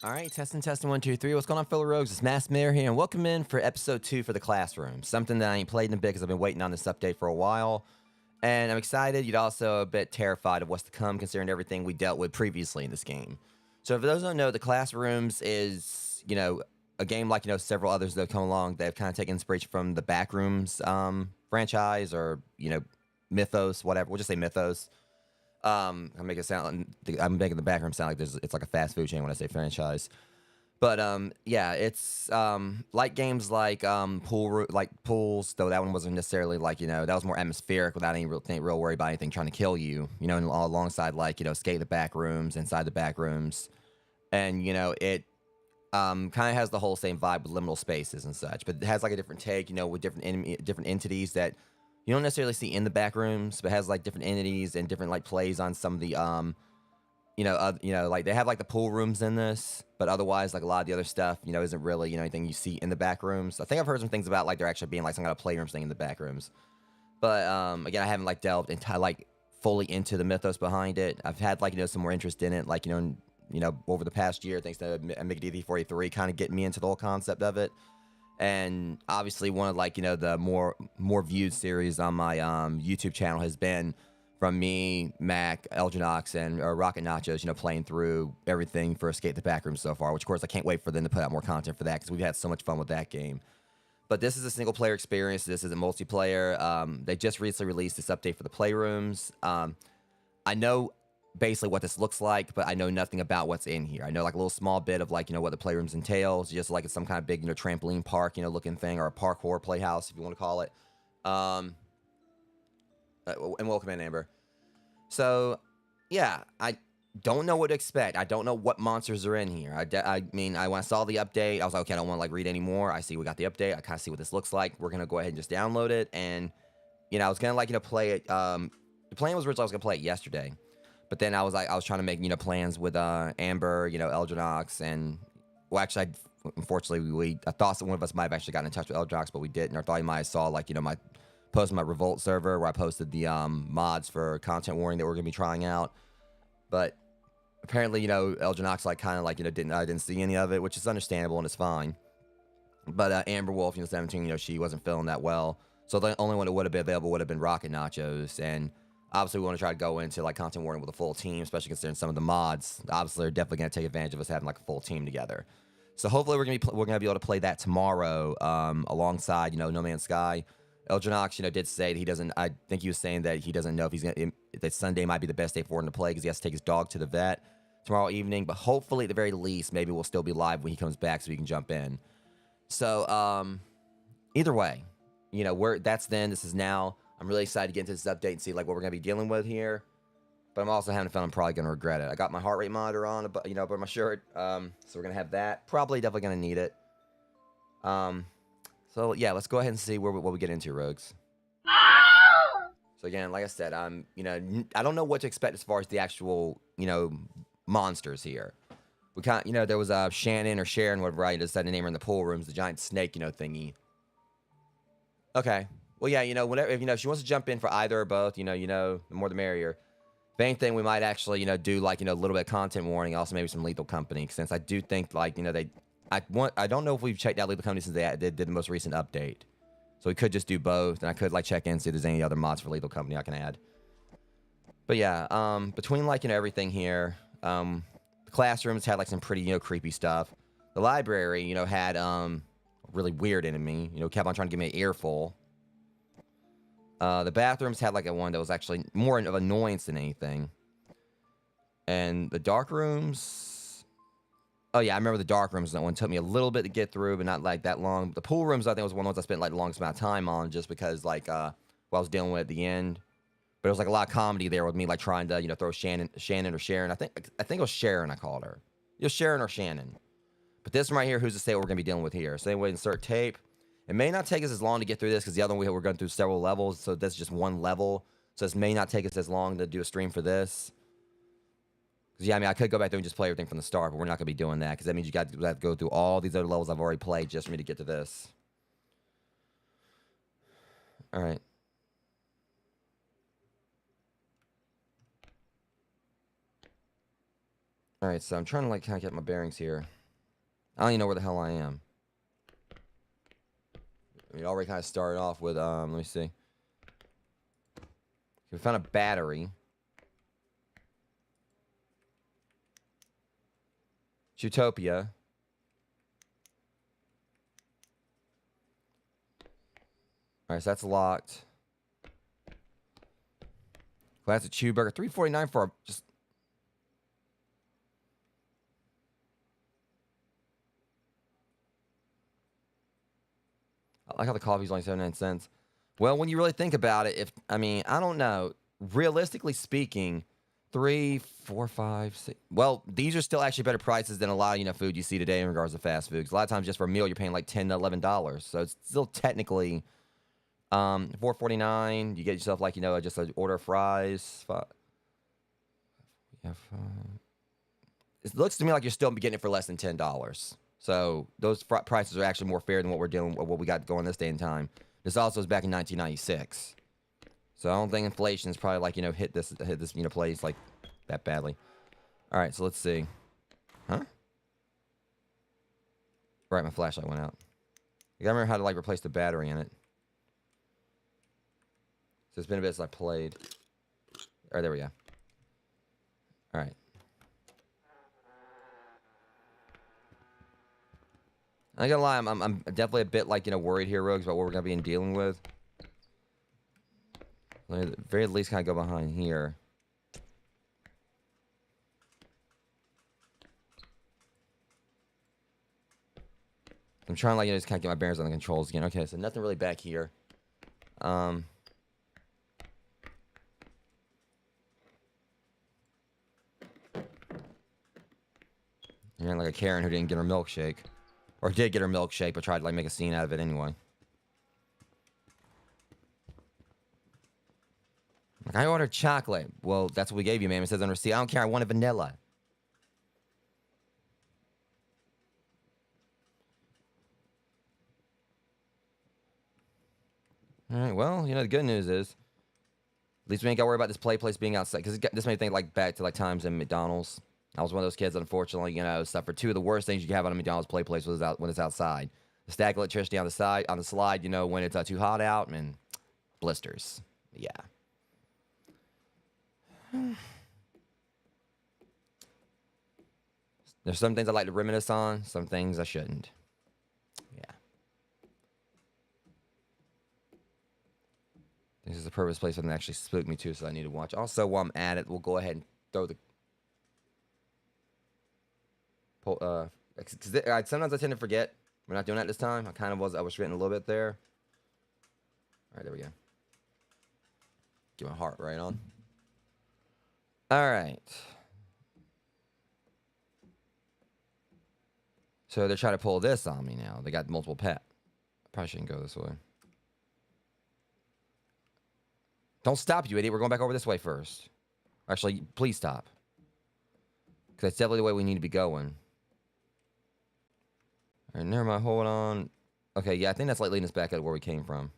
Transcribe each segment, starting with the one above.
All right, testing, 1, 2, 3. What's going on, fellow rogues? It's Mass Mayor here, and welcome in for episode 2 for the classroom. Something that I ain't played in a bit because I've been waiting on this update for a while. And I'm excited, yet also a bit terrified of what's to come, considering everything we dealt with previously in this game. So for those who don't know, the classrooms is, a game like, several others that have come along that have kind of taken inspiration from the Backrooms franchise or, Mythos, whatever. We'll just say Mythos. I'm making the Backroom sound like it's like a fast food chain when I say franchise. But yeah, it's like games like Pools, though that one wasn't necessarily like, that was more atmospheric without any real worry about anything trying to kill you, and all alongside like, Escape the Backrooms, Inside the Backrooms. And, it kind of has the whole same vibe with liminal spaces and such, but it has like a different take, with different entities that you don't necessarily see in the back rooms, but has like different entities and different like plays on some of the like they have like the pool rooms in this, but otherwise like a lot of the other stuff, isn't really anything you see in the back rooms. I think I've heard some things about like there actually being like some kind of playroom thing in the back rooms, but again, I haven't like delved into like fully into the mythos behind it. I've had like some more interest in it, like over the past year, thanks to MickDD43 kind of getting me into the whole concept of it. And obviously one of like, the more viewed series on my YouTube channel has been from me, Mac, Elginox, and Rocket Nachos, playing through everything for Escape the Backrooms so far, which of course I can't wait for them to put out more content for that because we've had so much fun with that game. But this is a single player experience. This isn't multiplayer. They just recently released this update for the Playrooms. I know basically what this looks like, but I know nothing about what's in here. I know like a little small bit of like, what the Playrooms entails, just like it's some kind of big, trampoline park, looking thing, or a parkour playhouse, if you want to call it. And welcome in, Amber. So, yeah, I don't know what to expect. I don't know what monsters are in here. When I saw the update, I was like, okay, I don't want to like read anymore. I see we got the update. I kind of see what this looks like. We're going to go ahead and just download it. And, I was going to like, play it. The plan was originally I was going to play it yesterday. But then I was trying to make, plans with Amber, Elginox, and, well, actually, unfortunately, I thought one of us might have actually gotten in touch with Elginox, but we didn't. I thought he might have saw, like, my post on my Revolt server where I posted the mods for content warning that we're going to be trying out. But apparently, Elginox like kind of like didn't see any of it, which is understandable and it's fine. But Amber Wolf, 17, she wasn't feeling that well. So the only one that would have been available would have been Rocket Nachos. And obviously, we want to try to go into like content warning with a full team, especially considering some of the mods. Obviously, they're definitely going to take advantage of us having like a full team together. So hopefully, we're gonna be able to play that tomorrow alongside No Man's Sky. Elginox, did say that he doesn't. I think he was saying that he doesn't know if that Sunday might be the best day for him to play because he has to take his dog to the vet tomorrow evening. But hopefully, at the very least, maybe we'll still be live when he comes back so we can jump in. So either way, that's then. This is now. I'm really excited to get into this update and see like what we're gonna be dealing with here. But I'm also having fun. I'm probably gonna regret it. I got my heart rate monitor on, above my shirt. So we're gonna have that. Probably definitely gonna need it. So yeah, let's go ahead and see what we get into, Rogues. So again, like I said, I don't know what to expect as far as the actual, monsters here. We there was Shannon or Sharon, whatever I decided to name her in the pool rooms, the giant snake, thingy. Okay. Well, yeah, whatever. If she wants to jump in for either or both, the more the merrier. If anything, we might actually, do like, a little bit of content warning, also maybe some Lethal Company, since I do think like, I don't know if we've checked out Lethal Company since they did the most recent update. So we could just do both, and I could like check in see if there's any other mods for Lethal Company I can add. But yeah, between like everything here, the classrooms had like some pretty creepy stuff. The library, had really weird enemy, kept on trying to give me an earful. The bathrooms had like one that was actually more of annoyance than anything. And the dark rooms, oh yeah, I remember the dark rooms. That one took me a little bit to get through, but not like that long. The pool rooms, I think, was one of those I spent like the longest amount of time on, just because like what I was dealing with at the end. But it was like a lot of comedy there with me, like trying to throw Shannon or Sharon. I think it was Sharon. I called her. It was Sharon or Shannon. But this one right here, who's to say what we're gonna be dealing with here? So anyway, insert tape. It may not take us as long to get through this because the other one we're going through several levels. So this is just one level. So this may not take us as long to do a stream for this. Because yeah, I could go back there and just play everything from the start, but we're not gonna be doing that because that means you have to go through all these other levels I've already played just for me to get to this. All right. All right, so I'm trying to like kind of get my bearings here. I don't even know where the hell I am. We already kind of started off with, let me see. We found a battery. Utopia. Alright, so that's locked. Classic Chew-Burger. $3.49 for just... I like how the coffee's only 79 cents. Well, when you really think about it, I don't know. Realistically speaking, 3, 4, 5, 6. Well, these are still actually better prices than a lot of food you see today in regards to fast food. 'Cause a lot of times, just for a meal, you're paying like $10 to $11. So it's still technically $4.49. You get yourself like just an order of fries. It looks to me like you're still getting it for less than $10. So those prices are actually more fair than what we're dealing with, what we got going this day and time. This also is back in 1996. So I don't think inflation is probably like, hit this place like that badly. All right, so let's see. Huh? Right, my flashlight went out. I gotta remember how to like replace the battery in it. So it's been a bit since I played. All right, there we go. All right. I ain't gonna lie, I'm definitely a bit like worried here, Rogues, about what we're gonna be dealing with. Let me at the very least kind of go behind here. I'm trying to like just kind of get my bearings on the controls again. Okay, so nothing really back here. And like a Karen who didn't get her milkshake. Or did get her milkshake, but tried to like make a scene out of it anyway. Like, I ordered chocolate. Well, that's what we gave you, ma'am. It says on receipt. I don't care. I wanted vanilla. All right. Well, the good news is, at least we ain't got to worry about this place being outside. Because this made me think like back to like times in McDonald's. I was one of those kids, unfortunately, you know, suffered two of the worst things you can have on a McDonald's play place when it's outside. The static electricity on the slide, you know, when it's too hot out, and blisters. Yeah. There's some things I like to reminisce on, some things I shouldn't. Yeah. This is a purpose place that actually spooked me too, so I need to watch. Also, while I'm at it, we'll go ahead and throw the... sometimes I tend to forget. We're not doing that this time. I was forgetting a little bit there. All right, there we go. Get my heart right on. All right. So they're trying to pull this on me now. They got multiple pet. Probably shouldn't go this way. Don't stop, you idiot. We're going back over this way first. Actually, please stop. Because that's definitely the way we need to be going. All right, never mind. Hold on. Okay, yeah, I think that's like leading us back at where we came from.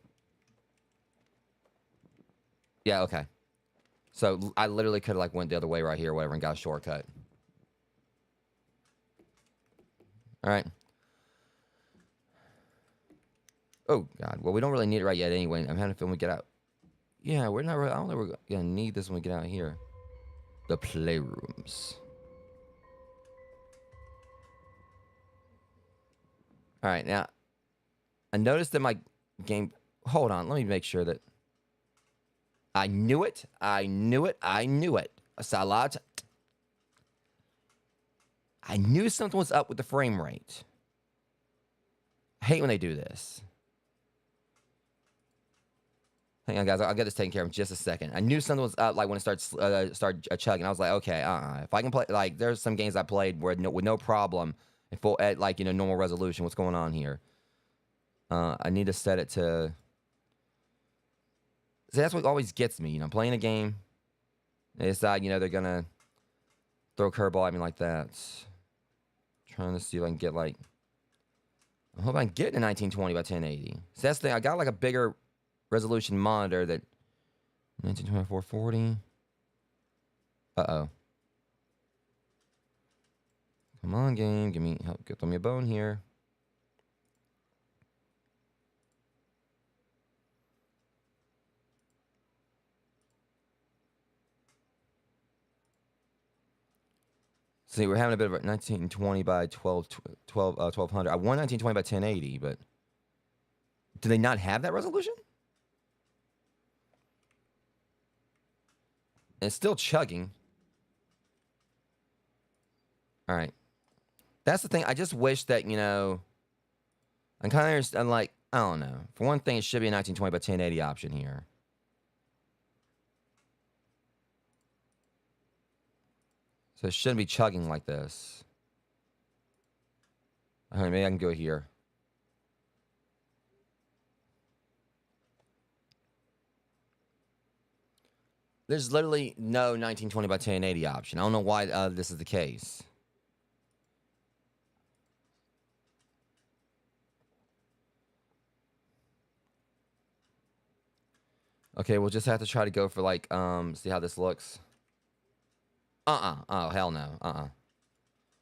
Yeah, okay. So I literally could have like went the other way right here or whatever and got a shortcut. All right. Oh, God. Well, we don't really need it right yet anyway. I'm having a feeling we get out. Yeah, we're not really... I don't think we're going to need this when we get out here. The playrooms. All right, now... I noticed that my game... Hold on, let me make sure that... I knew it. I knew it. I knew it. Salat. I knew something was up with the frame rate. I hate when they do this. Hang on, guys. I'll get this taken care of in just a second. I knew something was up, like when it started chugging. I was like, okay, If I can play, like, there's some games I played where with no problem, at like, you know, normal resolution. What's going on here? I need to set it to. See, that's what always gets me. You know, I'm playing a game. They decide, you know, they're gonna throw a curveball at me like that. Trying to see if I can get like. I hope I can get a 1920 by 1080. So that's the thing. I got like a bigger resolution monitor that 1924 40. Uh-oh. Come on, game. Give me help. Throw me a bone here. See, we're having a bit of a 1920 by 1200. I want 1920 by 1080, but do they not have that resolution? And it's still chugging. All right. That's the thing. I just wish that, you know, I'm like, I don't know. For one thing, it should be a 1920 by 1080 option here. So it shouldn't be chugging like this. All right, maybe I can go here. There's literally no 1920 by 1080 option. I don't know why this is the case. Okay, we'll just have to try to go for like, see how this looks. Oh, hell no.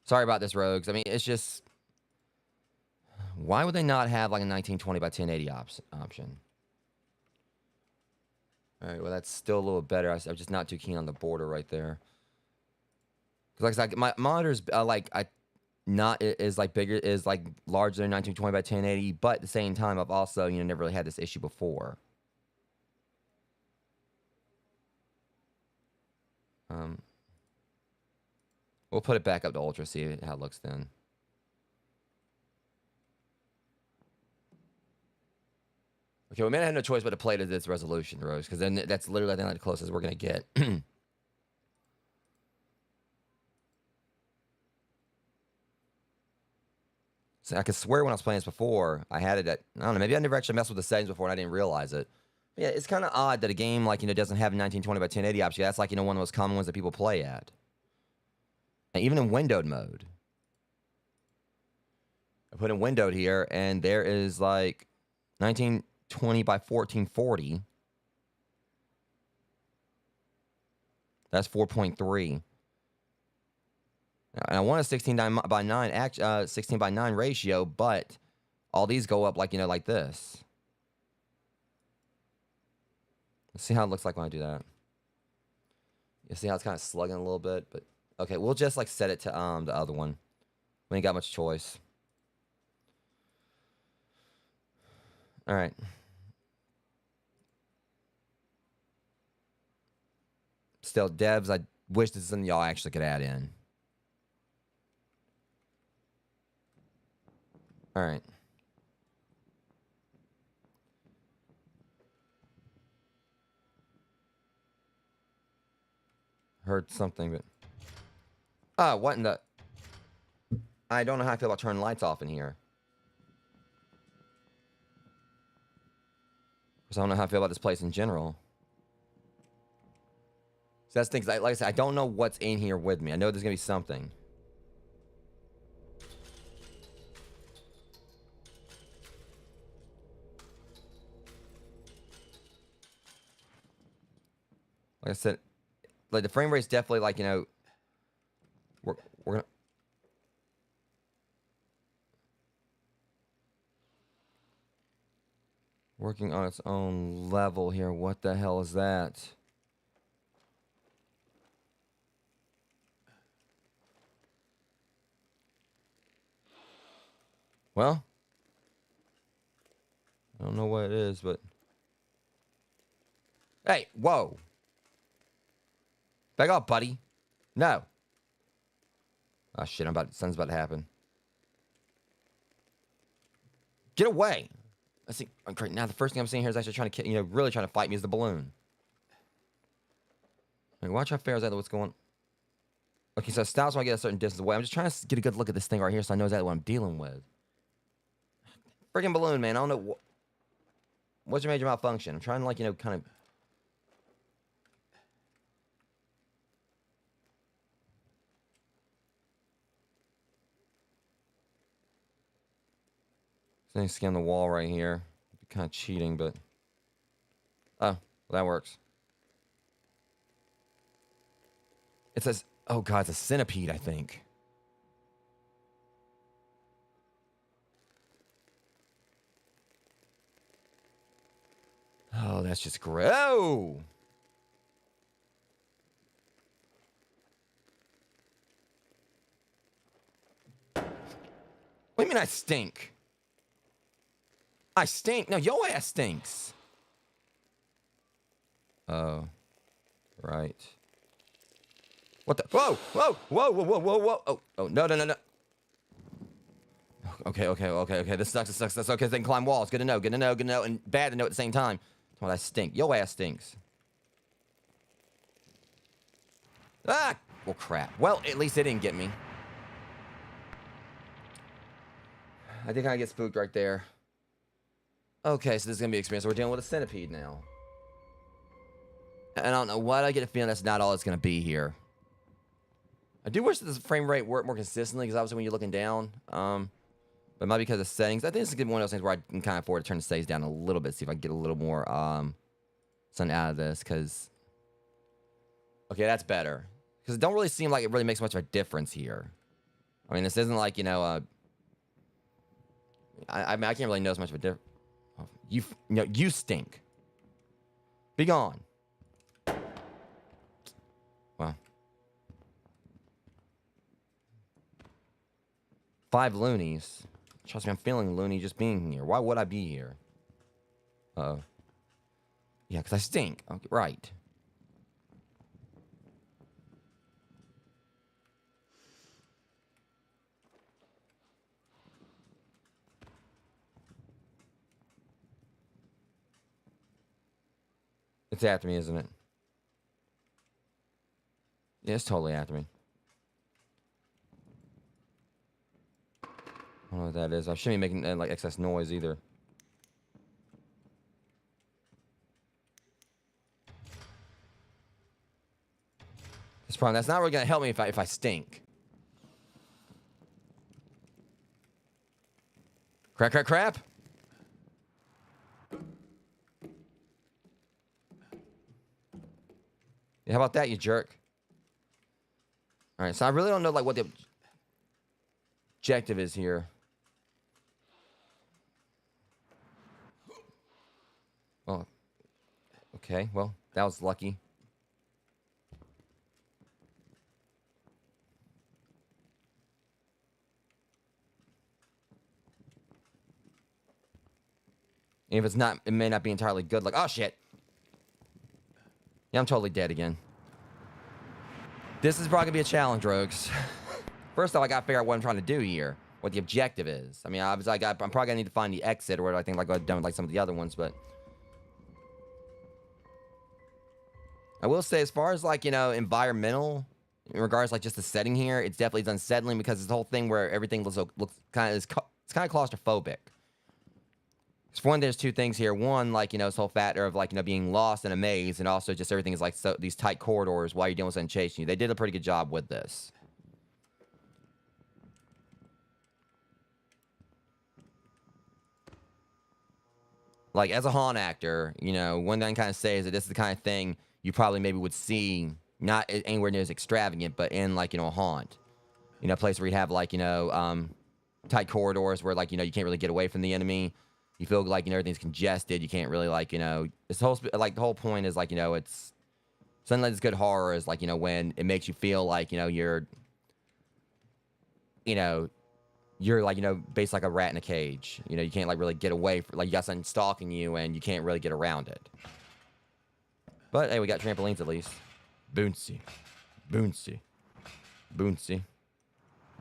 Sorry about this, Rogues. I mean, it's just... Why would they not have like a 1920 by 1080 option? All right, well, that's still a little better. I'm just not too keen on the border right there. Because like my monitor's is like larger than 1920 by 1080, but at the same time, I've also, you know, never really had this issue before. We'll put it back up to ultra, see how it looks then. Okay, we may not have no choice but to play to this resolution, Rose, because then that's literally, I think, like the closest we're going to get. So I could swear when I was playing this before, I had it at, I don't know, maybe I never actually messed with the settings before and I didn't realize it. But yeah, it's kind of odd that a game, like, you know, doesn't have a 1920 by 1080 option. That's like, you know, one of the most common ones that people play at. And even in windowed mode. I put in windowed here, and there is like 1920 by 1440. That's 4.3. And I want a 16 by 9, 16 by 9 ratio, but all these go up like, like this. Let's see how it looks like when I do that. You see how it's kind of slugging a little bit, but okay, we'll just like set it to the other one. We ain't got much choice. All right. Still, devs, I wish this is something y'all actually could add in. All right. Heard something, but... Oh, what in the... I don't know how I feel about turning lights off in here. Because I don't know how I feel about this place in general. So that's things, like I said, I don't know what's in here with me. I know there's going to be something. Like I said, like the frame rate's definitely like, we're gonna... Working on its own level here. What the hell is that? Well, I don't know what it is, but... Hey, whoa. Back off, buddy. No. Oh, shit, something's about to happen. Get away. I see. Now the first thing I'm seeing here is actually trying to, really trying to fight me is the balloon. Like, watch how fair is that? What's going on? Okay, so it stops when I get a certain distance away. I'm just trying to get a good look at this thing right here so I know exactly what I'm dealing with. Freaking balloon, man. I don't know what's your major malfunction. I'm trying to, like, kind of... Something scan the wall right here. Kind of cheating, but... Oh, well, that works. It says... Oh, God, it's a centipede, I think. Oh, that's just great. Oh! What do you mean I stink? I stink? No, your ass stinks. Oh. Right. What the? Whoa! Whoa! Whoa! Whoa! Whoa! Whoa! Whoa! Oh! Oh! No! No! No! No! Okay! Okay! Okay! Okay! This sucks! This sucks! That's okay. They can climb walls. Good to know. Good to know. Good to know. And bad to know at the same time. Well, I stink. Your ass stinks. Ah! Well, crap. Well, at least it didn't get me. I think I get spooked right there. Okay, so this is gonna be experience. We're dealing with a centipede now. And I don't know why I get a feeling that's not all it's gonna be here. I do wish that this frame rate worked more consistently, because obviously when you're looking down, but it might be because of settings. I think this is one of those things where I can kind of afford to turn the settings down a little bit, see if I can get a little more something out of this, because... Okay, that's better. Because it don't really seem like it really makes much of a difference here. I mean, this isn't like, I mean, I can't really notice much of a difference. You stink. Be gone. Well. 5 loonies. Trust me, I'm feeling loony just being here. Why would I be here? Uh-oh. Yeah, because I stink. Okay, right. It's after me, isn't it? Yeah, it's totally after me. I don't know what that is. I shouldn't be making like excess noise either. This problem, that's not really gonna help me if I stink. Crap, crap, crap. Yeah, how about that, you jerk? All right, so I really don't know like what the objective is here. Oh, okay. Well, that was lucky. And if it's not, it may not be entirely good. Like, oh shit. Yeah, I'm totally dead again. This is probably gonna be a challenge, Rogues. First off, I gotta figure out what I'm trying to do here. What the objective is. I mean, I'm probably gonna need to find the exit, or what I think like I've done with like some of the other ones, but I will say, as far as like, you know, environmental, in regards to, like, just the setting here, it's definitely unsettling because it's the whole thing where everything looks kind of, it's kind of claustrophobic. For one, there's two things here. One, like, you know, this whole factor of, like, you know, being lost in a maze, and also just everything is like so these tight corridors while you're dealing with something chasing you. They did a pretty good job with this. Like, as a haunt actor, you know, one thing I kind of say is that this is the kind of thing you probably maybe would see, not anywhere near as extravagant, but in, like, you know, a haunt. You know, a place where you have, like, you know, tight corridors where, like, you know, you can't really get away from the enemy. You feel like, you know, everything's congested. You can't really, like, you know, this whole, like, the whole point is, like, you know, it's something like this good horror is, like, you know, when it makes you feel like, you know, you're like, you know, basically like a rat in a cage. You know, you can't, like, really get away from, like, you got something stalking you and you can't really get around it. But, hey, we got trampolines at least. Booncy. Booncy. Booncy.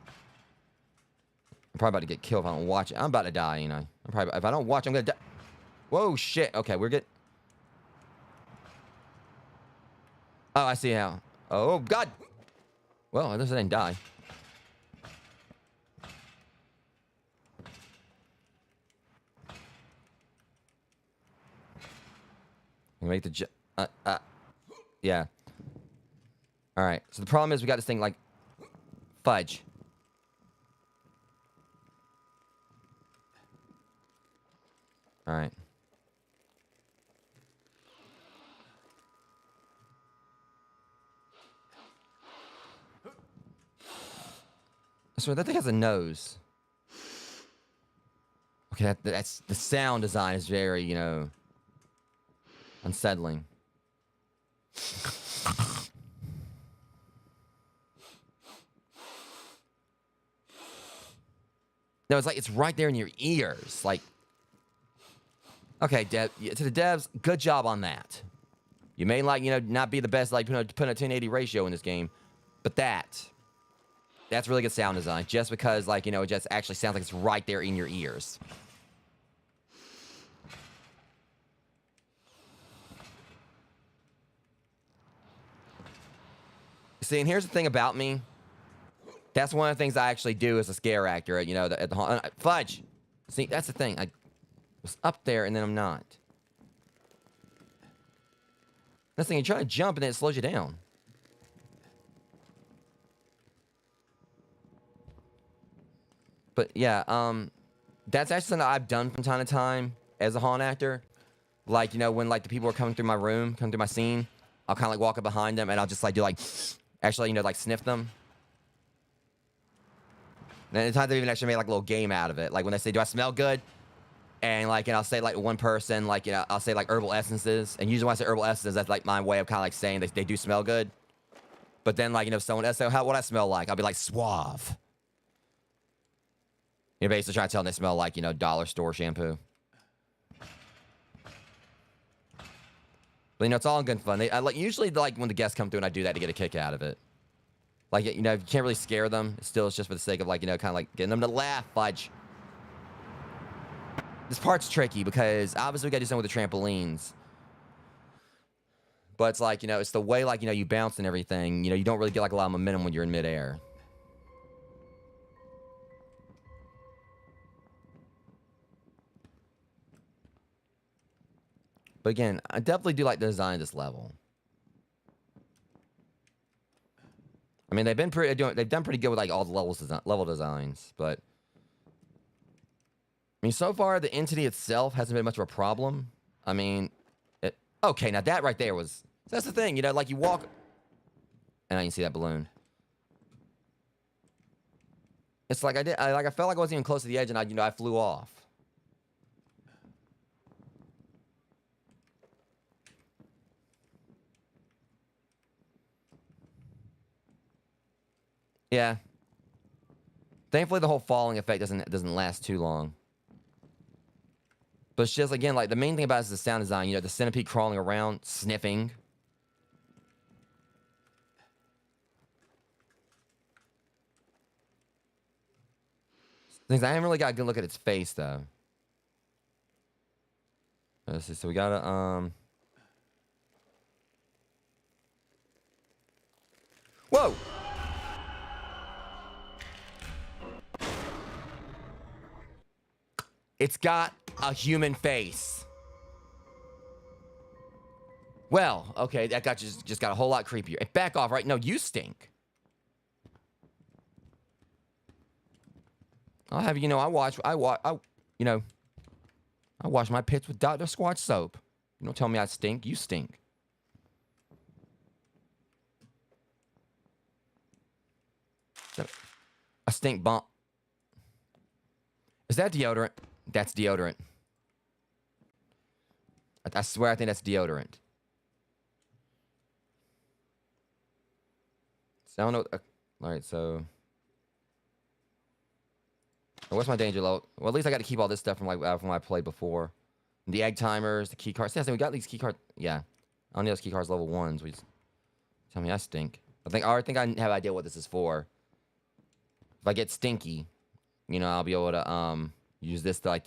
I'm probably about to get killed if I don't watch it. I'm about to die, you know. I'm probably, if I don't watch, I'm gonna die. Whoa, shit. Okay, we're good. Oh, I see how. Oh, God. Well, at least I didn't die. Make the yeah. All right. So the problem is we got this thing like fudge. All right. So that thing has a nose. Okay, that's the sound design is very, you know, unsettling. No, it's like it's right there in your ears. Like, okay, to the devs, good job on that. You may, like, you know, not be the best, like, putting a 1080 ratio in this game, but that's really good sound design. Just because, like, you know, it just actually sounds like it's right there in your ears. See, and here's the thing about me. That's one of the things I actually do as a scare actor, you know, at the fudge. See, that's the thing. I was up there and then I'm not. That's the thing. You try to jump and then it slows you down. But yeah, that's actually something I've done from time to time as a haunt actor. Like, you know, when, like, the people are coming through my room, coming through my scene, I'll kind of, like, walk up behind them and I'll just, like, do, like, actually, you know, like, sniff them. And at times they've even actually made, like, a little game out of it. Like, when they say, do I smell good? And, like, and I'll say, like, one person, like, you know, I'll say, like, herbal essences. And usually when I say herbal essences, that's, like, my way of kind of, like, saying they do smell good. But then, like, you know, someone else say, what I smell like? I'll be like, suave. You're basically trying to tell them they smell like, you know, dollar store shampoo. But, you know, it's all in good fun. Usually, like, when the guests come through and I do that to get a kick out of it. Like, you know, you can't really scare them. Still, it's just for the sake of, like, you know, kind of, like, getting them to laugh, fudge. This part's tricky because, obviously, we got to do something with the trampolines. But it's like, you know, it's the way, like, you know, you bounce and everything. You know, you don't really get, like, a lot of momentum when you're in midair. But again, I definitely do like the design of this level. I mean, they've done pretty good with, like, all the level designs, but I mean, so far the entity itself hasn't been much of a problem. I mean, okay, now that right there was, that's the thing, you know, like, you walk, and I can see that balloon. It's like I felt like I wasn't even close to the edge, and I flew off. Yeah. Thankfully, the whole falling effect doesn't last too long. But it's just, again, like, the main thing about it is the sound design. The centipede crawling around, sniffing. Things I haven't really got a good look at its face, though. Let's see. So we gotta, Whoa! It's got a human face. Well, okay, that got just got a whole lot creepier. Back off, right? No, you stink. I'll have you know, I wash my pits with Dr. Squatch soap. You don't tell me I stink. You stink. A stink bomb. Is that deodorant? That's deodorant. I swear I think that's deodorant. So I don't know. All right, so. What's my danger level? Well, at least I got to keep all this stuff from from when I played before. The egg timers, the key cards. Yeah, so we got these key cards. Yeah. I don't need those key cards level 1s. Tell me I stink. I already think I have an idea what this is for. If I get stinky, I'll be able to use this to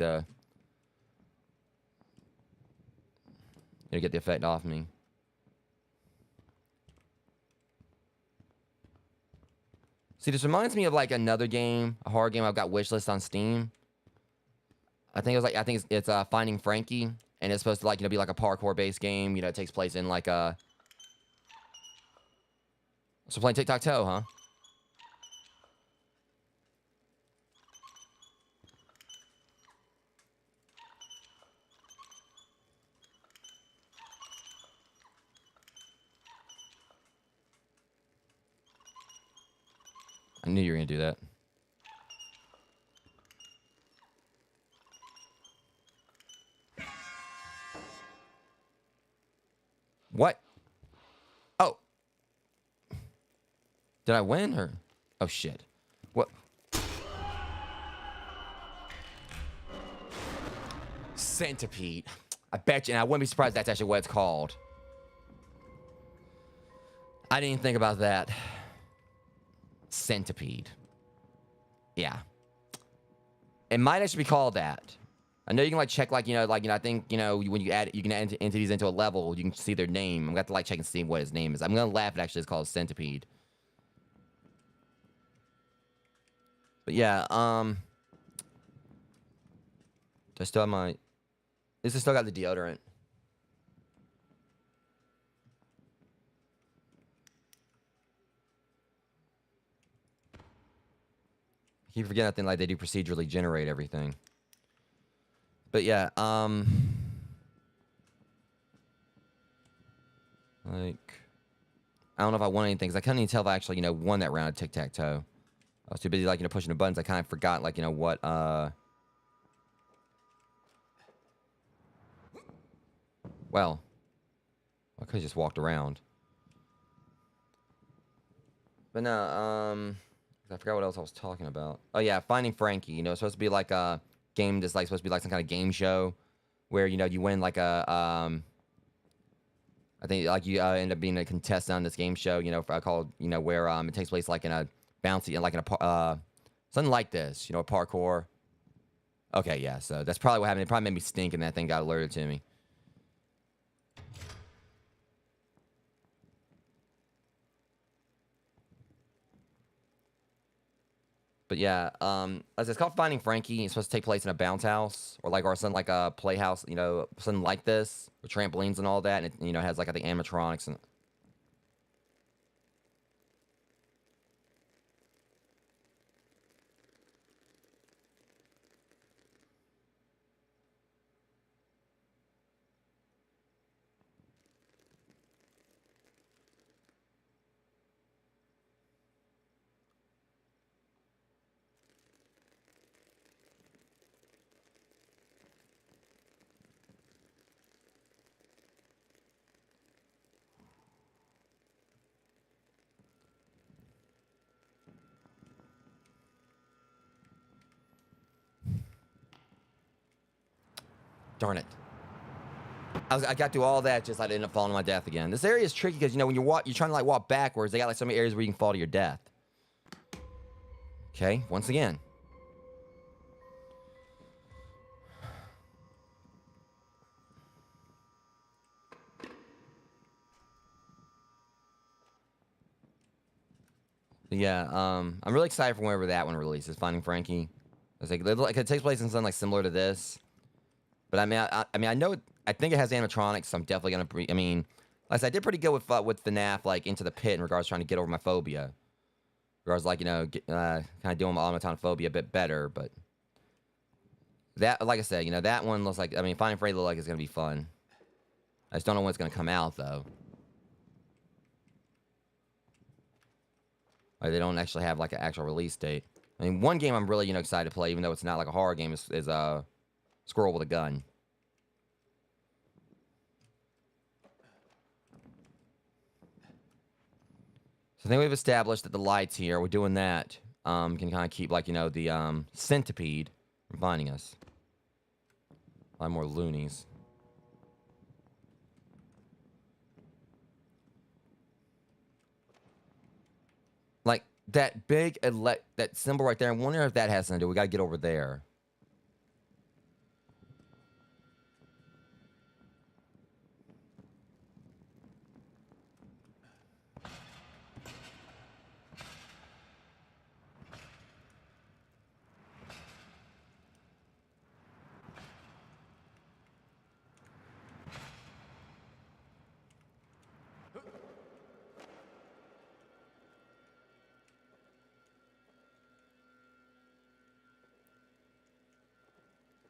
get the effect off me. See, this reminds me of another game, a horror game I've got wishlist on Steam. I think it's Finding Frankie, and it's supposed to be like a parkour based game. It takes place in So playing tic-tac-toe, huh? I knew you were gonna do that. What? Oh. Did I win or? Oh shit. What? Centipede. I bet you, and I wouldn't be surprised if that's actually what it's called. I didn't even think about that. Centipede. Yeah. It might actually be called that. I know you can check I think when you add you can add entities into a level, you can see their name. I'm gonna have to check and see what his name is. I'm gonna laugh if it actually is called Centipede. But yeah, do I still have my? This has still got the deodorant. I keep forgetting that thing they do procedurally generate everything. But yeah, I don't know if I won anything because I couldn't even tell if I actually won that round of tic-tac-toe. I was too busy pushing the buttons. I kind of forgot what well, I could have just walked around. But no, I forgot what else I was talking about. Oh yeah, Finding Frankie. It's supposed to be like a game that's supposed to be some kind of game show where you win a I think you end up being a contestant on this game show. Called where it takes place in a bouncy in something like this. A parkour. Okay, yeah. So that's probably what happened. It probably made me stink, and that thing got alerted to me. But yeah, as it's called Finding Frankie. It's supposed to take place in a bounce house or something like a playhouse, something like this with trampolines and all that. And it, has the animatronics and. Darn it. I got through all that, just I ended up falling to my death again. This area is tricky because, you know, when you're trying to, like, walk backwards, they got, like, so many areas where you can fall to your death. Okay, once again. Yeah, I'm really excited for whenever that one releases, Finding Frankie. It's like it takes place in something like similar to this. But I mean, I know I think it has animatronics, so I'm definitely gonna. I mean, like I said, I did pretty good with FNAF, like Into the Pit, in regards to trying to get over my phobia. In regards, like, you know, kind of doing my automaton a bit better. But that, like I said, you know, that one looks like. I mean, Finding Frankie looks like it's gonna be fun. I just don't know when it's gonna come out though. Like, they don't actually have like an actual release date. I mean, one game I'm really, you know, excited to play, even though it's not like a horror game, is Squirrel with a Gun. So I think we've established that the lights here, we're doing that, can kind of keep, like, you know, the centipede from finding us. A lot more loonies. Like, that big, that symbol right there, I wonder if that has something to do. We gotta get over there.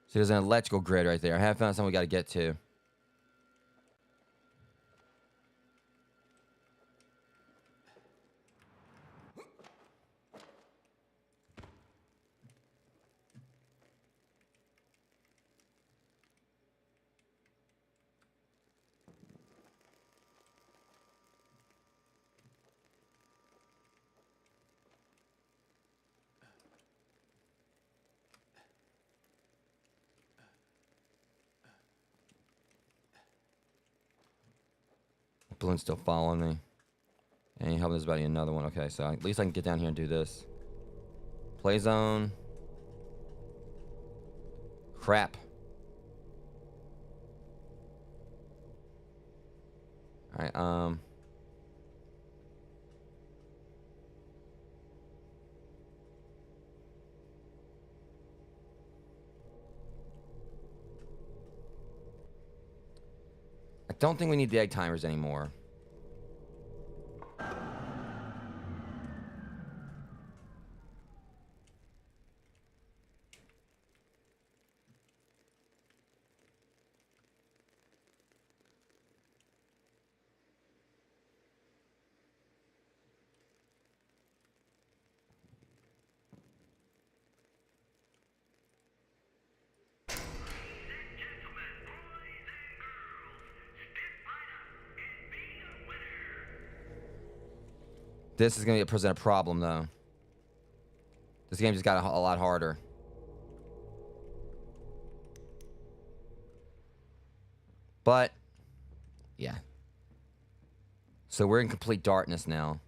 See, there's an electrical grid right there. I have found something we gotta get to. Balloon's still following me. And he helped us about another one. Okay, so at least I can get down here and do this. Play zone. Crap. Alright, I don't think we need the egg timers anymore. This is going to present a problem, though. This game just got a lot harder. But, yeah. So we're in complete darkness now.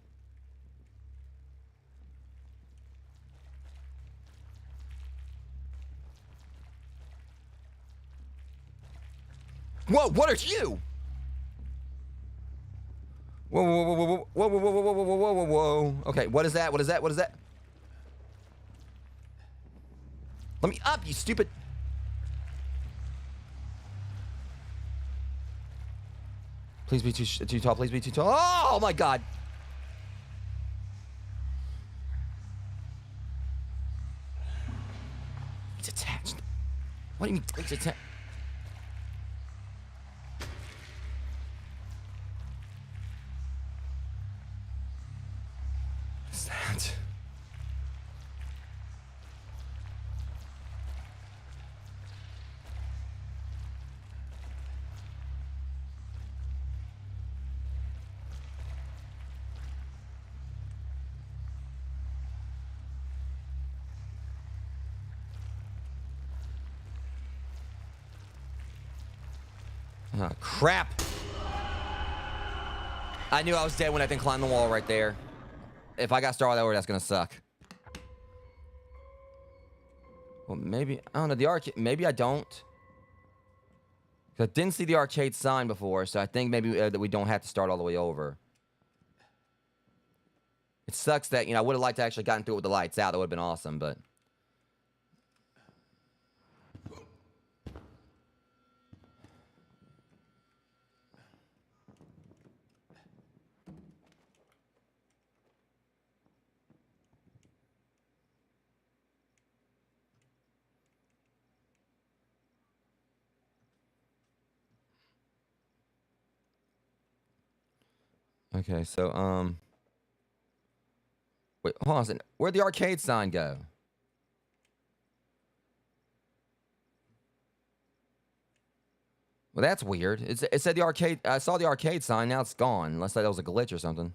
Whoa, what are you? Whoa, whoa, whoa, whoa, whoa, whoa, whoa, whoa, whoa, whoa, whoa, whoa, whoa. Okay, what is that? What is that? What is that? Let me up, you stupid. Please be too tall. Please be too tall. Oh, my God. It's attached. What do you mean it's attached? What's that? Oh, crap. I knew I was dead when I didn't climb the wall right there. If I got started over, that's gonna suck. Well, maybe, I don't know, the arcade, maybe I don't. 'Cause I didn't see the arcade sign before, so I think maybe that we don't have to start all the way over. It sucks that, I would have liked to actually gotten through it with the lights out. That would have been awesome, but... Okay, so, wait, hold on a second. Where'd the arcade sign go? Well, that's weird. It said the arcade... I saw the arcade sign, now it's gone. Unless that was a glitch or something.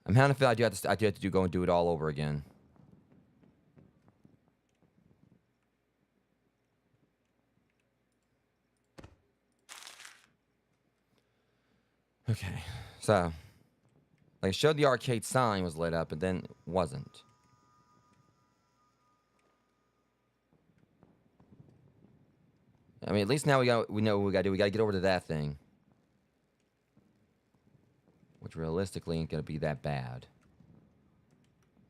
I'm having a feel I do have to go and do it all over again. Okay, so... Like, it showed the arcade sign was lit up, but then it wasn't. I mean, at least now we know what we gotta do. We gotta get over to that thing. Which realistically ain't gonna be that bad.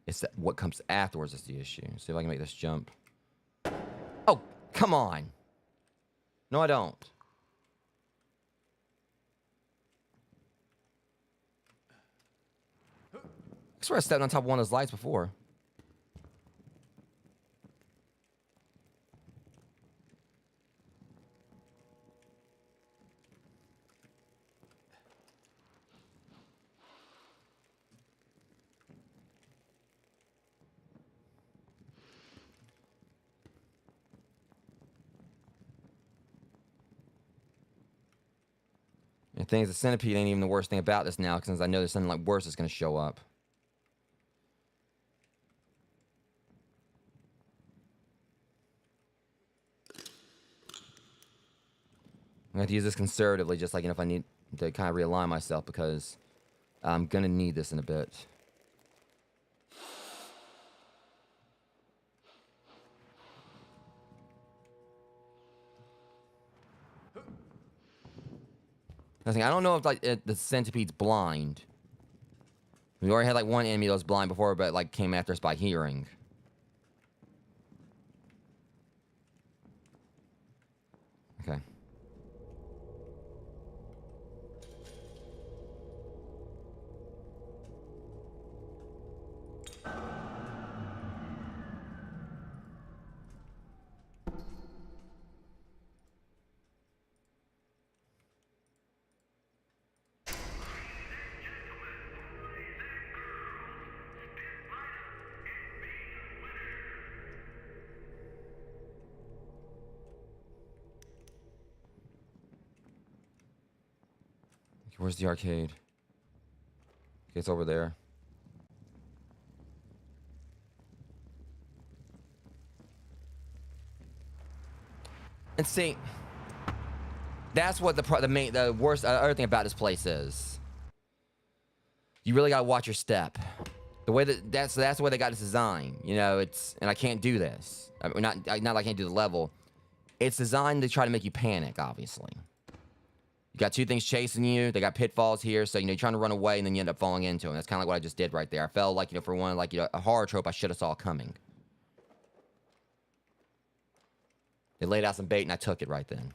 It's that what comes afterwards is the issue. See if I can make this jump. Oh, come on. No, I don't. I swear I stepped on top of one of those lights before. The thing is, the centipede ain't even the worst thing about this now, since I know there's something like worse that's gonna show up. I'm gonna have to use this conservatively, just like if I need to kind of realign myself, because I'm gonna need this in a bit. I don't know if the centipede's blind. We already had like one enemy that was blind before, but like came after us by hearing. Okay. Where's the arcade? Okay, it's over there. And see, that's what the worst other thing about this place is. You really gotta watch your step. The way that's the way they got this design. And I can't do this. I mean, not that I can't do the level. It's designed to try to make you panic, obviously. You got two things chasing you. They got pitfalls here, so you're trying to run away, and then you end up falling into them. That's kind of like what I just did right there. I felt like for one a horror trope I should have saw coming. They laid out some bait, and I took it right then.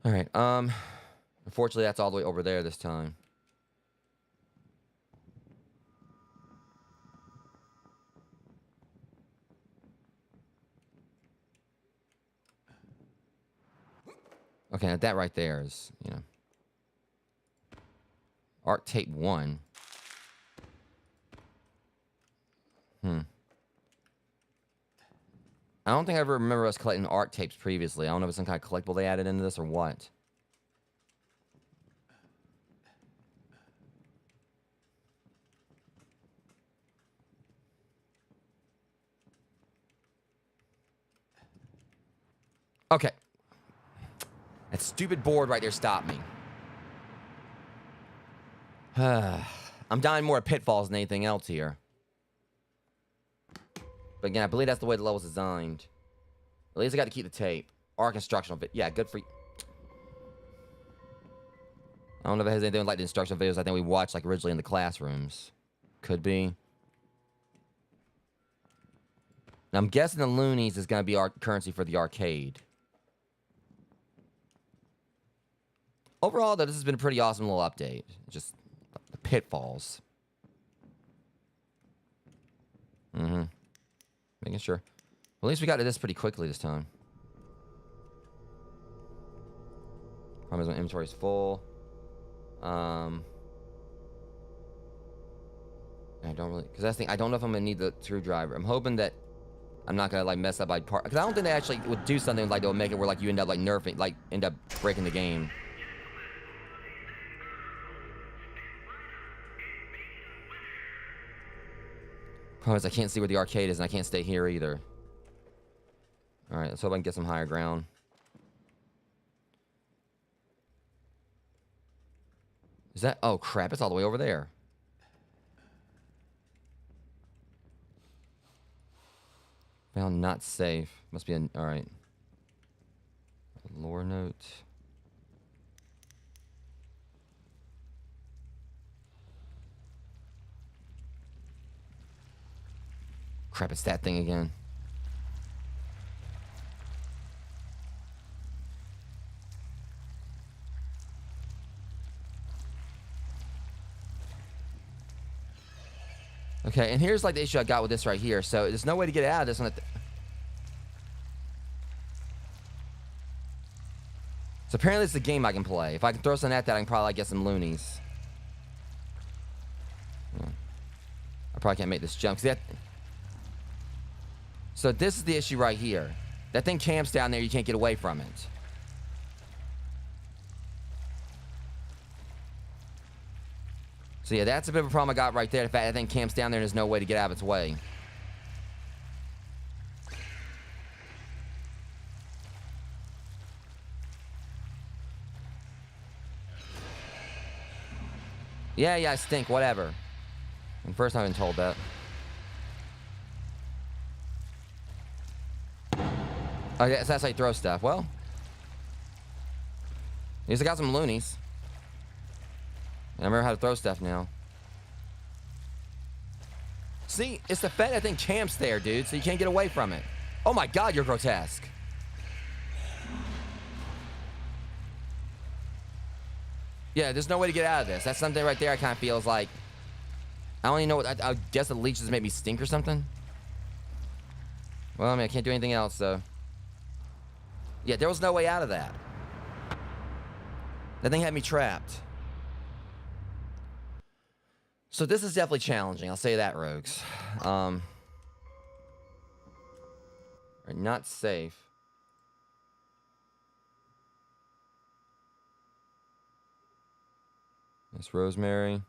All right. Unfortunately, that's all the way over there this time. Okay, now that right there is, Art tape 1. I don't think I ever remember us collecting art tapes previously. I don't know if it's some kind of collectible they added into this or what. That stupid board right there stopped me. I'm dying more of pitfalls than anything else here. But again, I believe that's the way the level's designed. At least I got to keep the tape. Or instructional bit. Yeah, good for you. I don't know if it has anything like the instructional videos I think we watched like originally in the classrooms. Could be. Now, I'm guessing the loonies is going to be our currency for the arcade. Overall, though, this has been a pretty awesome little update. Just the pitfalls. Making sure. Well, at least we got to this pretty quickly this time. Problem is my inventory's full. I don't really... Because that's the thing. I don't know if I'm going to need the screwdriver. I'm hoping that I'm not going to, like, mess up my part. Because I don't think they actually would do something like they'll make it where, like, you end up, like, nerfing... Like, end up breaking the game. Problem is I can't see where the arcade is, and I can't stay here either. Alright, let's hope I can get some higher ground. Is that... Oh, crap. It's all the way over there. Found not safe. Must be an... Alright. Lore note. Crap, it's that thing again. Okay, and here's like the issue I got with this right here. So there's no way to get out of this one. So apparently it's a game I can play. If I can throw something at that, I can probably like, get some loonies. Yeah. I probably can't make this jump. So this is the issue right here. That thing camps down there. You can't get away from it. So yeah, that's a bit of a problem I got right there. The fact that thing camps down there and there's no way to get out of its way. Yeah, I stink, whatever. And first I've been told that. Okay, so that's how you throw stuff. Well, at least I got some loonies. I remember how to throw stuff now. See, it's the fact that thing camps there, dude, so you can't get away from it. Oh my god, you're grotesque. Yeah, there's no way to get out of this. That's something right there I kind of feel is like... I don't even know what... I guess the leeches make me stink or something? Well, I mean, I can't do anything else, so... Yeah, there was no way out of that. That thing had me trapped. So this is definitely challenging. I'll say that, rogues. Not safe. Miss Rosemary.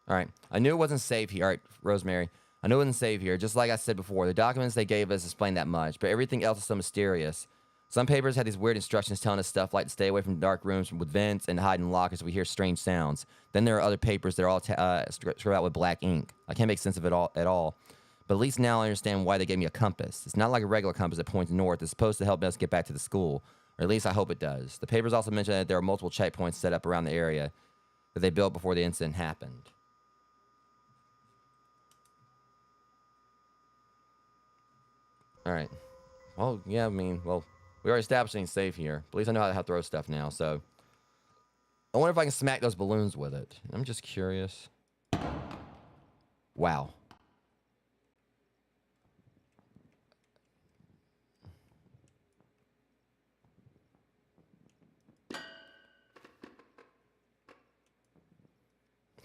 All right. I knew it wasn't safe here. All right, Rosemary. I knew it wasn't safe here. Just like I said before, the documents they gave us explain that much, but everything else is so mysterious. Some papers had these weird instructions telling us stuff like to stay away from dark rooms with vents and hide in lockers if we hear strange sounds. Then there are other papers that are all scribbled out with black ink. I can't make sense of it all at all. But at least now I understand why they gave me a compass. It's not like a regular compass that points north. It's supposed to help us get back to the school. Or at least I hope it does. The papers also mention that there are multiple checkpoints set up around the area that they built before the incident happened. Alright. Well, yeah, I mean, well, we already established anything safe here. But at least I know how to throw stuff now, so... I wonder if I can smack those balloons with it. I'm just curious. Wow.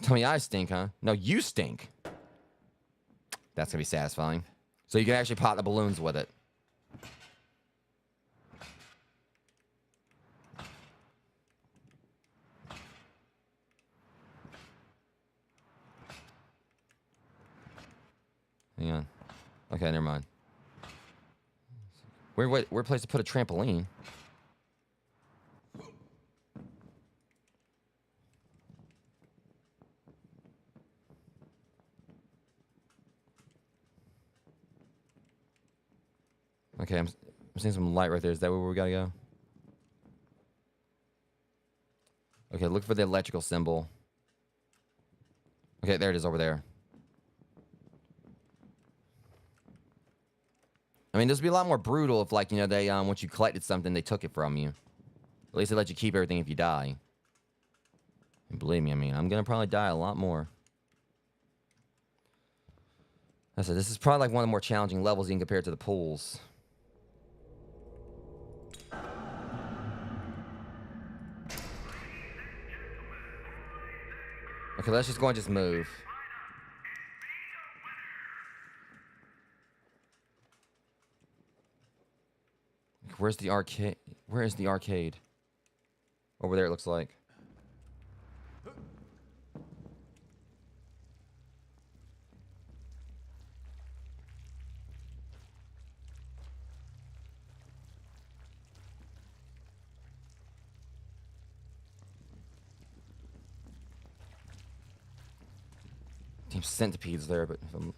Tell me I stink, huh? No, you stink. That's gonna be satisfying. So you can actually pop the balloons with it. Hang on. Okay, never mind. Weird place to put a trampoline. Okay, I'm seeing some light right there. Is that where we gotta go? Okay, look for the electrical symbol. Okay, there it is over there. I mean, this would be a lot more brutal if, like, you know, they, once you collected something, they took it from you. At least they let you keep everything if you die. And believe me, I mean, I'm gonna probably die a lot more. I said, this is probably like one of the more challenging levels even compared to the pools. Okay, let's just go and just move. Where's the arcade? Where is the arcade? Over there, it looks like. Damn centipedes there, but if I'm...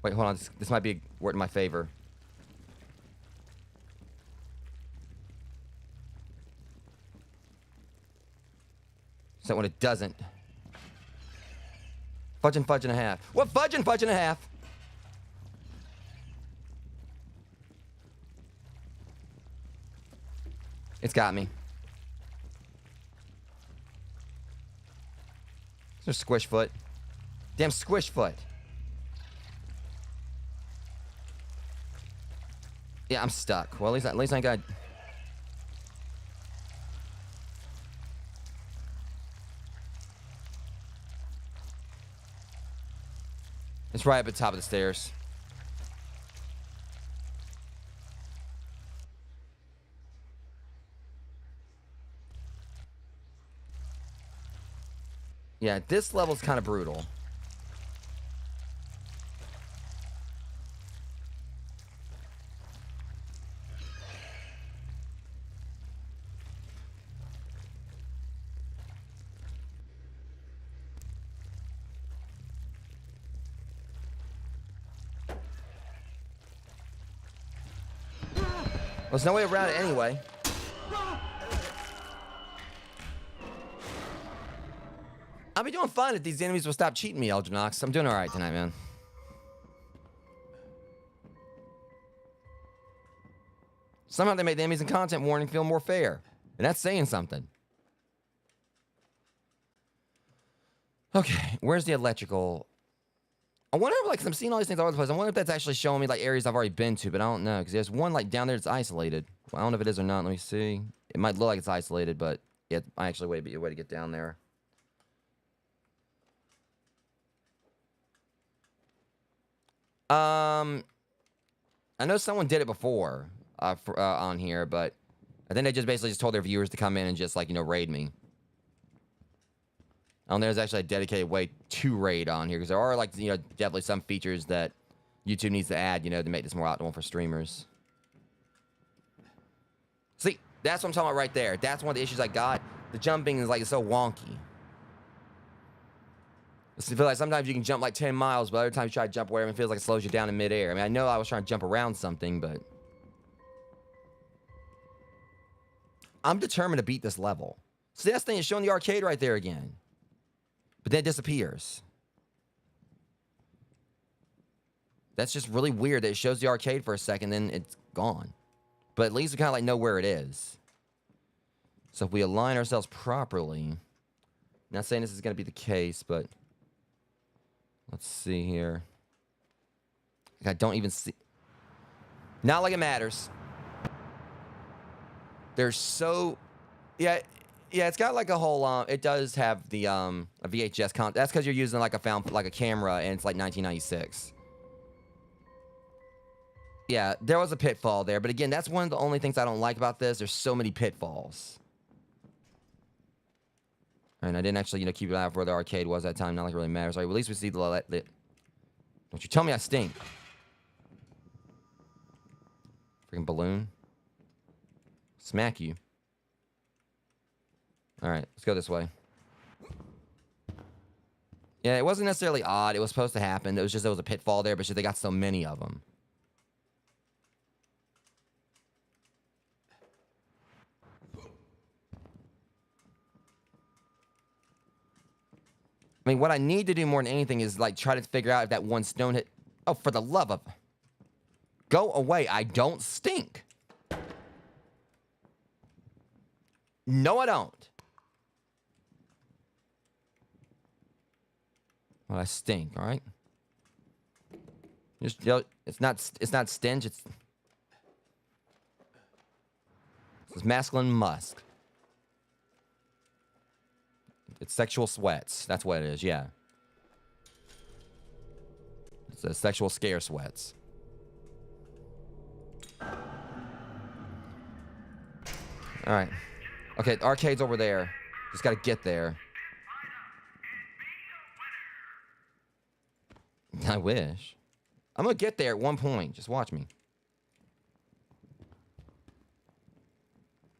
Wait, hold on. This might be working in my favor. Except when it doesn't. Fudge and a half. What fudge and a half? It's got me. There's squish foot. Damn squish foot. Yeah, I'm stuck. Well, at least I got... It's right up at the top of the stairs. Yeah, this level's kind of brutal. There's no way around it anyway. I'll be doing fine if these enemies will stop cheating me, Elginox. I'm doing alright tonight, man. Somehow they made the enemies and content warning feel more fair. And that's saying something. Okay, where's the electrical? I wonder if, like, 'cause I'm seeing all these things all over the place. I wonder if that's actually showing me, like, areas I've already been to, but I don't know. Because there's one, like, down there that's isolated. Well, I don't know if it is or not. Let me see. It might look like it's isolated, but it might actually be a way to get down there. I know someone did it before on here, but I think they just basically just told their viewers to come in and just, like, you know, raid me. There's actually a dedicated way to raid on here, because there are, like, you know, definitely some features that YouTube needs to add, you know, to make this more optimal for streamers. See, that's what I'm talking about right there. That's one of the issues I got. The jumping is, like, it's so wonky. I feel like sometimes you can jump like 10 miles, but other times you try to jump wherever, it feels like it slows you down in midair. I mean, I know I was trying to jump around something, but I'm determined to beat this level. See, that's the thing, it's showing the arcade right there again. But then it disappears. That's just really weird that it shows the arcade for a second, then it's gone. But at least we kind of like know where it is. So if we align ourselves properly, not saying this is going to be the case, but let's see here. I don't even see. Not like it matters. There's so, yeah, it's got like a whole. It does have the a VHS count. That's because you're using like a camera, and it's like 1996. Yeah, there was a pitfall there, but again, that's one of the only things I don't like about this. There's so many pitfalls. And I didn't actually, keep an eye out for where the arcade was at that time. Not like it really matters. All right, well, at least we see the... Don't you tell me I stink. Freaking balloon. Smack you. All right, let's go this way. Yeah, it wasn't necessarily odd. It was supposed to happen. It was just there was a pitfall there, but shit, they got so many of them. I mean, what I need to do more than anything is, like, try to figure out if that one stone hit... Oh, for the love of... Go away. I don't stink. No, I don't. Well, I stink, all right? Just, it's not stench, it's masculine musk. It's sexual sweats. That's what it is, yeah. It's a sexual scare sweats. All right. Okay, the arcade's over there. Just gotta get there. I wish. I'm gonna get there at one point. Just watch me.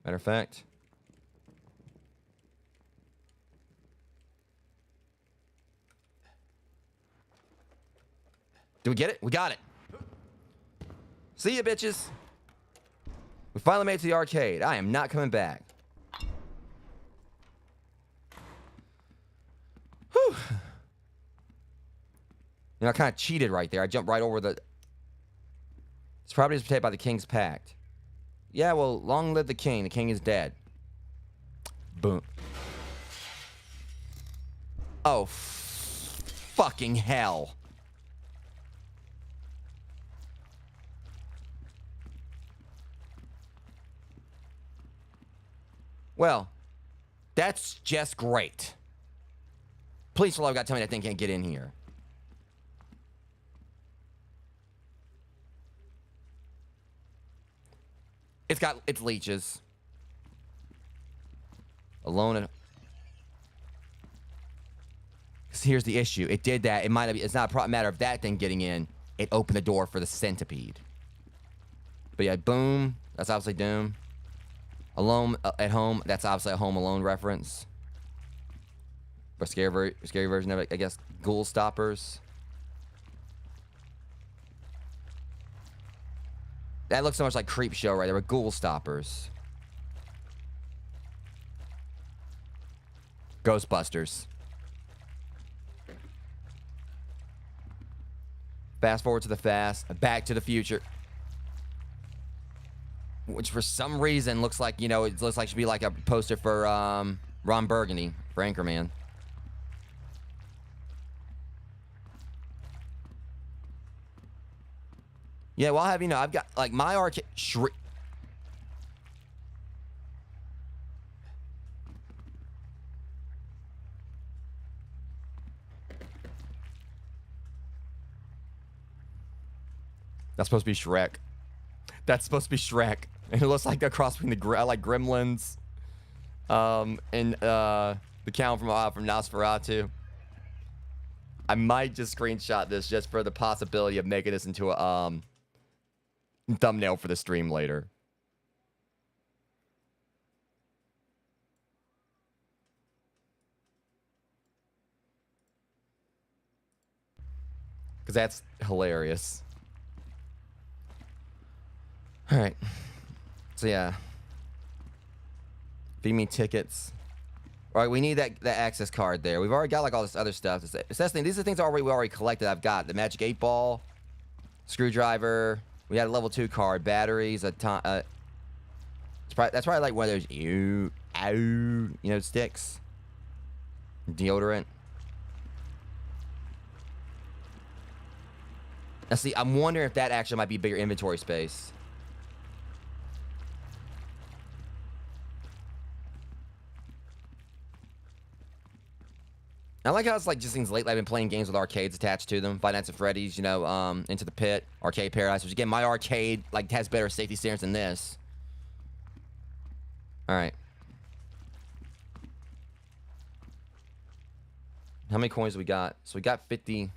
Matter of fact. Do we get it? We got it. See ya, bitches. We finally made it to the arcade. I am not coming back. Whew. I kind of cheated right there. I jumped right over the... This property is protected by the King's Pact. Yeah, well, long live the king. The king is dead. Boom. Oh, fucking hell. Well, that's just great. Please, for love of God, tell me that thing can't get in here. It's leeches. Alone and... Because here's the issue. It did that. It might have... It's not a matter of that thing getting in. It opened the door for the centipede. But yeah, boom. That's obviously Doom. Alone at home. That's obviously a Home Alone reference. Or scary version of it, I guess. Ghoul stoppers. That looks so much like Creep Show right there. Were Ghoul stoppers. Ghostbusters. Fast forward to the fast. Back to the future. Which for some reason looks like, it looks like it should be like a poster for Ron Burgundy, for Anchorman. Yeah, well, I'll have you know, I've got, like, my arcade... That's supposed to be Shrek. That's supposed to be Shrek. And it looks like a cross between the like Gremlins, and the count from Nosferatu. I might just screenshot this just for the possibility of making this into a thumbnail for the stream later. Because that's hilarious. All right. So, yeah. Feed me tickets. All right, we need that access card there. We've already got, like, all this other stuff. These are the things we already collected. I've got the Magic 8 Ball, screwdriver. We had a level 2 card, batteries, that's probably like one of those, sticks. Deodorant. Now, see, I'm wondering if that actually might be bigger inventory space. I like how it's like just seems lately I've been playing games with arcades attached to them. Five Nights at Freddy's, you know, Into the Pit, Arcade Paradise, which again, my arcade like has better safety standards than this. All right. How many coins do we got? So we got 50.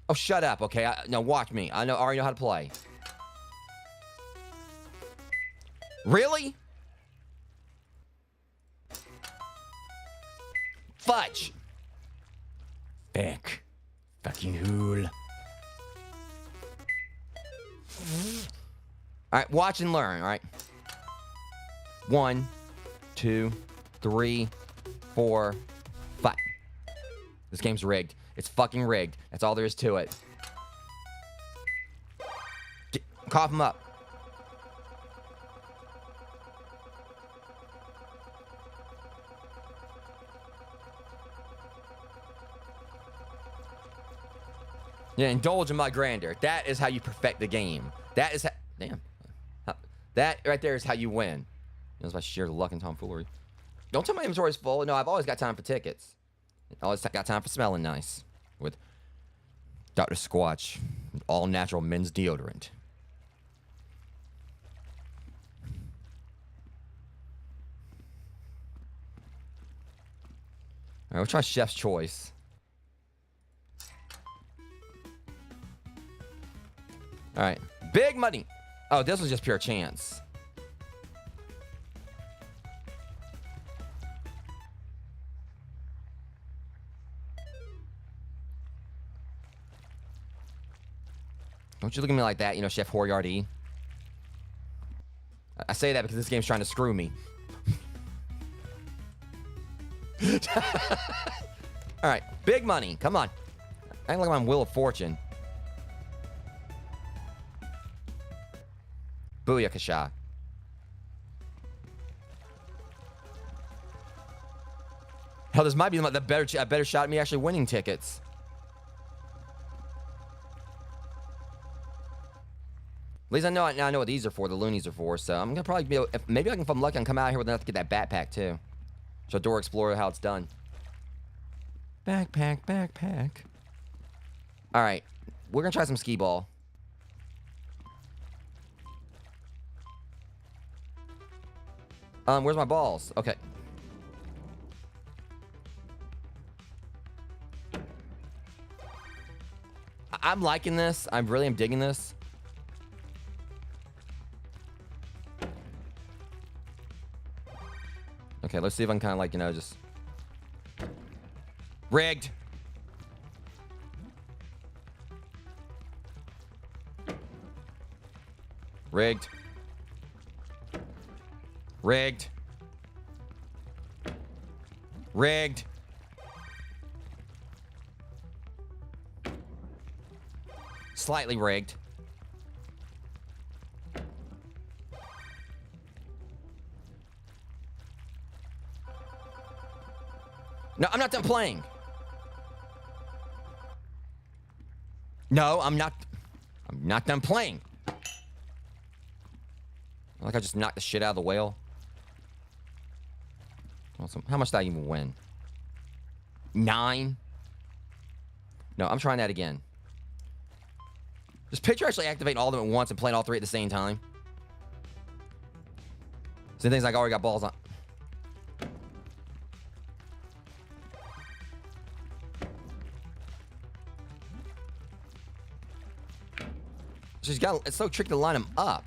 Oh, shut up, okay? No, watch me. I already know how to play. Really? Fudge. Back. Fucking hool. Alright, watch and learn, alright? 1, 2, 3, 4, 5. This game's rigged. It's fucking rigged. That's all there is to it. Cough him up. Yeah, indulge in my grandeur. That is how you perfect the game. That is how... Damn. That right there is how you win. That's my sheer luck and tomfoolery. Don't tell my inventory's full. No, I've always got time for tickets. Always got time for smelling nice. With Dr. Squatch. All natural men's deodorant. Alright, we'll try Chef's Choice. Alright. Big money! Oh, this was just pure chance. Don't you look at me like that, you know, Chef Horiarty. I say that because this game's trying to screw me. Alright, big money. Come on. I ain't like I'm Wheel of Fortune. Booyakasha. Hell, this might be a better shot at me actually winning tickets. At least I know now. I know what these are for. The loonies are for. So I'm gonna probably be able, maybe if I'm lucky, I can come out here with enough to get that backpack too. Show Door Explorer how it's done. Backpack, backpack. All right, we're gonna try some skee ball. Where's my balls? Okay. I'm liking this. I really am digging this. Okay, let's see if I can kind of like, you know, just... Rigged. Rigged. Rigged. Rigged. Slightly rigged. No, I'm not done playing. No, I'm not done playing. Like I just knocked the shit out of the whale. Awesome. How much did I even win? 9? No, I'm trying that again. Just picture actually activating all of them at once and playing all 3 at the same time. So things like I already got balls on. It's so tricky to line them up.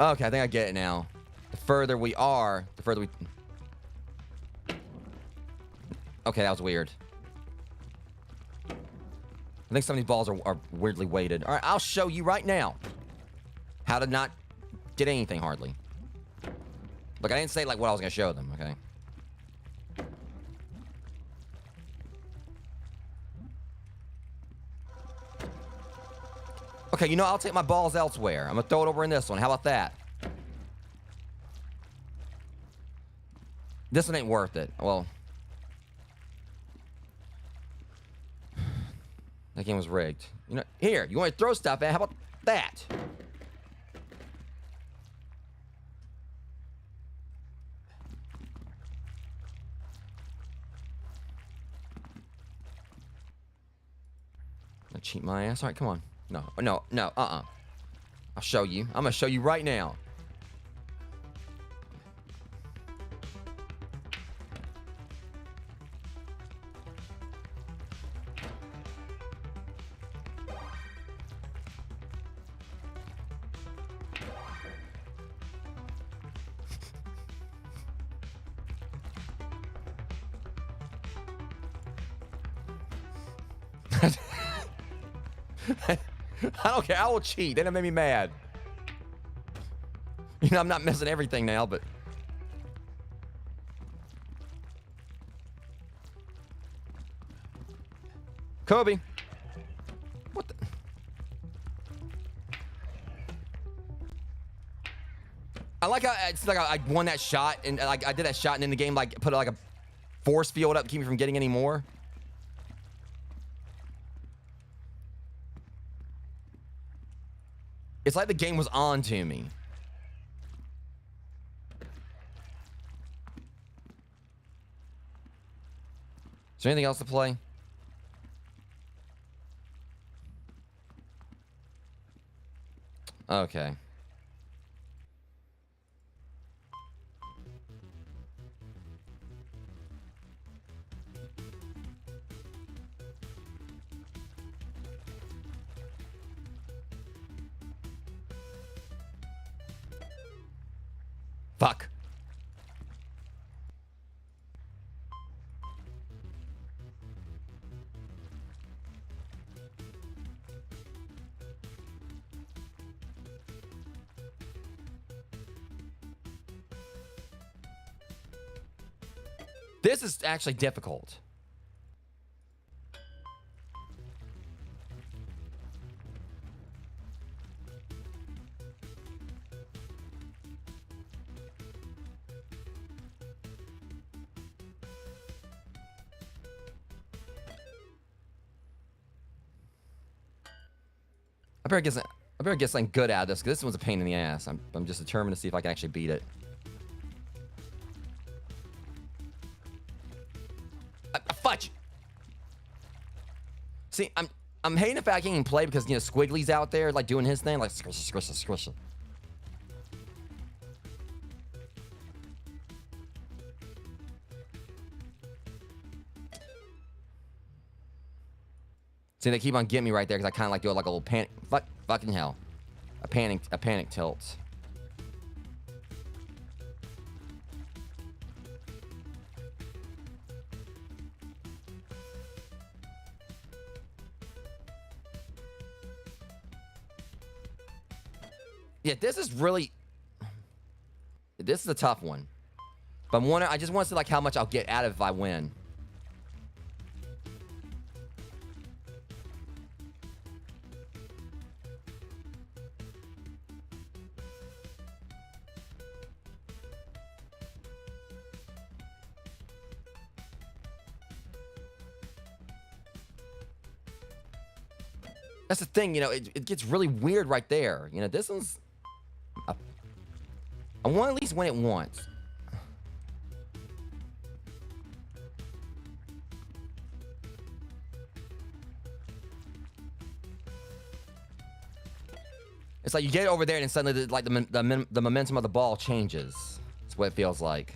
Okay, I think I get it now. The further we are, the further we... Okay, that was weird. I think some of these balls are weirdly weighted. All right, I'll show you right now how to not get anything hardly. Look, I didn't say like what I was going to show them, okay? Okay, you know, I'll take my balls elsewhere. I'm gonna throw it over in this one. How about that? This one ain't worth it. Well, That game was rigged. You know, here, you want to throw stuff at? How about that? I'll cheat my ass. All right, come on. No, no, no, I'll show you. I'm gonna show you right now. I don't care. I will cheat. They don't make me mad. You know, I'm not missing everything now, but... Kobe. What the... I like how it's like I won that shot, and like I did that shot, and in the game, like, put like a force field up to keep me from getting any more. It's like the game was on to me. Is there anything else to play? Okay. Fuck. This is actually difficult. I better get something good out of this, because this one's a pain in the ass. I'm just determined to see if I can actually beat it. Fudge! See, I'm hating the fact I can't even play because, you know, Squiggly's out there, like, doing his thing, like, squish, squish, squish. See, they keep on getting me right there because I kind of like do like a little panic. Fucking hell. A panic tilt. Yeah, this is a tough one. But I just want to see like how much I'll get out of it if I win. That's the thing, you know, it gets really weird right there. You know, this one's... I want to at least win it once. It's like you get over there and suddenly the momentum of the ball changes. That's what it feels like.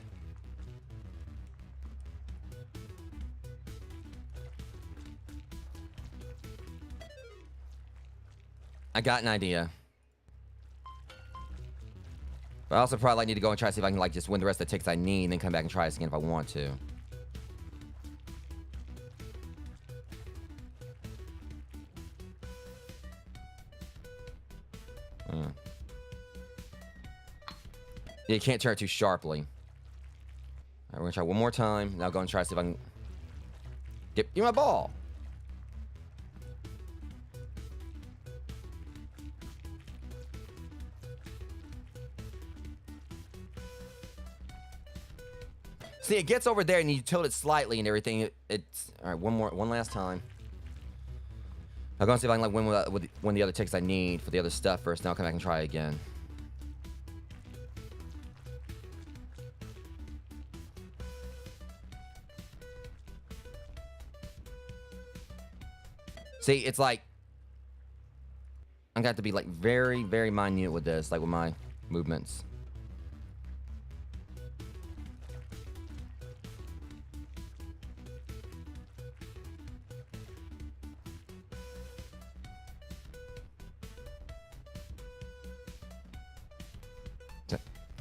I got an idea. But I also probably need to go and try to see if I can like just win the rest of the tickets I need and then come back and try this again if I want to. Yeah, you can't turn it too sharply. Alright, we're gonna try one more time. Now go and try to see if I can get my ball. See, it gets over there and you tilt it slightly and everything. It's all right. One last time. I'm gonna see if I can like win the other tickets I need for the other stuff first. Then I'll come back and try again. See, it's like I'm gonna have to be like very, very minute with this, like with my movements.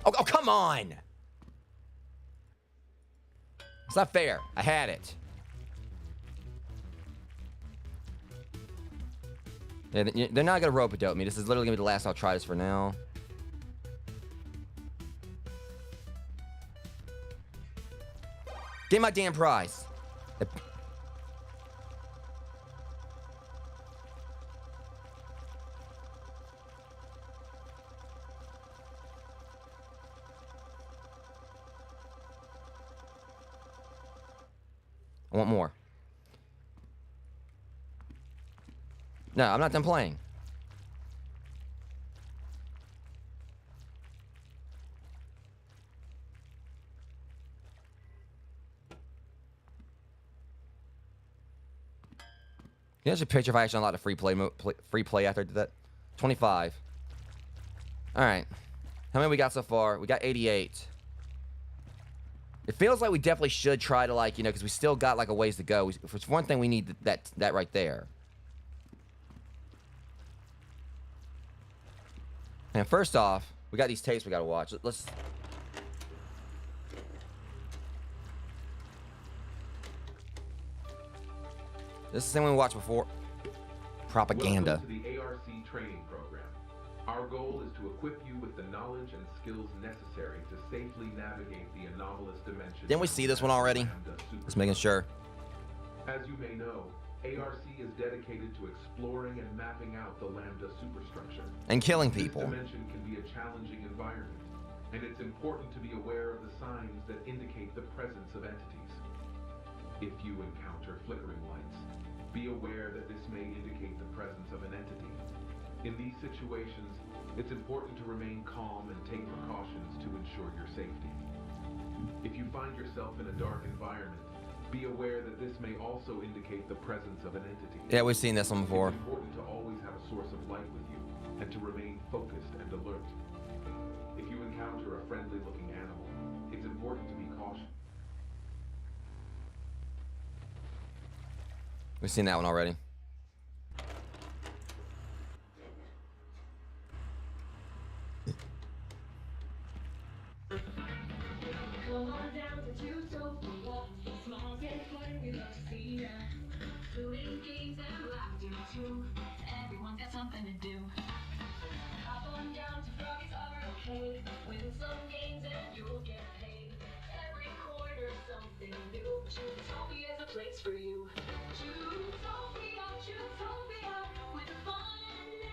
Oh, come on! It's not fair. I had it. Yeah, they're not gonna rope-a-dope me. This is literally gonna be the last I'll try this for now. Get my damn prize. I want more. No, I'm not done playing. Here's a picture if I actually unlocked a free play after I did that. 25. All right. How many we got so far? We got 88. It feels like we definitely should try to, like, you know, because we still got like a ways to go. For one thing, we need that right there. And first off, we got these tapes we gotta watch. Let's. This is the thing we watched before. Propaganda. Welcome to the ARC training program. Our goal is to equip you with the knowledge and skills necessary to safely navigate the anomalous dimension. Didn't we see this one already? Just making sure. As you may know, ARC is dedicated to exploring and mapping out the Lambda superstructure. And killing people. This dimension can be a challenging environment, and it's important to be aware of the signs that indicate the presence of entities. If you encounter flickering lights, be aware that this may indicate the presence of an entity. In these situations, it's important to remain calm and take precautions to ensure your safety. If you find yourself in a dark environment, be aware that this may also indicate the presence of an entity. Yeah, we've seen this one before. It's important to always have a source of light with you and to remain focused and alert. If you encounter a friendly-looking animal, it's important to be cautious. We've seen that one already. Everyone's got something to do. Hop on down to Froggy's Arcade. Win some games and you'll get paid. Every quarter something new. Chootopia is a place for you. Chootopia, Chootopia, where the fun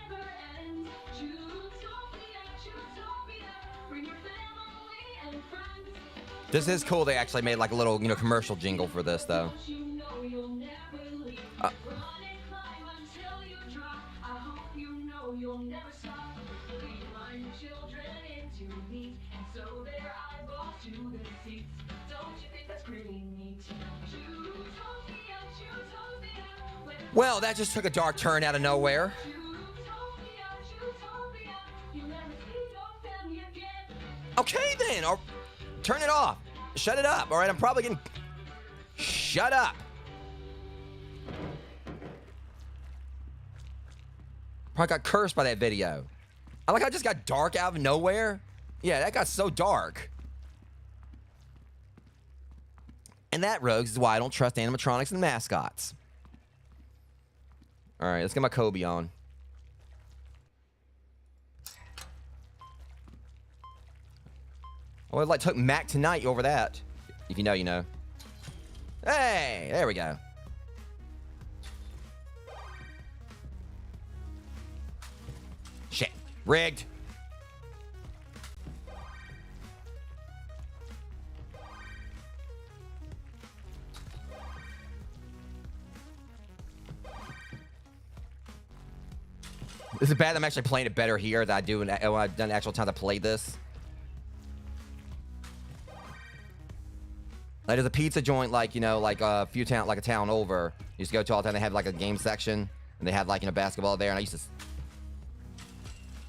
never ends. Chootopia, Chootopia, bring your family and friends. This is cool. They actually made like a little, you know, commercial jingle for this though. You'll never stop. We line children into neat, and so their eyeballs to the seats. Don't you think that's pretty neat? Chootopia, Chootopia, where the Well, that just took a dark turn out of nowhere. Chootopia, Chootopia, you'll never see your family again. Okay then, or turn it off. Shut it up. All right, I'm probably getting. Shut up. Probably got cursed by that video. I like how it just got dark out of nowhere. Yeah, that got so dark. And that, Rogues, is why I don't trust animatronics and mascots. All right, let's get my Kobe on. Well, it like took Mac tonight over that. If you know, you know. Hey, there we go. Shit. Rigged. This is bad. I'm actually playing it better here than I do when I've done actual time to play this. Like, there's a pizza joint, like, you know, like a town over. You used to go to all the time. They have like a game section, and they had like, you know, basketball there. And I used to.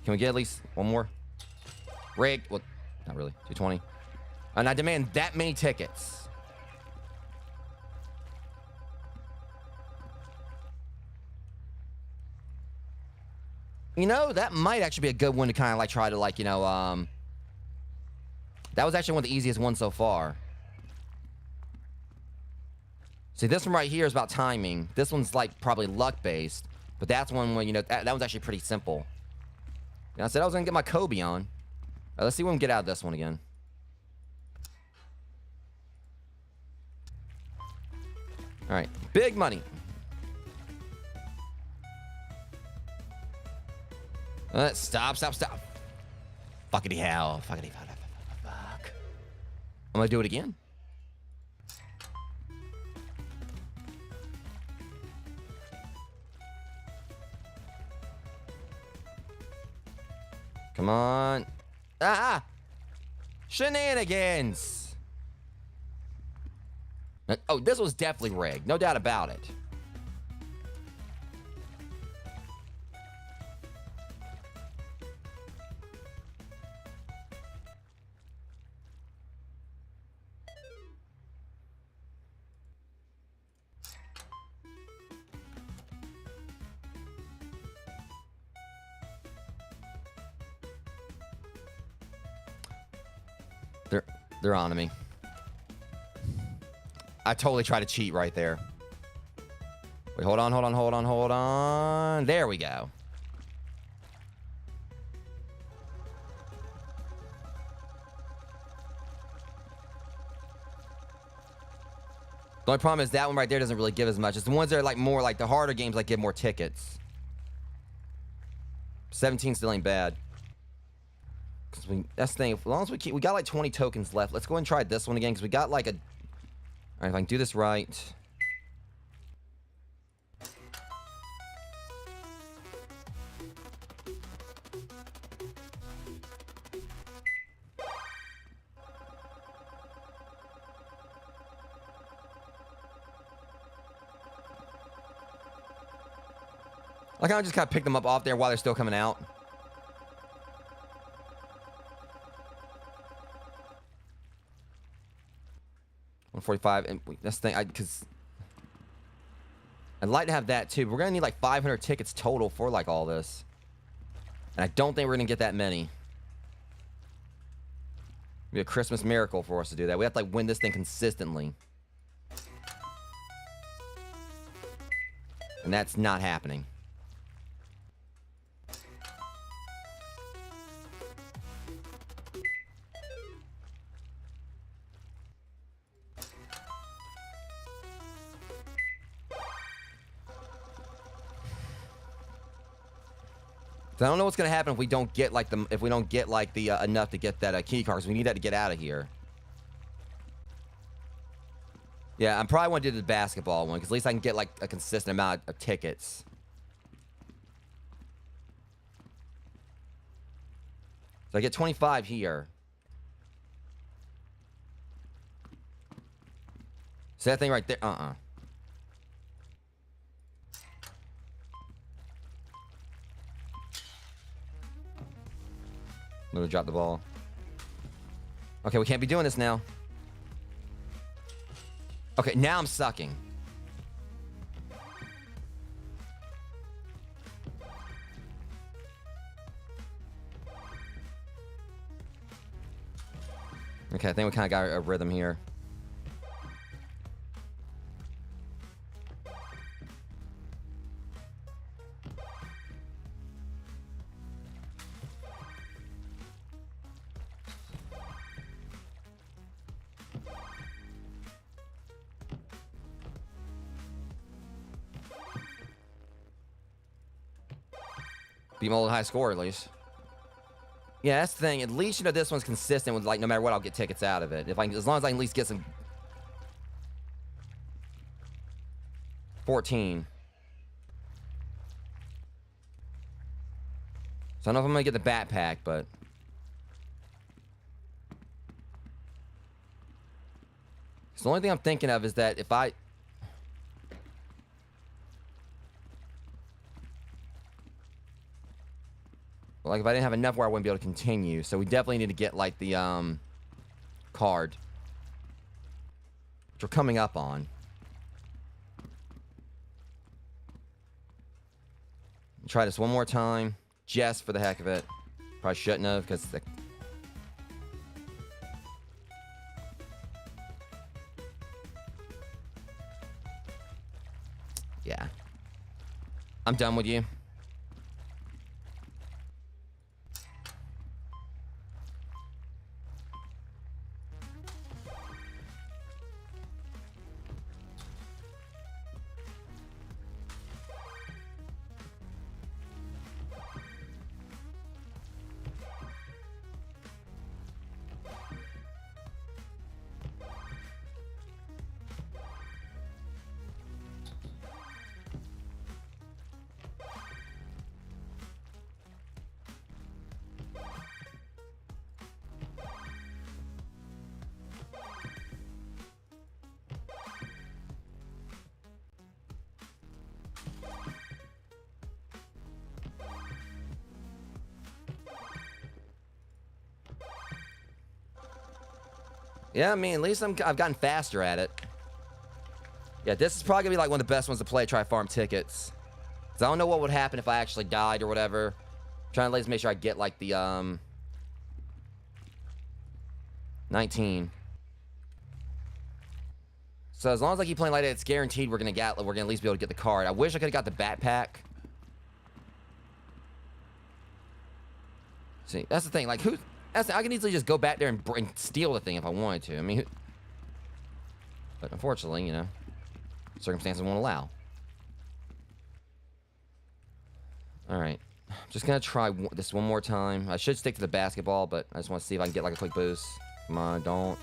Can we get at least one more? Rigged. Well, not really. 220. And I demand that many tickets. You know, that might actually be a good one to kind of like try to like, you know, that was actually one of the easiest ones so far. See, this one right here is about timing. This one's like probably luck based, but that's one when, you know, that one's actually pretty simple. And I said I was gonna get my Kobe on. Let's see when we get out of this one again. All right, big money. Stop. Fuckity hell. Fuck. I'm gonna do it again. Come on. Ah! Shenanigans! Oh, this was definitely rigged. No doubt about it. They're on to me. I totally tried to cheat right there. Wait, hold on. There we go. The only problem is that one right there doesn't really give as much. It's the ones that are like more like the harder games like give more tickets. 17 still ain't bad. Cause that's the thing. As long as we got like 20 tokens left. Let's go ahead and try this one again because we got like a. All right, if I can do this right. I kind of just pick them up off there while they're still coming out. $145, and that's the thing, because I'd like to have that too, but we're gonna need like 500 tickets total for like all this, and I don't think we're gonna get that many. It'd be a Christmas miracle for us to do that. We have to like win this thing consistently, and that's not happening. I don't know what's gonna happen if we don't get like the enough to get that key card. 'Cause we need that to get out of here. Yeah, I'm probably want to do the basketball one because at least I can get like a consistent amount of tickets. So I get 25 here. So that thing right there. Literally dropped the ball. Okay, we can't be doing this now. Okay, now I'm sucking. Okay, I think we kind of got a rhythm here. Beat my old high score, at least. Yeah, that's the thing. At least, you know, this one's consistent with, like, no matter what, I'll get tickets out of it. If I can, as long as I can at least get some... 14. So I don't know if I'm gonna get the backpack, but so the only thing I'm thinking of is that if I like if I didn't have enough where I wouldn't be able to continue, so we definitely need to get like the card, which we're coming up on. Try this one more time, just for the heck of it. Probably shouldn't have, because the... yeah. I'm done with you. Yeah, I mean, at least I've gotten faster at it. Yeah, this is probably gonna be like one of the best ones to play. Try farm tickets, cause I don't know what would happen if I actually died or whatever. Trying to at least make sure I get like the 19. So as long as I keep playing like that, it's guaranteed we're gonna at least be able to get the card. I wish I could have got the backpack. See, that's the thing. Like, I can easily just go back there and steal the thing if I wanted to. I mean, but unfortunately, you know, circumstances won't allow. All right, just gonna try this one more time. I should stick to the basketball, but I just want to see if I can get like a quick boost. Come on, don't.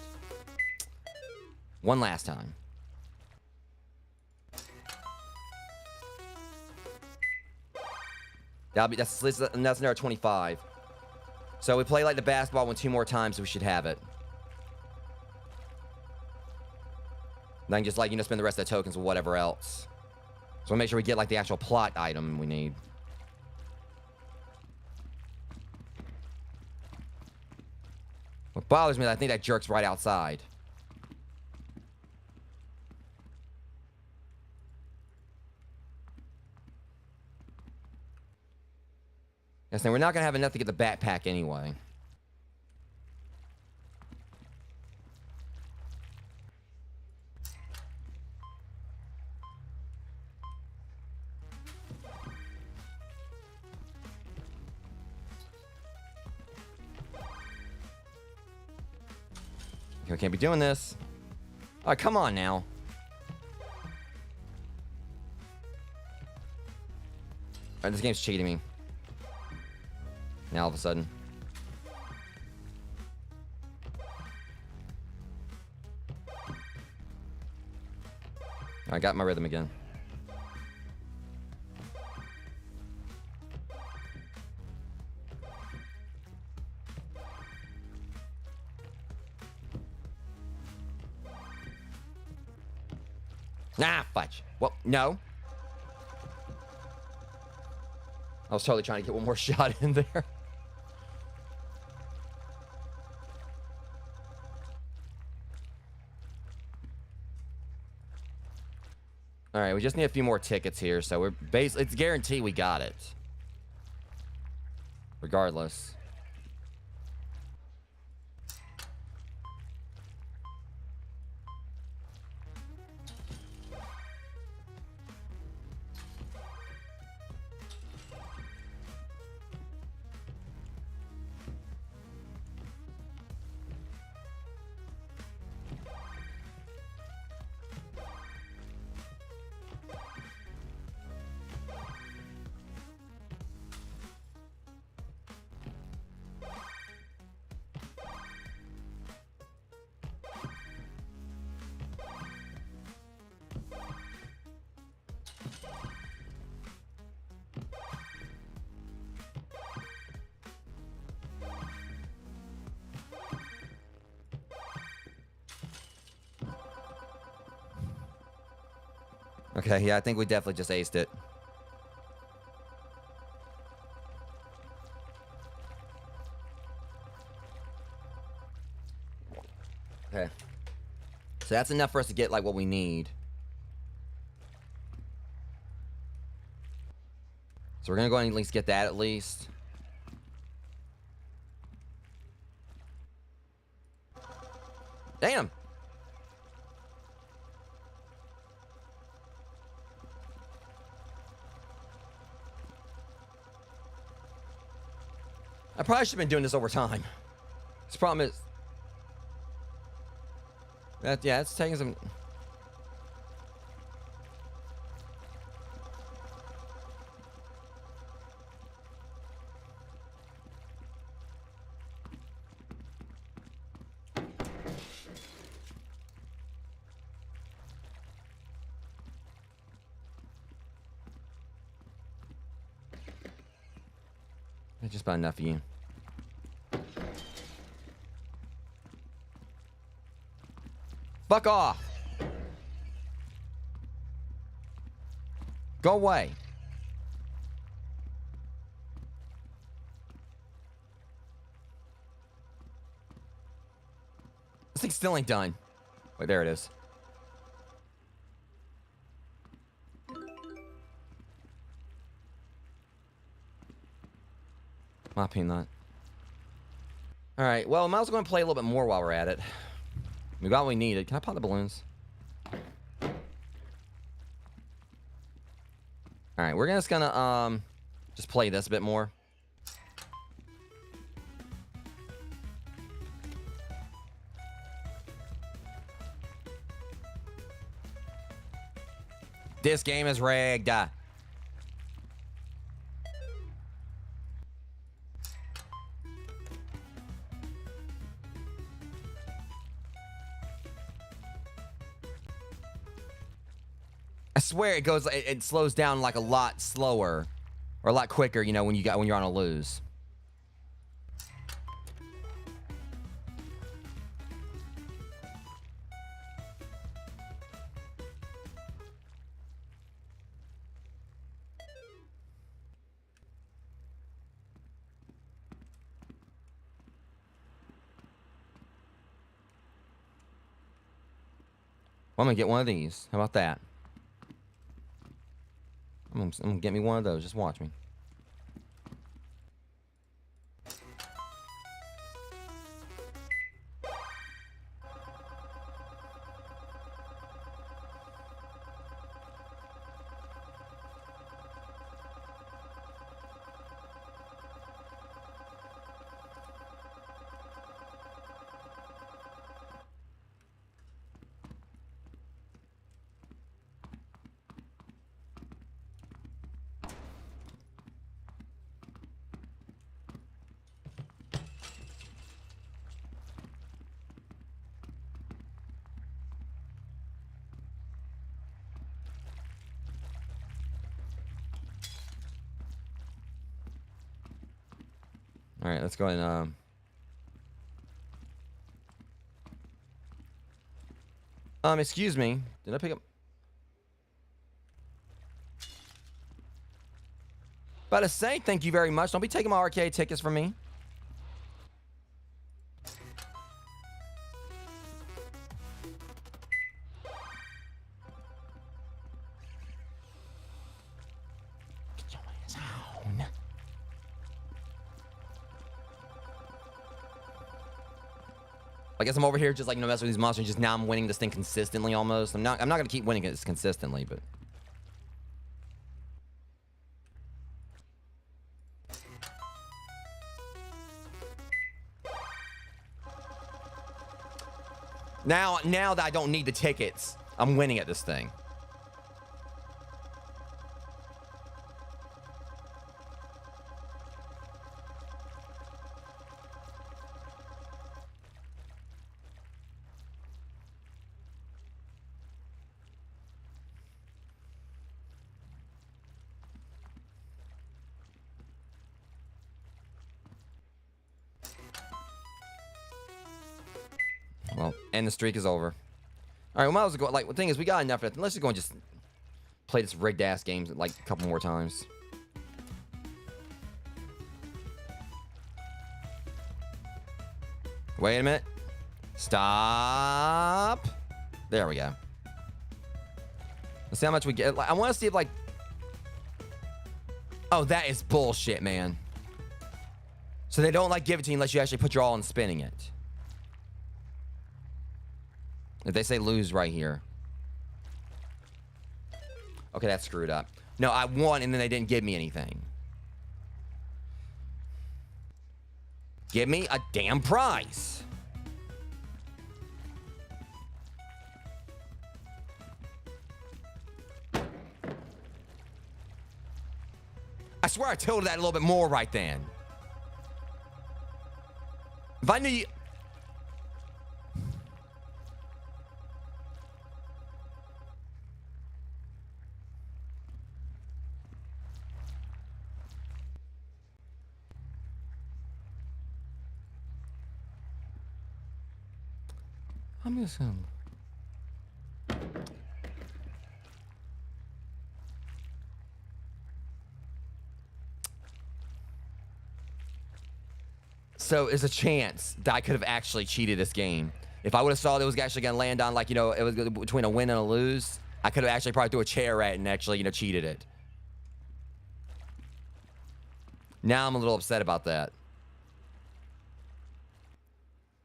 One last time. That's another 25. So we play like the basketball one 2 more times, so we should have it. Then just like, you know, spend the rest of the tokens with whatever else. So we'll make sure we get like the actual plot item we need. What bothers me is I think that jerk's right outside. Yes, and we're not going to have enough to get the backpack anyway. I can't be doing this. Oh, come on now. Alright, this game's cheating me. Now all of a sudden. I got my rhythm again. Nah, fudge. Well, no. I was totally trying to get one more shot in there. All right, we just need a few more tickets here, so we're basically, it's guaranteed we got it. Regardless. Okay, yeah, I think we definitely just aced it. Okay. So that's enough for us to get, like, what we need. So we're gonna go ahead and at least get that at least. Damn! I probably should have been doing this over time. This problem is... that, yeah, it's taking some... It's just about enough for you. Fuck off! Go away. This thing still ain't done. Wait, there it is. My peanut. Alright, well, I might as well go and play a little bit more while we're at it. We got what we needed. Can I pop the balloons? Alright, we're just gonna, just play this a bit more. This game is rigged. I swear it goes, it slows down like a lot slower, or a lot quicker, you know, when you're on a lose. Well, I'm gonna get one of these. How about that? I'm gonna get me one of those. Just watch me. All right, let's go ahead and excuse me. Did I pick up? About to say thank you very much. Don't be taking my arcade tickets from me. Get your ass on. I guess I'm over here just like, you know, messing with these monsters. Just now I'm winning this thing consistently almost. I'm not gonna keep winning it consistently, but now that I don't need the tickets, I'm winning at this thing. Well, and the streak is over. All right, we might as well go. Like, the thing is, we got enough. Let's just go and just play this rigged ass game like a couple more times. Wait a minute. Stop. There we go. Let's see how much we get. I want to see if like... Oh, that is bullshit, man. So they don't like give it to you unless you actually put your all in spinning it. If they say lose right here. Okay, that's screwed up. No, I won and then they didn't give me anything. Give me a damn prize. I swear I tilted that a little bit more right then. If I knew you... I'm just gonna... So there's a chance that I could have actually cheated this game. If I would have saw that it was actually gonna land on, like, you know, it was between a win and a lose, I could have actually probably threw a chair at it and actually, you know, cheated it. Now I'm a little upset about that.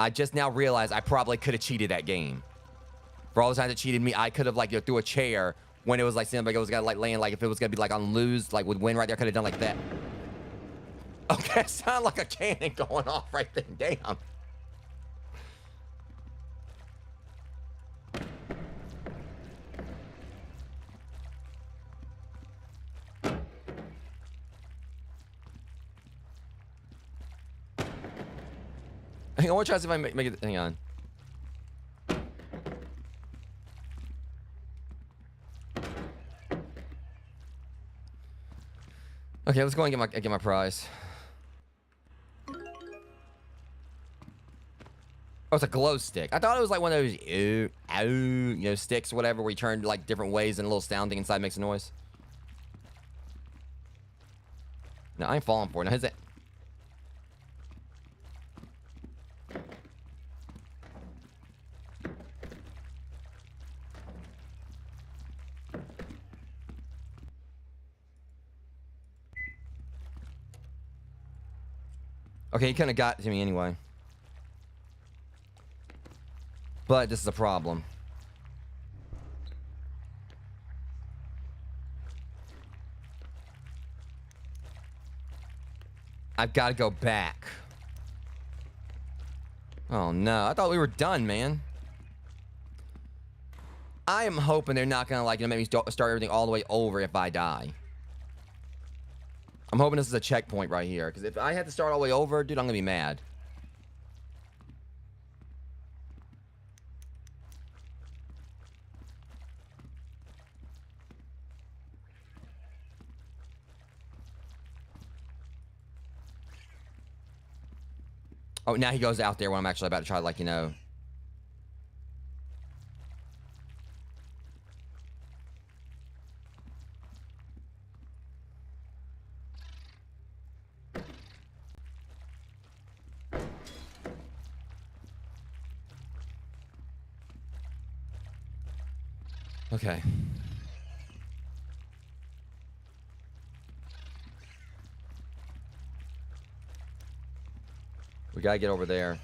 I just now realized I probably could have cheated that game. For all the times it cheated me, I could have, like, you know, threw a chair when it was like something like it was gonna like land, like if it was gonna be like on lose, like with win right there, I could have done like that. Okay, it sounded like a cannon going off right then. Damn. I want to try to see if I make it. Hang on. Okay, let's go and get my prize. Oh, it's a glow stick. I thought it was like one of those you know, sticks or whatever, where you turn like different ways and a little sounding inside makes a noise. No, I ain't falling for it. Now, is it? Okay, he kind of got to me anyway. But this is a problem. I've got to go back. Oh no, I thought we were done, man. I am hoping they're not gonna, like, you know, make me start everything all the way over if I die. I'm hoping this is a checkpoint right here, because if I had to start all the way over, dude, I'm gonna be mad. Oh, now he goes out there when I'm actually about to try to, like, you know. Okay. We gotta get over there.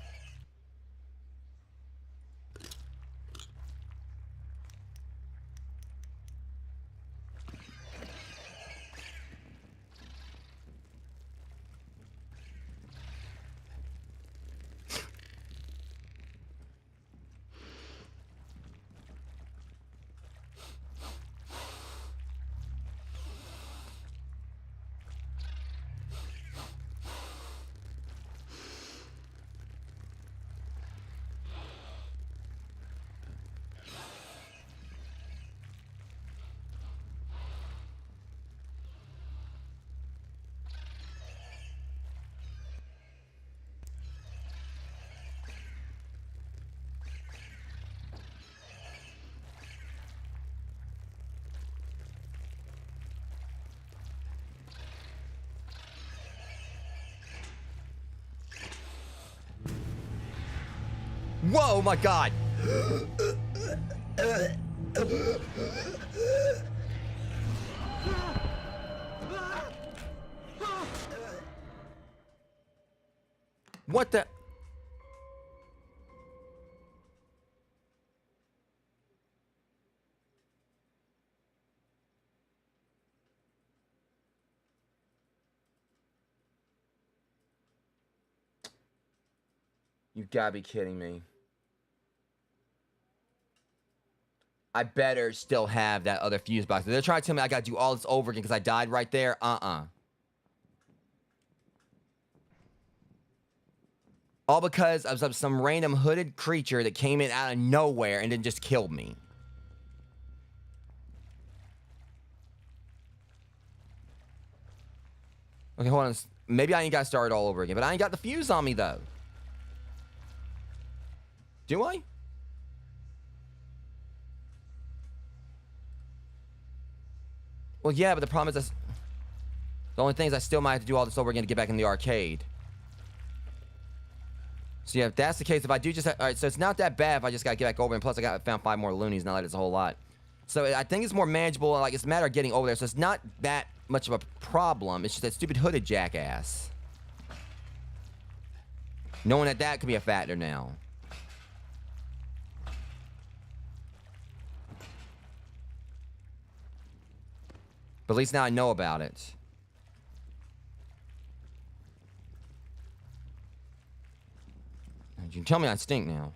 Whoa, my God. What the? You gotta be kidding me. I better still have that other fuse box. They're trying to tell me I gotta do all this over again because I died right there. All because of some random hooded creature that came in out of nowhere and then just killed me. Okay, hold on. Maybe I ain't got to start all over again, but I ain't got the fuse on me, though. Do I? Well, yeah, but the problem is the only thing is I still might have to do all this over again to get back in the arcade. So, yeah, if that's the case, if I do just... Alright, so it's not that bad if I just got to get back over, and plus I found 5 more loonies, now that it's a whole lot. So I think it's more manageable, like, it's a matter of getting over there, so it's not that much of a problem. It's just that stupid hooded jackass. Knowing that that could be a factor now. But at least now I know about it. You can tell me I stink now.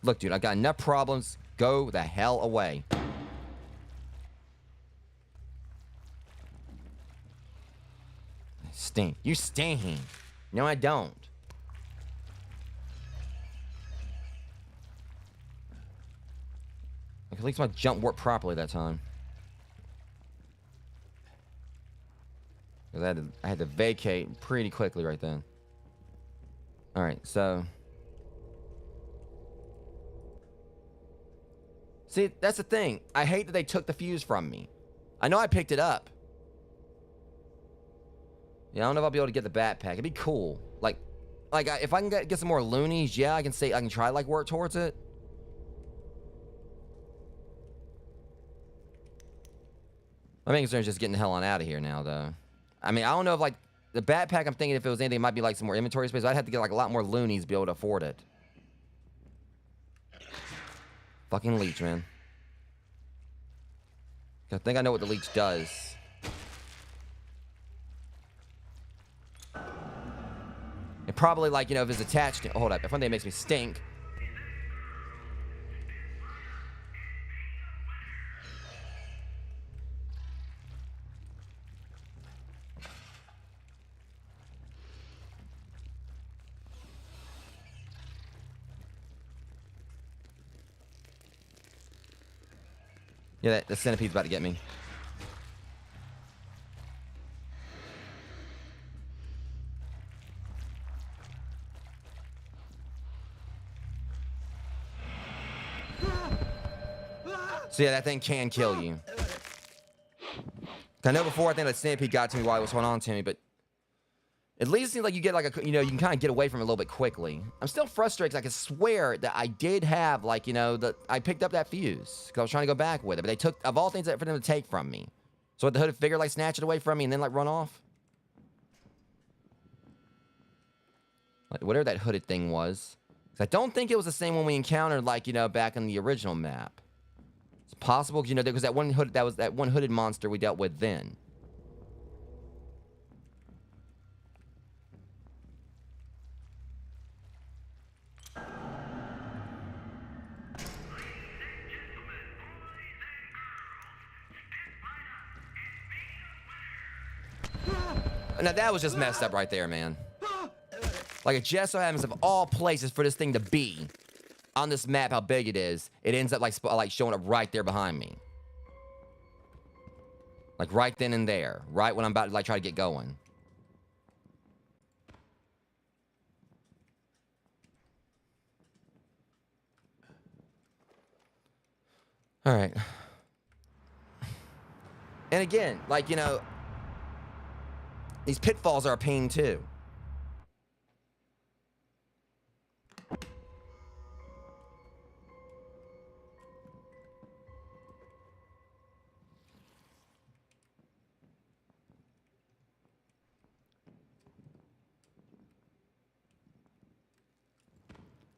Look, dude, I got enough problems. Go the hell away. I stink. You stink. No, I don't. At least my jump worked properly that time. Because I had to vacate pretty quickly right then. Alright, so... See, that's the thing. I hate that they took the fuse from me. I know I picked it up. Yeah, I don't know if I'll be able to get the backpack. It'd be cool. Like if I can get some more loonies, yeah, I can try like work towards it. My main concern is just getting the hell on out of here now, though. I mean, I don't know if, like, the backpack, I'm thinking if it was anything, it might be, like, some more inventory space. I'd have to get, like, a lot more loonies to be able to afford it. Fucking leech, man. I think I know what the leech does. It probably, like, you know, if it's attached to... Hold up. If one day it makes me stink... Yeah, the centipede's about to get me. So yeah, that thing can kill you. I know before I think that centipede got to me while it was holding on to me, but at least it seems like you get like a, you know, you can kind of get away from it a little bit quickly. I'm still frustrated because I can swear that I did have, like, you know, I picked up that fuse because I was trying to go back with it, but they took, of all things, for them to take from me. So the hooded figure, like, snatch it away from me and then, like, run off? Like, whatever that hooded thing was. I don't think it was the same one we encountered, like, you know, back in the original map. It's possible, you know, because that one hooded monster we dealt with then. Now that was just messed up right there, man. Like, it just so happens of all places for this thing to be on this map, how big it is, it ends up like showing up right there behind me. Like right then and there, right when I'm about to like try to get going. All right. And again, like, you know, these pitfalls are a pain too.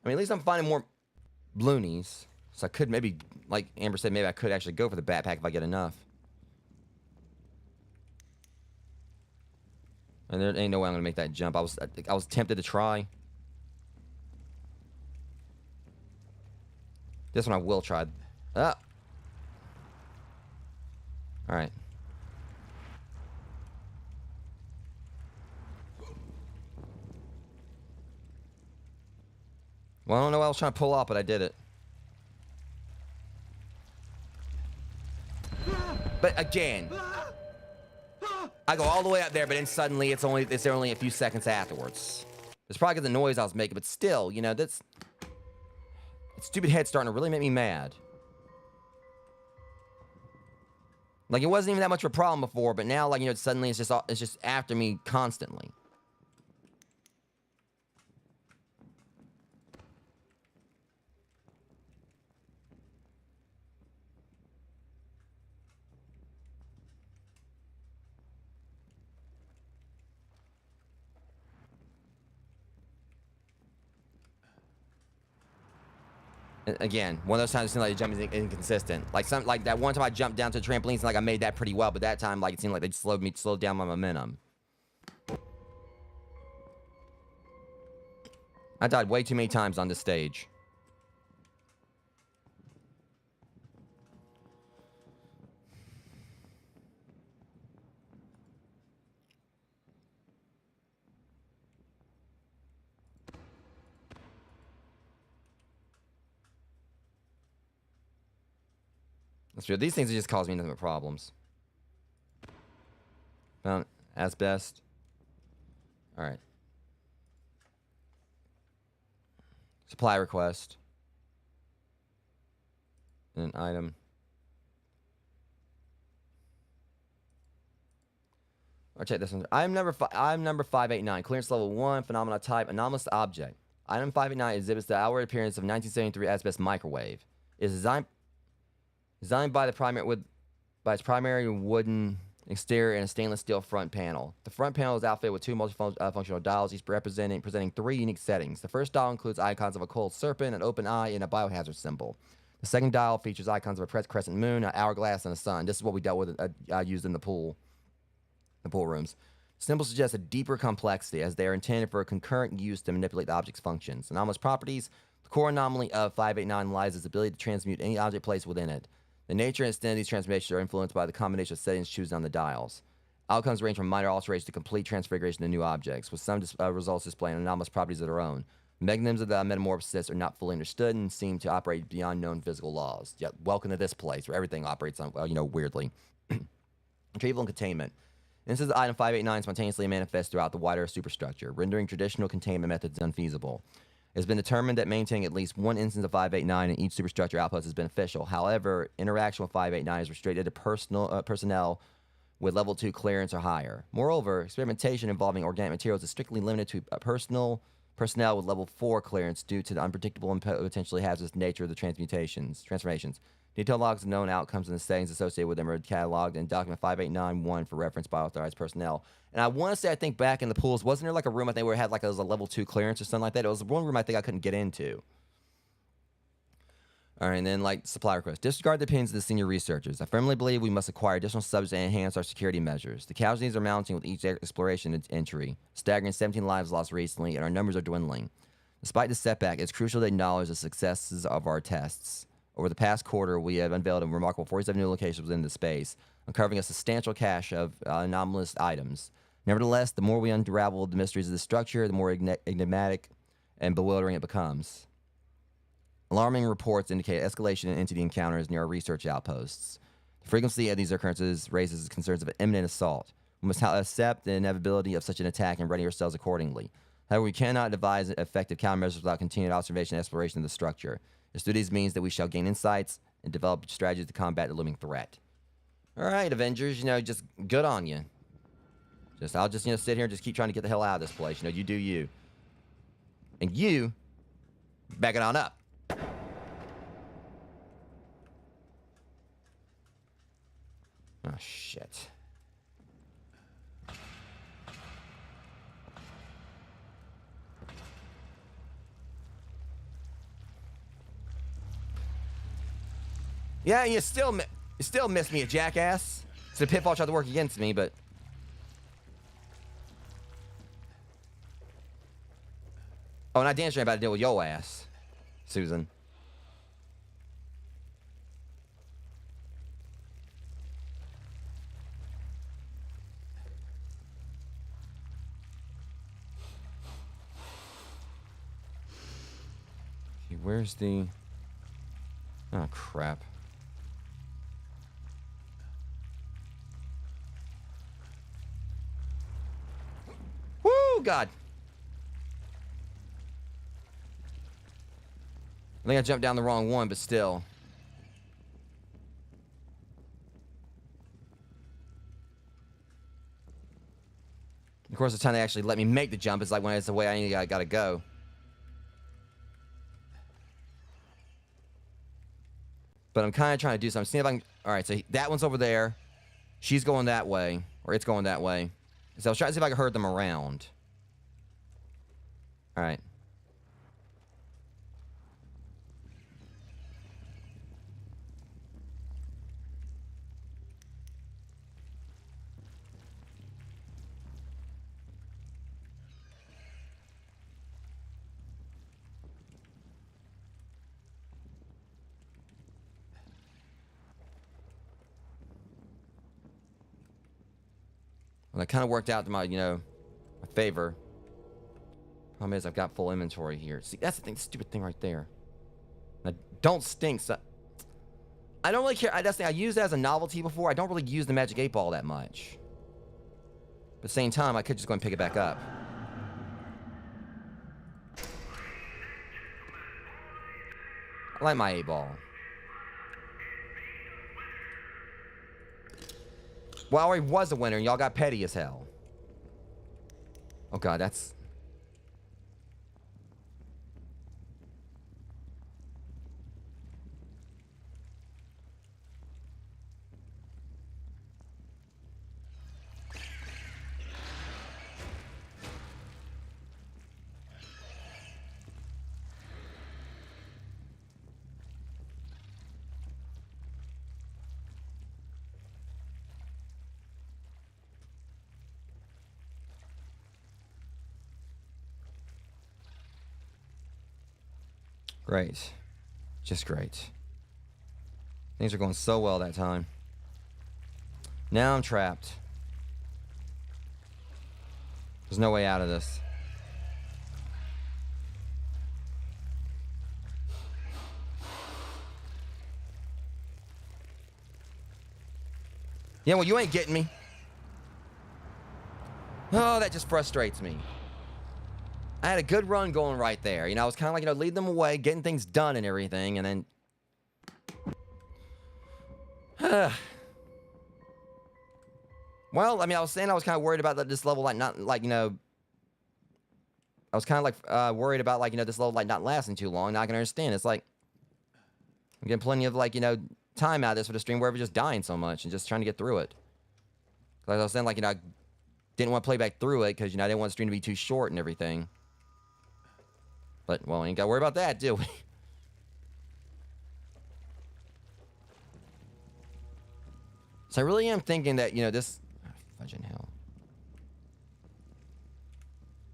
I mean, at least I'm finding more loonies. So I could maybe, like Amber said, maybe I could actually go for the backpack if I get enough. And there ain't no way I'm gonna make that jump. I was tempted to try. This one I will try. Ah. All right. Well, I don't know what I was trying to pull off, but I did it. But again, I go all the way up there, but then suddenly it's there only a few seconds afterwards. It's probably 'cause the noise I was making, but still, you know, that stupid head's starting to really make me mad. Like, it wasn't even that much of a problem before, but now, like, you know, suddenly it's just after me constantly. Again, one of those times it seemed like the jump is inconsistent. Like that one time I jumped down to the trampolines, and like I made that pretty well, but that time like it seemed like they slowed down my momentum. I died way too many times on this stage. That's real. These things are just causing me nothing but problems. Found asbestos. All right. Supply request. An item. I'll check this one. Item number 589. Clearance level 1. Phenomena type. Anomalous object. Item 589 exhibits the outward appearance of 1973 asbestos microwave. It is designed by its primary wooden exterior and a stainless steel front panel. The front panel is outfitted with two multifunctional dials, each presenting three unique settings. The first dial includes icons of a coiled serpent, an open eye, and a biohazard symbol. The second dial features icons of a pressed crescent moon, an hourglass, and a sun. This is what we dealt with, used in the pool rooms. Symbols suggest a deeper complexity, as they are intended for a concurrent use to manipulate the object's functions. Anomalous properties. The core anomaly of 589 lies in its ability to transmute any object placed within it. The nature and extent of these transformations are influenced by the combination of settings chosen on the dials. Outcomes range from minor alterations to complete transfiguration of new objects, with some results displaying anomalous properties of their own. The mechanisms of the metamorphosis are not fully understood and seem to operate beyond known physical laws. Yet, welcome to this place where everything operates on, weirdly. Retrieval and containment. Instances of item 589 spontaneously manifest throughout the wider superstructure, rendering traditional containment methods unfeasible. It has been determined that maintaining at least one instance of 589 in each superstructure outpost is beneficial. However, interaction with 589 is restricted to personnel with level 2 clearance or higher. Moreover, experimentation involving organic materials is strictly limited to personnel with level 4 clearance due to the unpredictable and potentially hazardous nature of the transformations. Detailed logs of known outcomes and the settings associated with them are cataloged in document 5891 for reference by authorized personnel. And I want to say, I think back in the pools, wasn't there like a room I think where it had like it was a level 2 clearance or something like that? It was one room I think I couldn't get into. All right, and then like supply request. Disregard the opinions of the senior researchers. I firmly believe we must acquire additional subjects and enhance our security measures. The casualties are mounting with each exploration entry, staggering 17 lives lost recently, and our numbers are dwindling. Despite this setback, it's crucial to acknowledge the successes of our tests. Over the past quarter, we have unveiled a remarkable 47 new locations within the space, uncovering a substantial cache of anomalous items. Nevertheless, the more we unravel the mysteries of the structure, the more enigmatic and bewildering it becomes. Alarming reports indicate escalation in entity encounters near our research outposts. The frequency of these occurrences raises concerns of imminent assault. We must accept the inevitability of such an attack and ready ourselves accordingly. However, we cannot devise effective countermeasures without continued observation and exploration of the structure. It's through these means that we shall gain insights and develop strategies to combat the looming threat. All right, Avengers, just good on you. I'll just sit here and just keep trying to get the hell out of this place. You do you. And you, back it on up. Oh, shit. Yeah, you still missed me, a jackass. So the pitfall tried to work against me, but... Oh, and I damn sure ain't about to deal with your ass, Susan. Okay, where's the... Oh, crap. Woo, God. I think I jumped down the wrong one, but still. Of course, the time they actually let me make the jump is like when it's the way I gotta go. But I'm kind of trying to do something. See if I can... All right, so that one's over there. She's going that way, or it's going that way. So I was trying to see if I could herd them around. All right. Well, that kind of worked out to my, my favor. Problem is, I've got full inventory here. See, that's the thing, the stupid thing right there. Now, don't stink. So I don't really care. That's the thing. I used it as a novelty before. I don't really use the Magic 8 Ball that much. But at the same time, I could just go and pick it back up. I like my 8 Ball. Well, I already was a winner, and y'all got petty as hell. Oh, God, that's... Great. Just great. Things are going so well that time. Now I'm trapped. There's no way out of this. Yeah, well, you ain't getting me. Oh, that just frustrates me. I had a good run going right there. I was kind of like, leading them away, getting things done and everything, and then... Well, I was saying I was kind of worried about this level, I was kind of worried about, this level, not lasting too long. Now I can understand. It's like, I'm getting plenty of, time out of this for the stream where we're just dying so much and just trying to get through it. Like I was saying, I didn't want to play back through it because, I didn't want the stream to be too short and everything. But, well, ain't got to worry about that, do we? So I really am thinking that, this... Oh, fudging hell.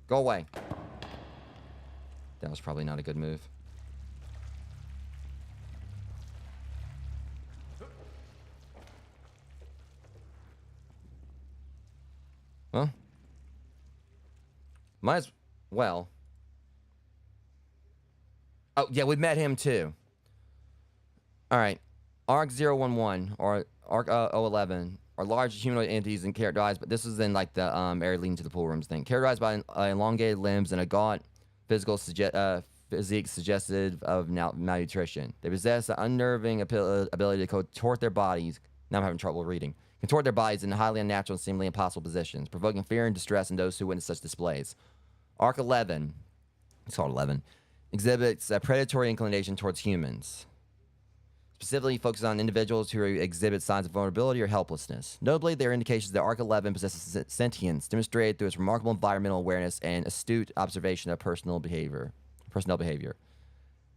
Go away. That was probably not a good move. Well. Might as well. Oh, yeah, we met him too. Alright. ARC-011 or ARC-011 are large humanoid entities and characterized, but this is in the area leading to the pool rooms thing. Characterized by elongated limbs and a gaunt physique suggestive of malnutrition. They possess an unnerving ability to contort their bodies. Now I'm having trouble reading. Contort their bodies in highly unnatural and seemingly impossible positions, provoking fear and distress in those who witness such displays. ARC-11, it's called 11, exhibits a predatory inclination towards humans. Specifically focuses on individuals who exhibit signs of vulnerability or helplessness. Notably, there are indications that ARC-11 possesses sentience, demonstrated through its remarkable environmental awareness and astute observation of personnel behavior.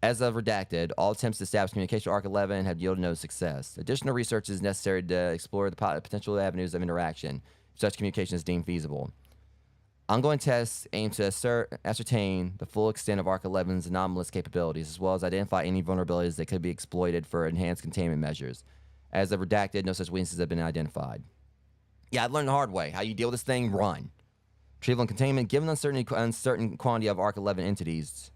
As of redacted, all attempts to establish communication with ARC 11 have yielded no success. Additional research is necessary to explore the potential avenues of interaction if such communication is deemed feasible. Ongoing tests aim to ascertain the full extent of ARC 11's anomalous capabilities, as well as identify any vulnerabilities that could be exploited for enhanced containment measures. As of redacted, no such weaknesses have been identified. Yeah, I learned the hard way. How you deal with this thing, run. Retrieval and containment, given the uncertain quantity of ARC 11 entities,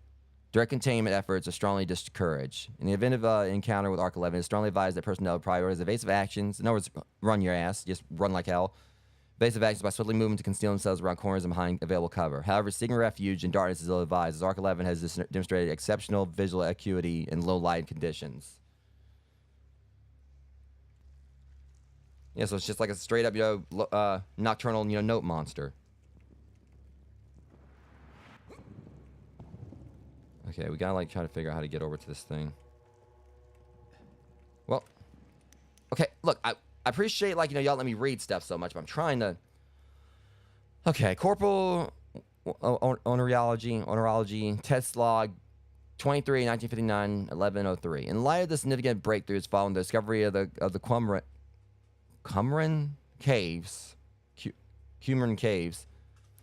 direct containment efforts are strongly discouraged. In the event of an encounter with ARC 11, it's strongly advised that personnel prioritize evasive actions. In other words, run your ass. Just run like hell. Evasive actions by swiftly moving to conceal themselves around corners and behind available cover. However, seeking refuge in darkness is ill-advised, as ARC 11 has demonstrated exceptional visual acuity in low light conditions. Yeah, so it's just like a straight up, nocturnal, note monster. Okay, we gotta try to figure out how to get over to this thing. Well, okay, look, I appreciate y'all let me read stuff so much, but I'm trying to. Okay, Corporal Onerology, test log 23, 1959, 1103. In light of the significant breakthroughs following the discovery of the Qumran Caves,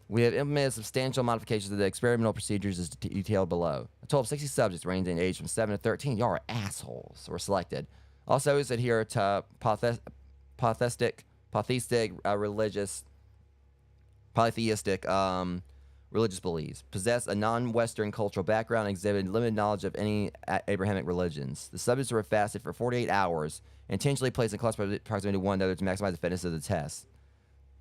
we have implemented substantial modifications to the experimental procedures as detailed below. A total of 60 subjects ranging in age from 7 to 13, y'all are assholes, were selected. Also, those adhere to polytheistic religious beliefs, possess a non-Western cultural background, and exhibit limited knowledge of any Abrahamic religions. The subjects were fasted for 48 hours, intentionally placed in close proximity to one another to maximize the fitness of the test.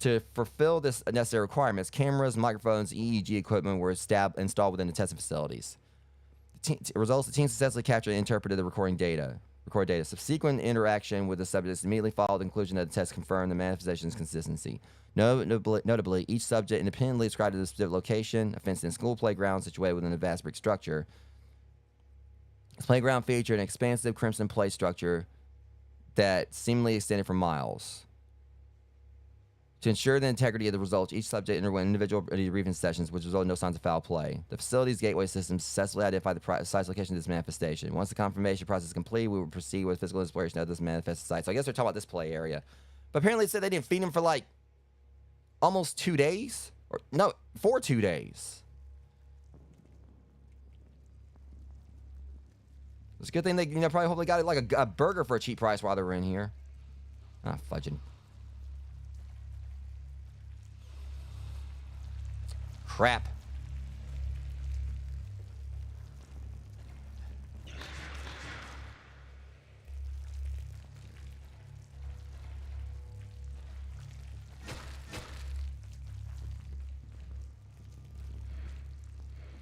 To fulfill this necessary requirements, cameras, microphones, EEG equipment were installed within the testing facilities. Results: the team successfully captured and interpreted the recorded data. Subsequent interaction with the subjects immediately followed the conclusion that the test confirmed the manifestation's consistency. Notably, each subject independently described a specific location, a fenced-in school playground situated within a vast brick structure. This playground featured an expansive crimson play structure that seemingly extended for miles. To ensure the integrity of the results, each subject underwent individual debriefing sessions, which resulted in no signs of foul play. The facility's gateway system successfully identified the precise location of this manifestation. Once the confirmation process is complete, we will proceed with physical exploration of this manifested site. So I guess they're talking about this play area. But apparently it said they didn't feed him for almost 2 days? For 2 days. It's a good thing they probably hopefully got a burger for a cheap price while they were in here. Ah, fudging. Crap.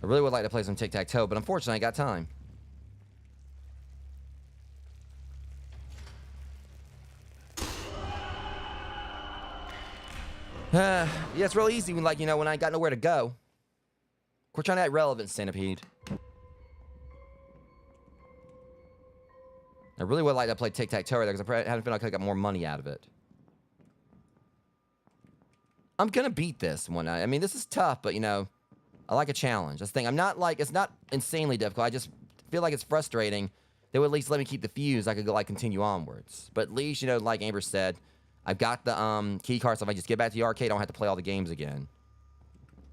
I really would like to play some tic-tac-toe, but unfortunately I got time. Yeah, it's real easy when when I got nowhere to go. We're trying to add relevance, Centipede. I really would like to play tic-tac-toe right there because I haven't feel like I got more money out of it. I'm gonna beat this one. I mean, this is tough, but I like a challenge. That's the thing. I'm not it's not insanely difficult. I just feel like it's frustrating. They would at least let me keep the fuse. I could go continue onwards. But at least like Amber said, I've got the key card, so if I just get back to the arcade, I don't have to play all the games again.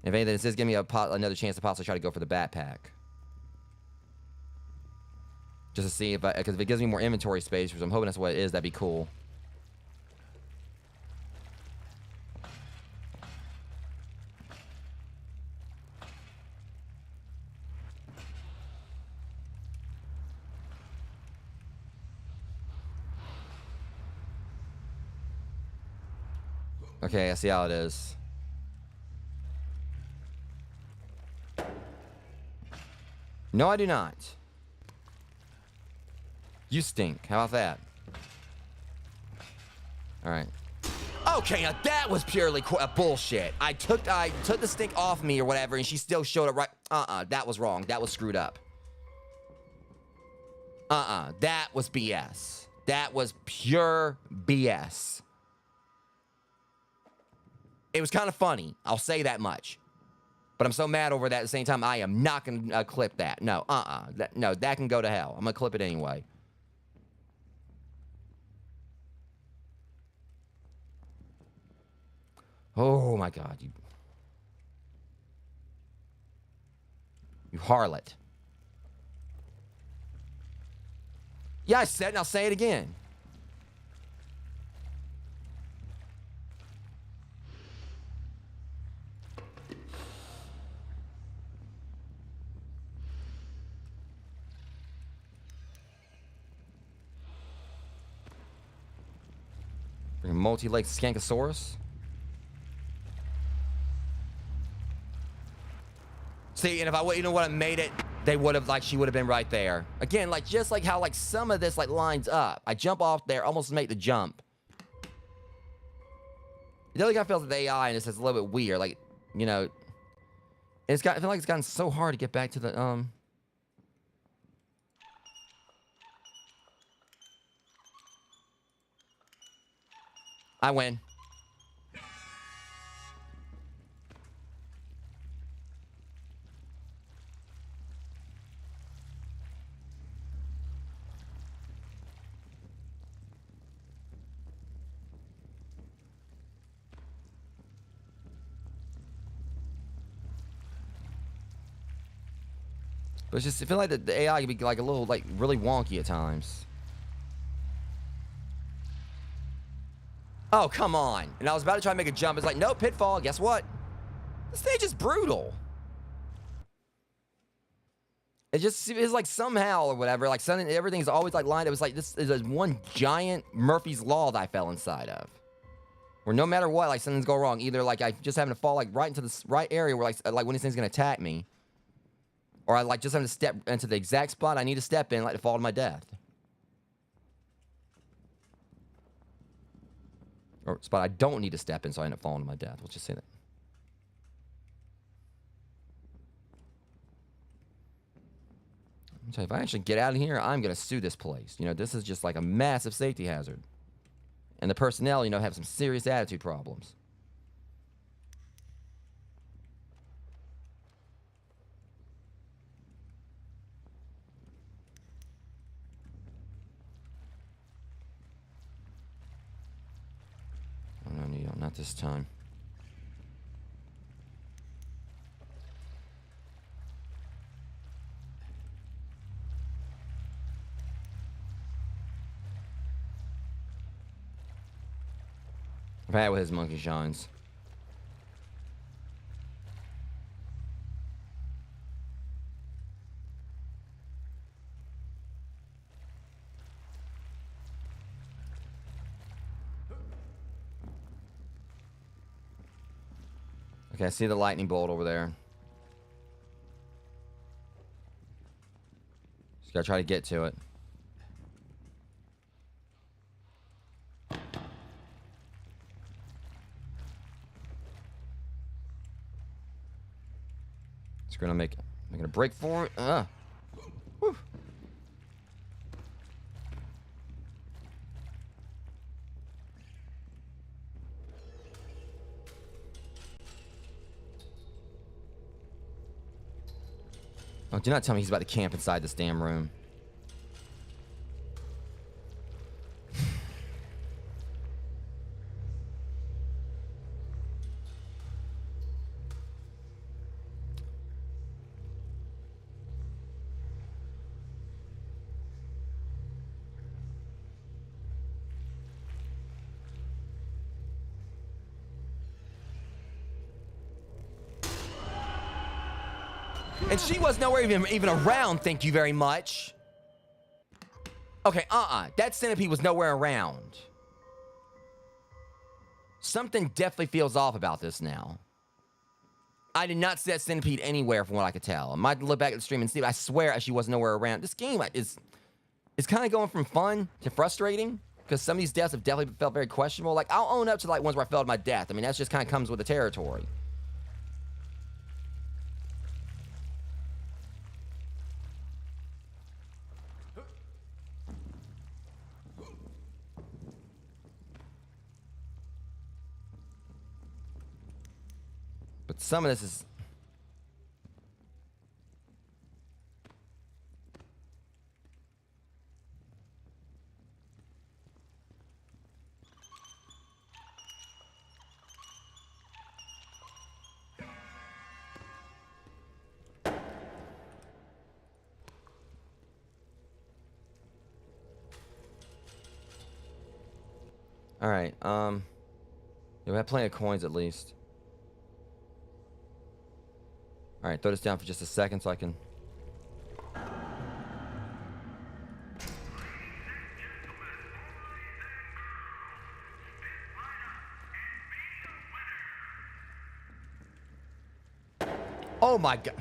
If anything, this is giving me another chance to possibly try to go for the backpack. Just to see because if it gives me more inventory space, which I'm hoping that's what it is, that'd be cool. Okay, I see how it is. No, I do not. You stink. How about that? All right. Okay, now that was purely bullshit. I took the stink off me or whatever, and she still showed up right. That was wrong. That was screwed up. That was BS. That was pure BS. It was kind of funny. I'll say that much. But I'm so mad over that at the same time, I am not going to clip that. No, no, that can go to hell. I'm going to clip it anyway. Oh, my God. You harlot. Yeah, I said it, and I'll say it again. Multi-leg Skankosaurus. See, and if I would, you know what, I made it, they would have, like, she would have been right there. Again, like, just like how, like, some of this, like, lines up. I jump off there, almost make the jump. The other guy feels the AI, and it's a little bit weird. Like, you know, I feel like it's gotten so hard to get back to the, I win. But it's just, I feel like the AI can be like a little, like, really wonky at times. Oh, come on. And I was about to try to make a jump. It's like, no, pitfall. Guess what? The stage is brutal. It just is like somehow or whatever, like suddenly everything's always like lined up. It's like this is one giant Murphy's Law that I fell inside of. Where no matter what, like something's go wrong. Either like I just happen to fall like right into the right area where like when this thing's gonna attack me. Or I like just having to step into the exact spot I need to step in, like to fall to my death. Or spot I don't need to step in, so I end up falling to my death. Let's just say that. I'm telling you, if I actually get out of here, I'm gonna sue this place. You know, this is just like a massive safety hazard. And the personnel, you know, have some serious attitude problems. Oh, no, Neo, not this time. I've had with his monkey shines. Okay, I see the lightning bolt over there. Just gotta try to get to it. It's gonna make a break for it. Whew. Oh, do not tell me he's about to camp inside this damn room. And she was nowhere even around, thank you very much. Okay, that centipede was nowhere around. Something definitely feels off about this now. I did not see that centipede anywhere from what I could tell. I might look back at the stream and see, but I swear she was nowhere around. This game is kind of going from fun to frustrating, because some of these deaths have definitely felt very questionable. Like, I'll own up to like ones where I fell to my death. I mean, that's just kind of comes with the territory. But some of this is... All right. Yeah, we have plenty of coins at least. All right, throw this down for just a second so I can. Oh my god.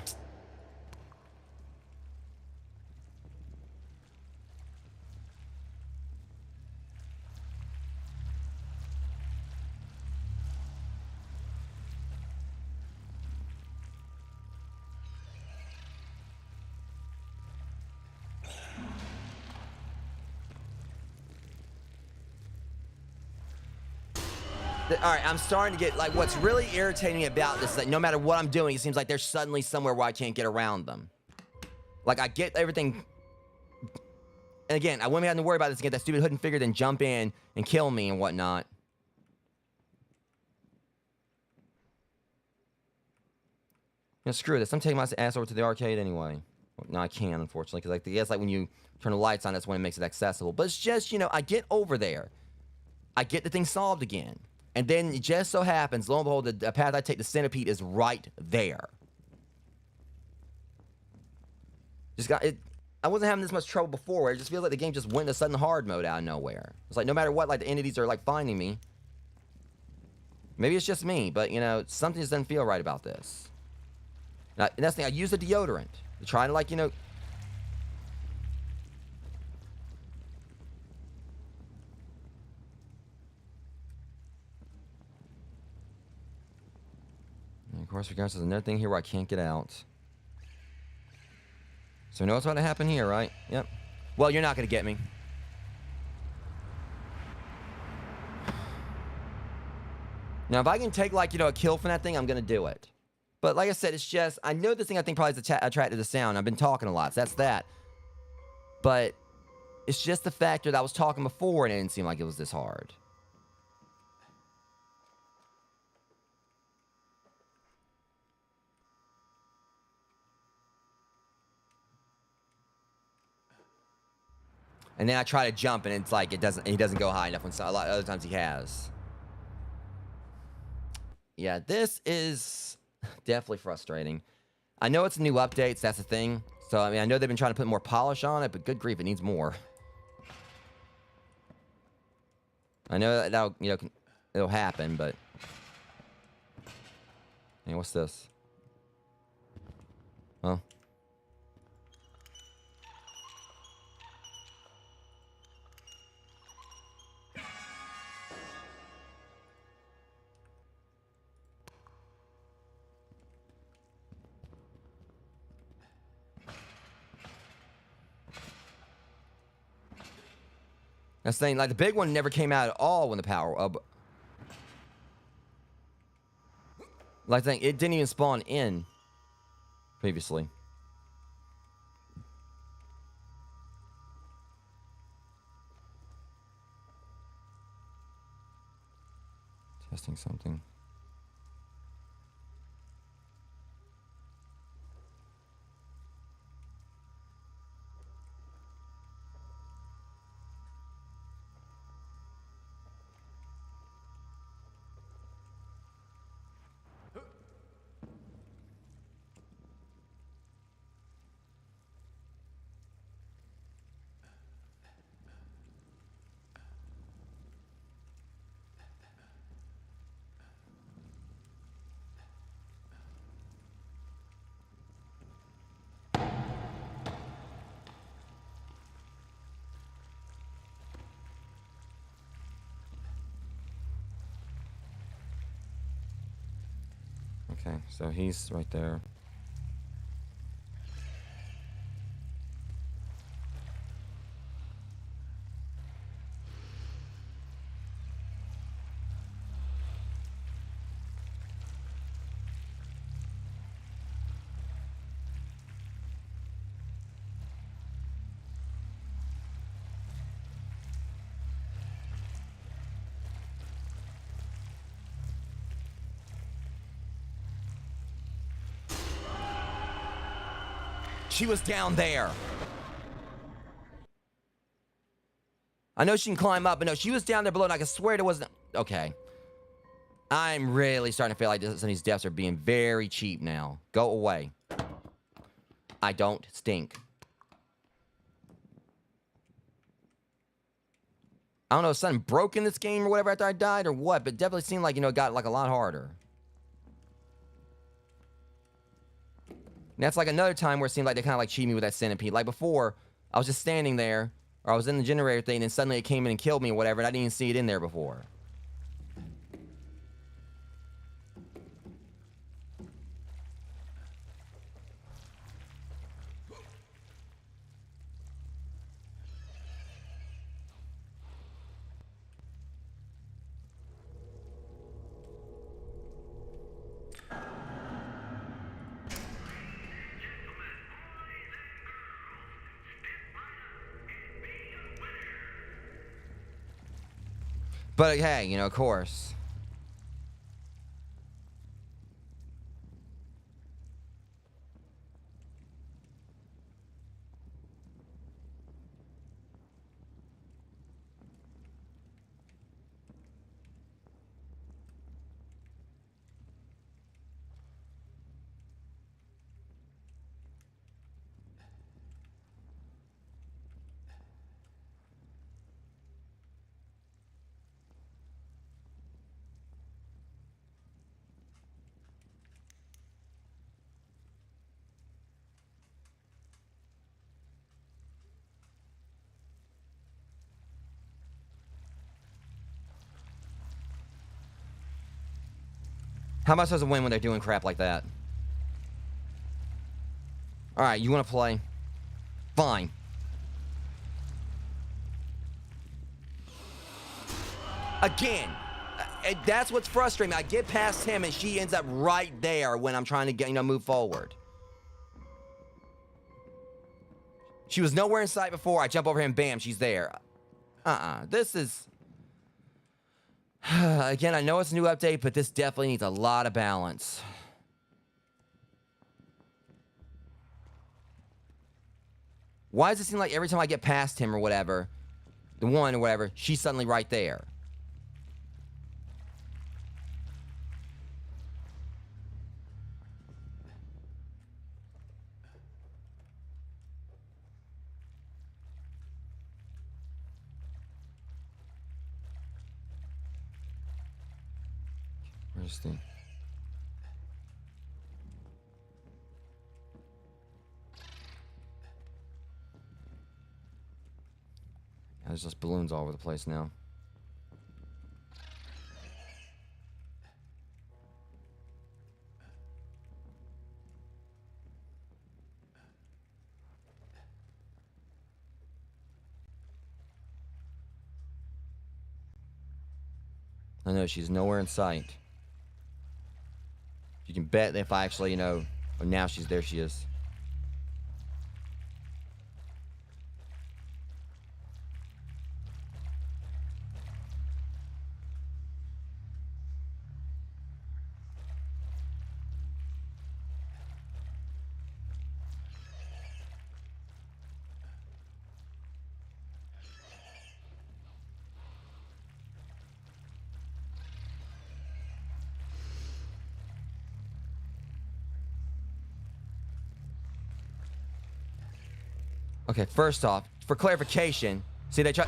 All right, I'm starting to get, like, what's really irritating about this is that no matter what I'm doing, it seems like there's suddenly somewhere where I can't get around them. Like, I get everything. And again, I wouldn't have to worry about this to get that stupid hood and figure, then jump in and kill me and whatnot. You know, screw this. I'm taking my ass over to the arcade anyway. Well, no, I can't, unfortunately, because I guess, like, when you turn the lights on, that's when it makes it accessible. But it's just, you know, I get over there. I get the thing solved again. And then it just so happens, lo and behold, the path I take, the centipede, is right there. Just got it. I wasn't having this much trouble before, where it just feels like the game just went into sudden hard mode out of nowhere. It's like no matter what, like the entities are like finding me. Maybe it's just me, but you know, something just doesn't feel right about this. And that's the thing, I use the deodorant to try to, like, you know. And of course, regardless, there's another thing here where I can't get out. So we know what's about to happen here, right? Yep. Well, you're not going to get me. Now, if I can take, like, you know, a kill from that thing, I'm going to do it. But like I said, it's just, I know this thing, I think, probably is attracted to sound. I've been talking a lot, so that's that. But it's just the factor that I was talking before, and it didn't seem like it was this hard. And then I try to jump, and it's like he doesn't go high enough when a lot of other times he has. Yeah, this is definitely frustrating. I know it's new updates, that's the thing. So, I mean, I know they've been trying to put more polish on it, but good grief, it needs more. I know that'll, you know, it'll happen, but... Hey, what's this? Well... That's the thing, like, the big one never came out at all when the power... like, the thing, it didn't even spawn in previously. Testing something. Okay, so he's right there. She was down there. I know she can climb up, but no, she was down there below, and I can swear there wasn't... Okay. I'm really starting to feel like some of these deaths are being very cheap now. Go away. I don't stink. I don't know if something broke in this game or whatever after I died or what, but it definitely seemed like, it got like a lot harder. And that's like another time where it seemed like they kind of like cheated me with that centipede. Like before, I was just standing there, or I was in the generator thing, and then suddenly it came in and killed me or whatever, and I didn't even see it in there before. But hey, of course. How am I supposed to win when they're doing crap like that? Alright, you want to play? Fine. Again, that's what's frustrating me. I get past him and she ends up right there when I'm trying to get, move forward. She was nowhere in sight before. I jump over here and bam, she's there. This is... Again, I know it's a new update, but this definitely needs a lot of balance. Why does it seem like every time I get past him or whatever, the one or whatever, she's suddenly right there? Where's the... There's just balloons all over the place now. I know she's nowhere in sight. You can bet that if I actually, oh, now she's there, she is. Okay, first off, for clarification, see they try...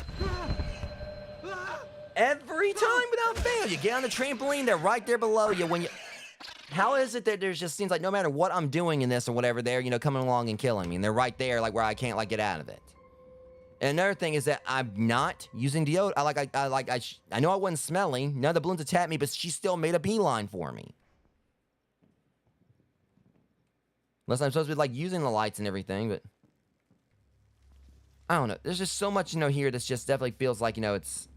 Every time without fail, you get on the trampoline, they're right there below you when you... How is it that there's just seems like no matter what I'm doing in this or whatever, they're, coming along and killing me, and they're right there, like, where I can't, like, get out of it. And another thing is that I'm not using deodorant. I know I wasn't smelling. None of the balloons attacked me, but she still made a beeline for me. Unless I'm supposed to be, like, using the lights and everything, but... I don't know. There's just so much, here that's just definitely feels like, it's...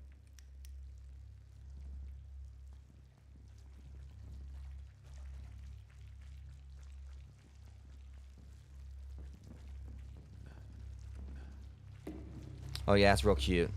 Oh, yeah, it's real cute.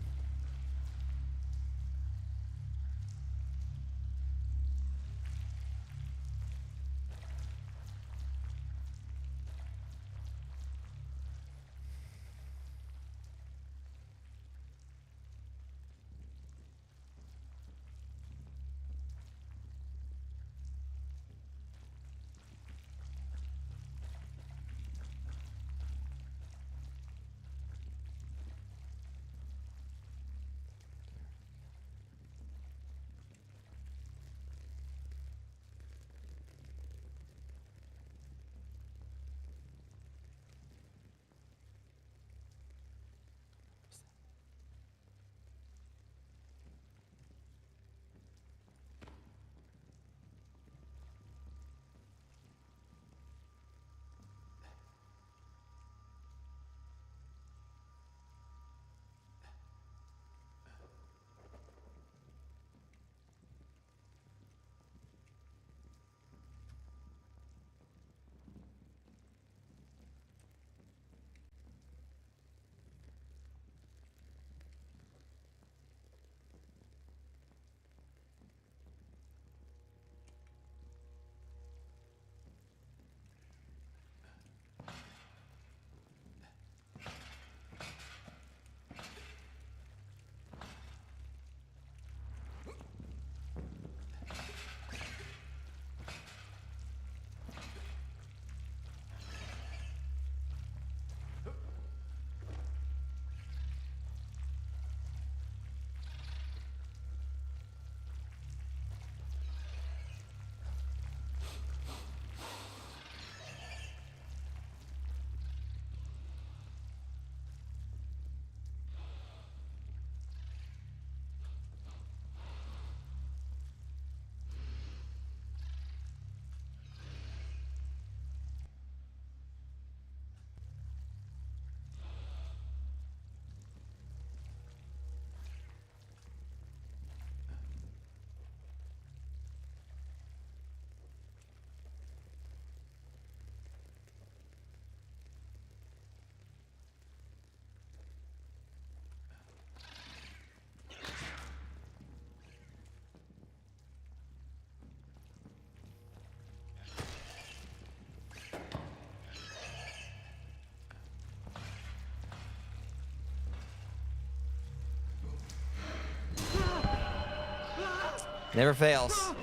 Never fails.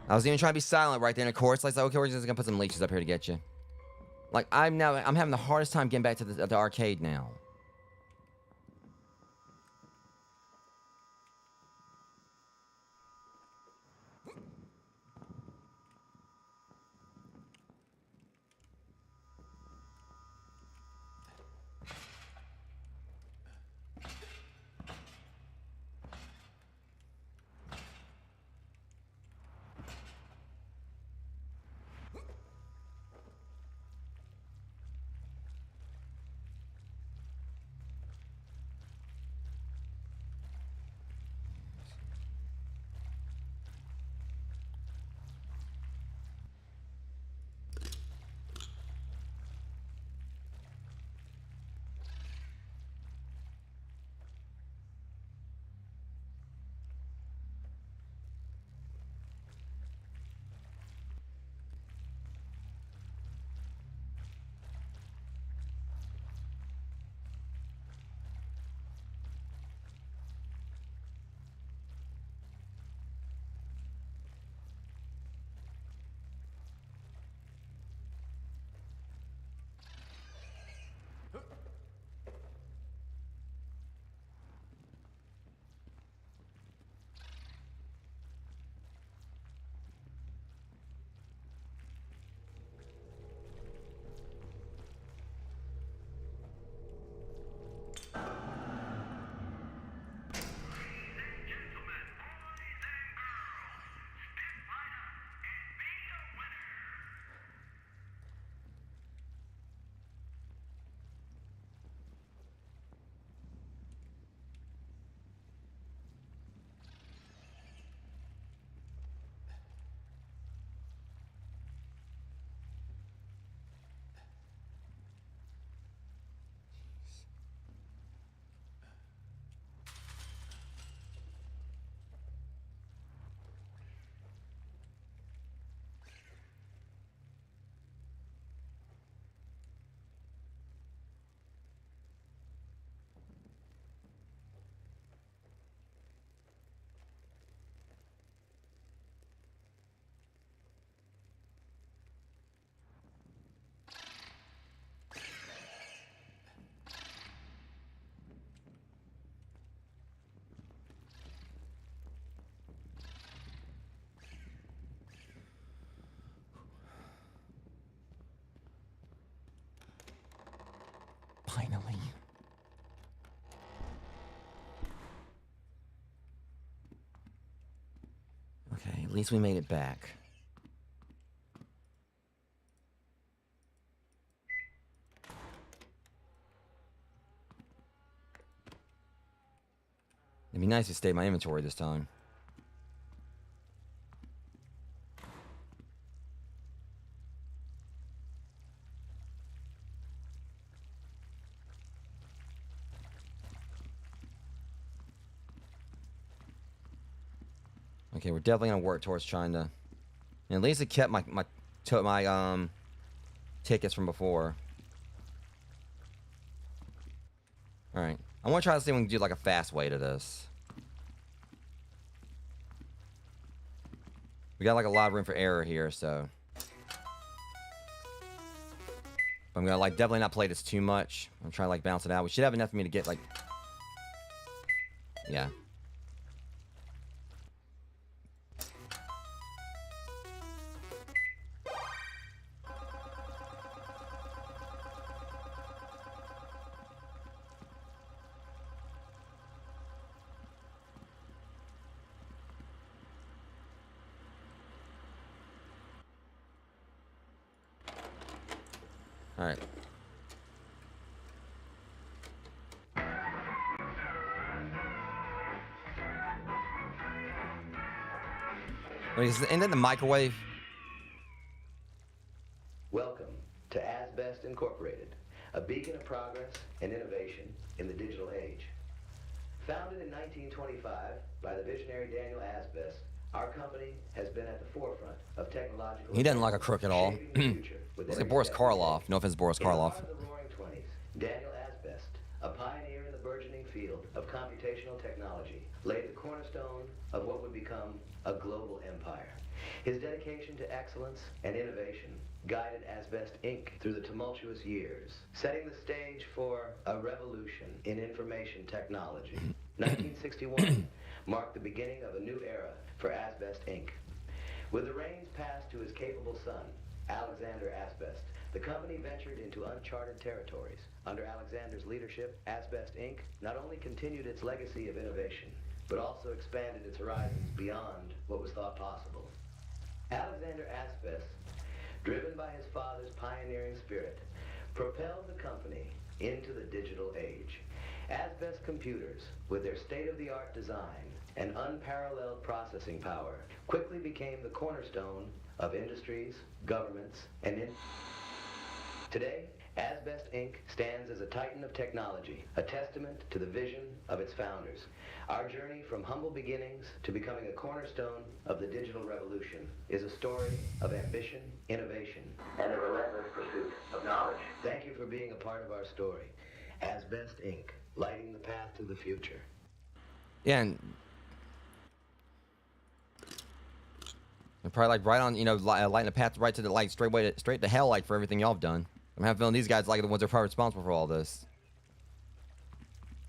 I was even trying to be silent right there in the course. Like, okay, we're just gonna put some leeches up here to get you. Like, I'm having the hardest time getting back to the arcade now. Finally. Okay, at least we made it back. It'd be nice to stay in my inventory this time. Okay, we're definitely gonna work towards trying to. And at least it kept my tickets from before. All right, I want to try to see if we can do like a fast way to this. We got like a lot of room for error here, so I'm gonna like definitely not play this too much. I'm trying to like bounce it out. We should have enough for me to get like, yeah. All right. Wait, isn't that the microwave? Welcome to Asbest Incorporated, a beacon of progress and innovation in the digital age. Founded in 1925 by the visionary Daniel Asbest, our company has been at the forefront of technological. He doesn't like a crook at all. Looks like Boris Karloff. No offense, Boris Karloff. In the roaring 20s, Daniel Asbest, a pioneer in the burgeoning field of computational technology, laid the cornerstone of what would become a global empire. His dedication to excellence and innovation guided Asbest Inc. through the tumultuous years, setting the stage for a revolution in information technology. 1961 marked the beginning of a new era for Asbest Inc. With the reins passed to his capable son, Alexander Asbest, the company ventured into uncharted territories. Under Alexander's leadership, Asbest Inc. not only continued its legacy of innovation, but also expanded its horizons beyond what was thought possible. Alexander Asbest, driven by his father's pioneering spirit, propelled the company into the digital age. Asbest computers, with their state-of-the-art design and unparalleled processing power, quickly became the cornerstone of industries, governments, and Today, Asbest Inc. stands as a titan of technology, a testament to the vision of its founders. Our journey from humble beginnings to becoming a cornerstone of the digital revolution is a story of ambition, innovation, and the relentless pursuit of knowledge. Thank you for being a part of our story. Asbest Inc., lighting the path to the future. Yeah, and probably like right on, you know, lighting the path right to the light, straight to hell, like for everything y'all have done. I'm having a feeling these guys like the ones that are probably responsible for all this.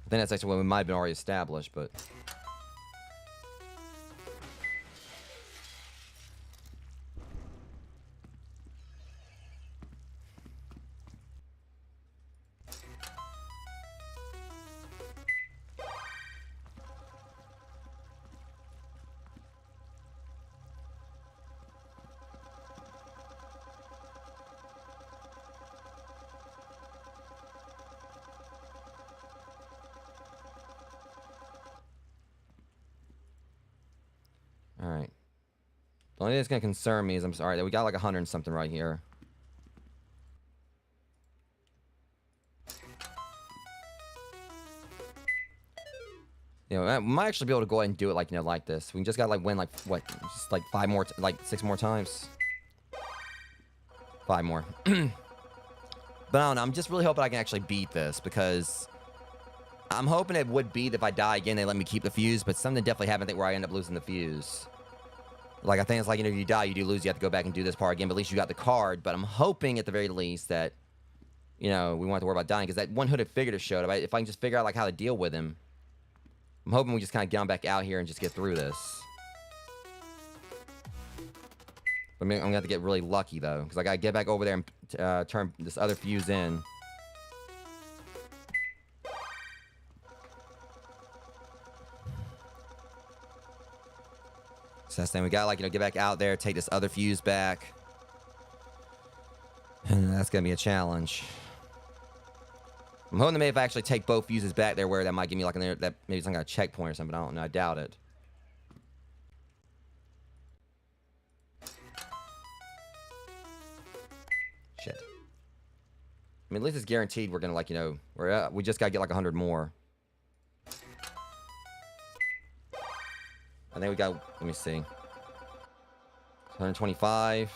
I think that's actually what we might have been already established, but. Alright. The only thing that's going to concern me is, I'm sorry, that we got like 100 and something right here. You know, we might actually be able to go ahead and do it like, you know, like this. We just got to like win like, what, just like 6 more times. 5 more. But I don't know, I'm just really hoping I can actually beat this, because I'm hoping it would be that if I die again, they let me keep the fuse, but something definitely happened where I end up losing the fuse. Like, I think it's like, you know, if you die, you do lose, you have to go back and do this part again, but at least you got the card. But I'm hoping at the very least that, you know, we won't have to worry about dying, because that one hooded figure that showed up, if I can just figure out like how to deal with him, I'm hoping we just kind of get on back out here and just get through this. I mean, I'm gonna have to get really lucky though, because I gotta get back over there and turn this other fuse in. So that's the thing, we gotta like, you know, get back out there, take this other fuse back. And that's gonna be a challenge. I'm hoping that maybe if I actually take both fuses back there, where that might give me like that maybe some kind of checkpoint or something. I don't know. I doubt it. Shit. I mean, at least it's guaranteed we're gonna like, you know, we just gotta get like 100 more. I think we got. Let me see. 125.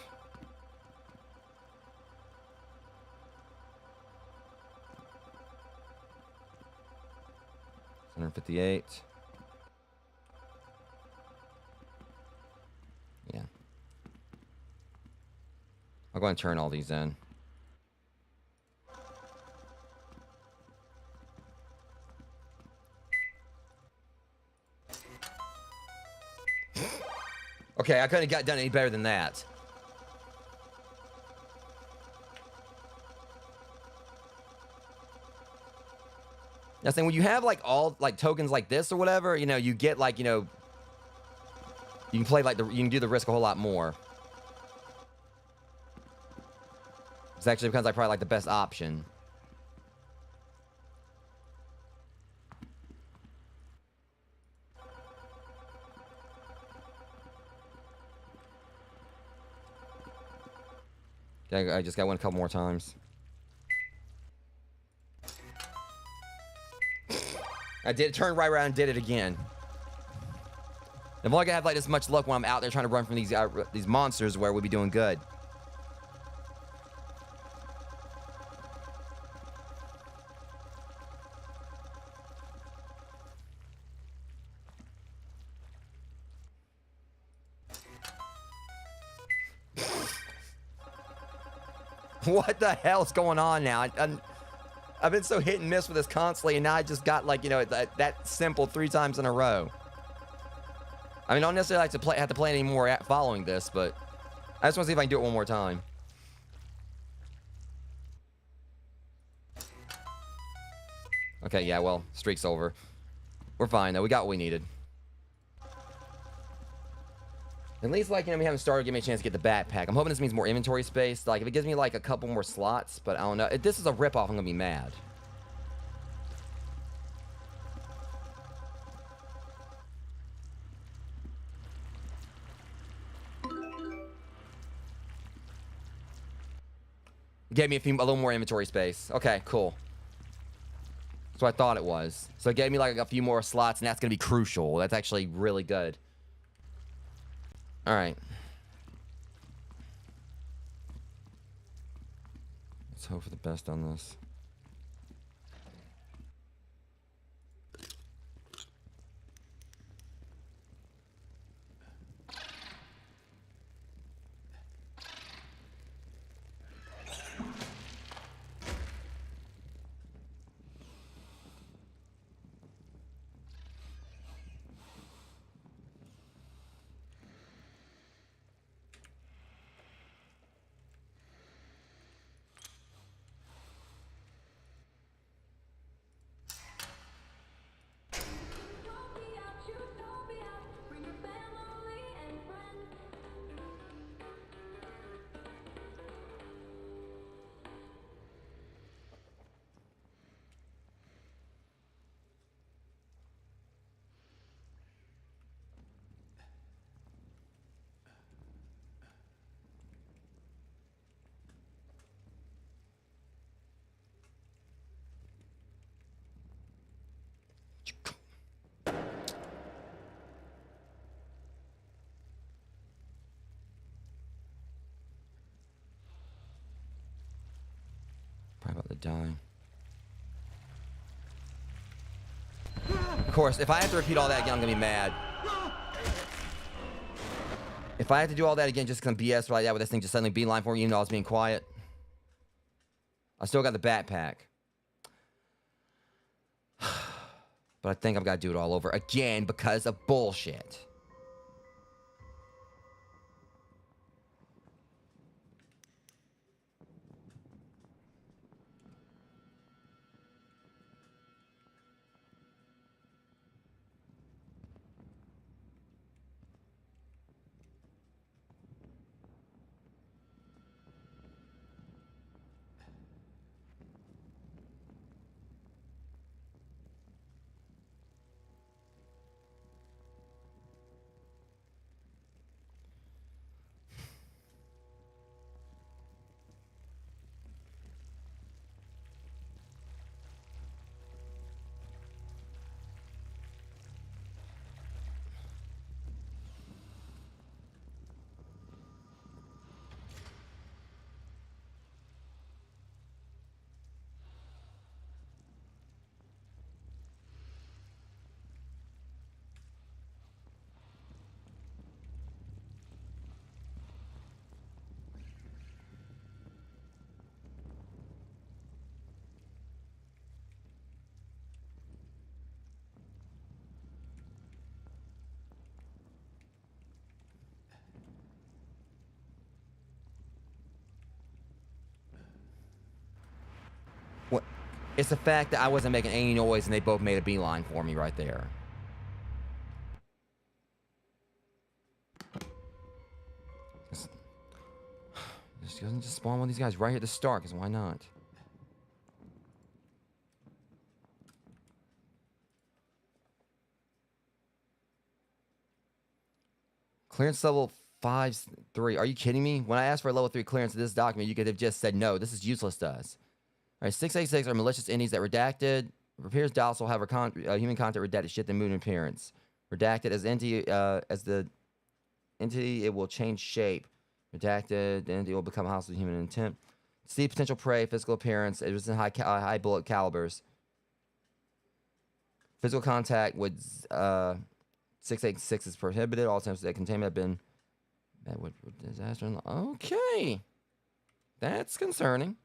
158. Yeah. I'll go ahead and turn all these in. Okay, I couldn't have done any better than that. Now, saying when you have like all like tokens like this or whatever, you know, you get like, you know, you can play like you can do the risk a whole lot more. This actually becomes like probably like the best option. Okay, I just got one a couple more times. I did turn right around and did it again. If only I could have like this much luck when I'm out there trying to run from these monsters, where we'll be doing good. What the hell's going on now? I've been so hit and miss with this constantly, and now I just got, like, you know, that simple 3 times in a row. I mean, I don't necessarily have to play any more following this, but I just want to see if I can do it one more time. Okay, yeah, well, streak's over. We're fine, though. We got what we needed. At least, like, you know, we haven't started, give me a chance to get the backpack. I'm hoping this means more inventory space. Like, if it gives me, like, a couple more slots, but I don't know. If this is a ripoff, I'm gonna be mad. Gave me a little more inventory space. Okay, cool. That's what I thought it was. So it gave me, like, a few more slots, and that's gonna be crucial. That's actually really good. All right. Let's hope for the best on this. Probably about to die. Of course, if I have to repeat all that again, I'm gonna be mad. If I have to do all that again just because I'm BS like that with this thing just suddenly beeline for me, even though I was being quiet. I still got the backpack. But I think I've got to do it all over again because of bullshit. What? It's the fact that I wasn't making any noise and they both made a beeline for me right there. Just doesn't just spawn one of these guys right here at the start, because why not? Clearance level 5-3. Are you kidding me? When I asked for a level 3 clearance of this document, you could have just said no. This is useless to us. All right, 686 are malicious entities that redacted. Appears docile, however, human content redacted shit than moon appearance. Redacted as entity, as the entity, it will change shape. Redacted, the entity will become hostile to human intent. See potential prey, physical appearance. It was in high bullet calibers. Physical contact with 686 is prohibited. All attempts that containment have been met with disaster. Okay. That's concerning.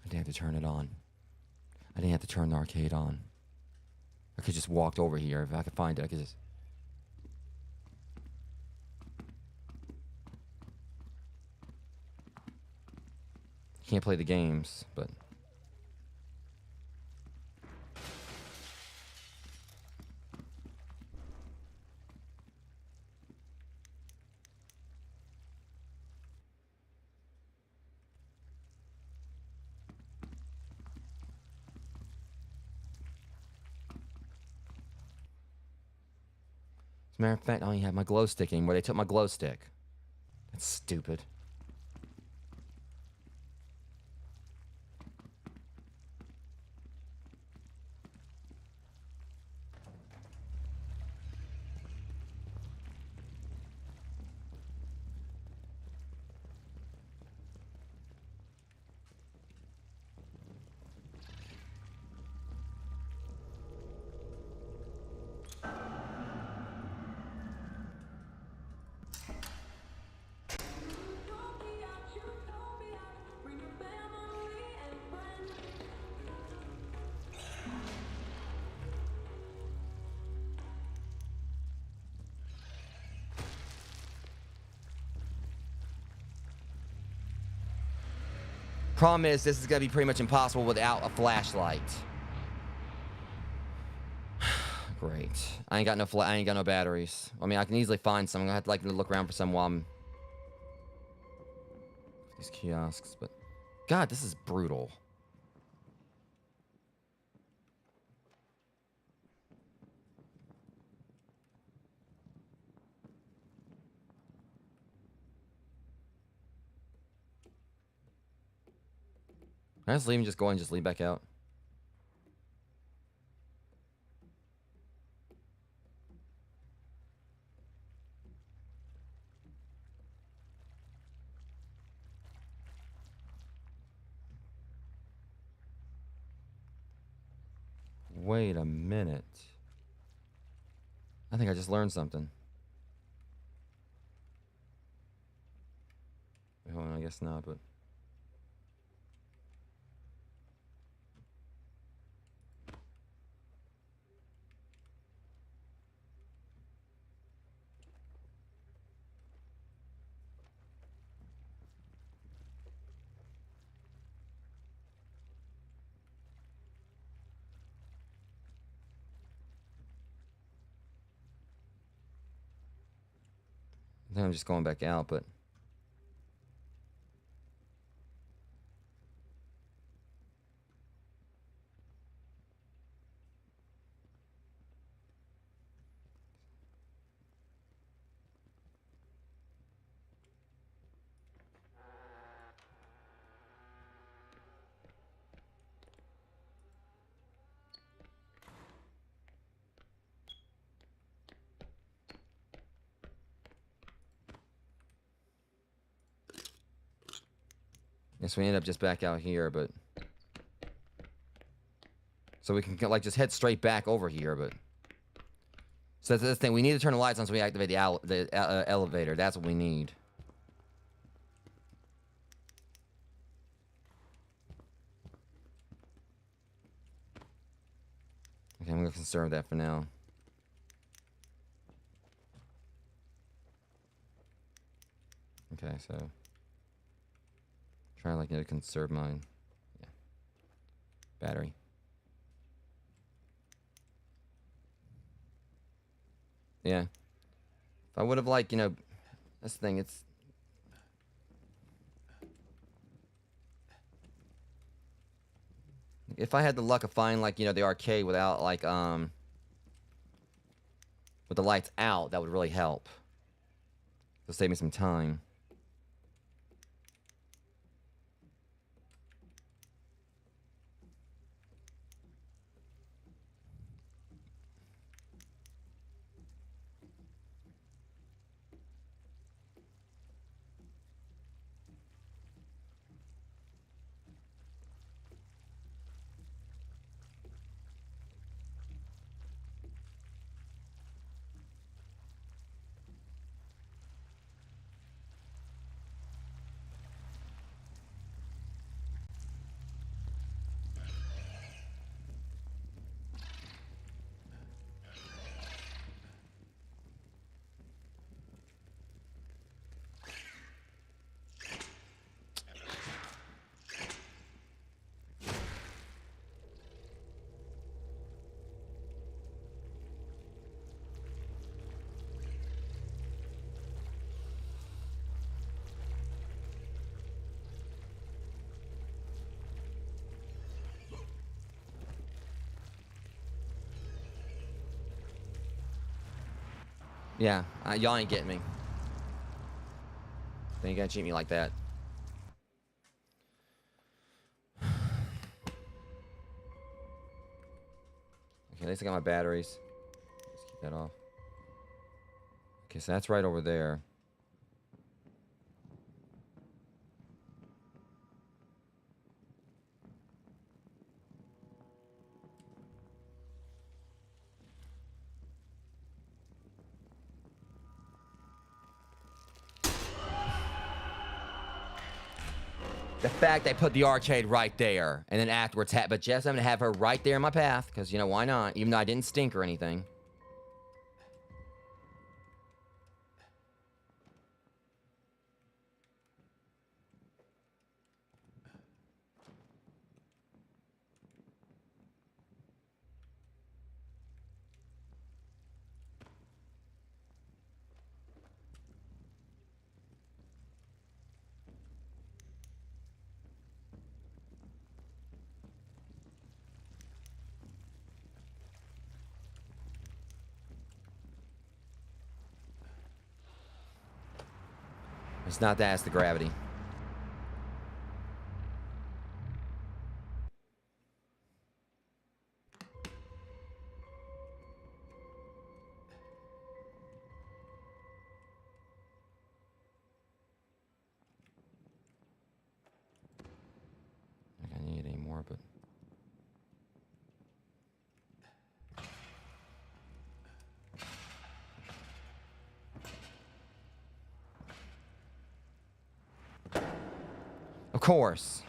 I didn't have to turn it on. I didn't have to turn the arcade on. I could just walked over here. If I could find it, I could just... Can't play the games, but... As a matter of fact, I don't even have my glow stick anymore. They took my glow stick. That's stupid. Problem is, this is gonna be pretty much impossible without a flashlight. Great. I ain't got no batteries. I mean, I can easily find some. I'm gonna have to look around for some while I'm... These kiosks, but... God, this is brutal. Can I just leave and just go and just leave back out? Wait a minute. I think I just learned something. Wait, hold on, I guess not, but... I think I'm just going back out, but... Yes, we end up just back out here, but... So we can, like, just head straight back over here, but... So that's the thing. We need to turn the lights on so we activate the elevator. That's what we need. Okay, I'm going to conserve that for now. Okay, so... Try, like, to conserve mine. Yeah. Battery. Yeah. If I would have, like, you know... This thing, it's... if I had the luck of finding, like, you know, the arcade without, like, with the lights out, that would really help. It'll save me some time. Yeah, y'all ain't getting me. They ain't gonna cheat me like that. Okay, at least I got my batteries. Let's keep that off. Okay, so that's right over there. The fact they put the arcade right there, and then afterwards, but just I'm gonna have her right there in my path, because, you know, why not? Even though I didn't stink or anything. It's not that, it's the gravity. I don't think I need it anymore, but... Of course.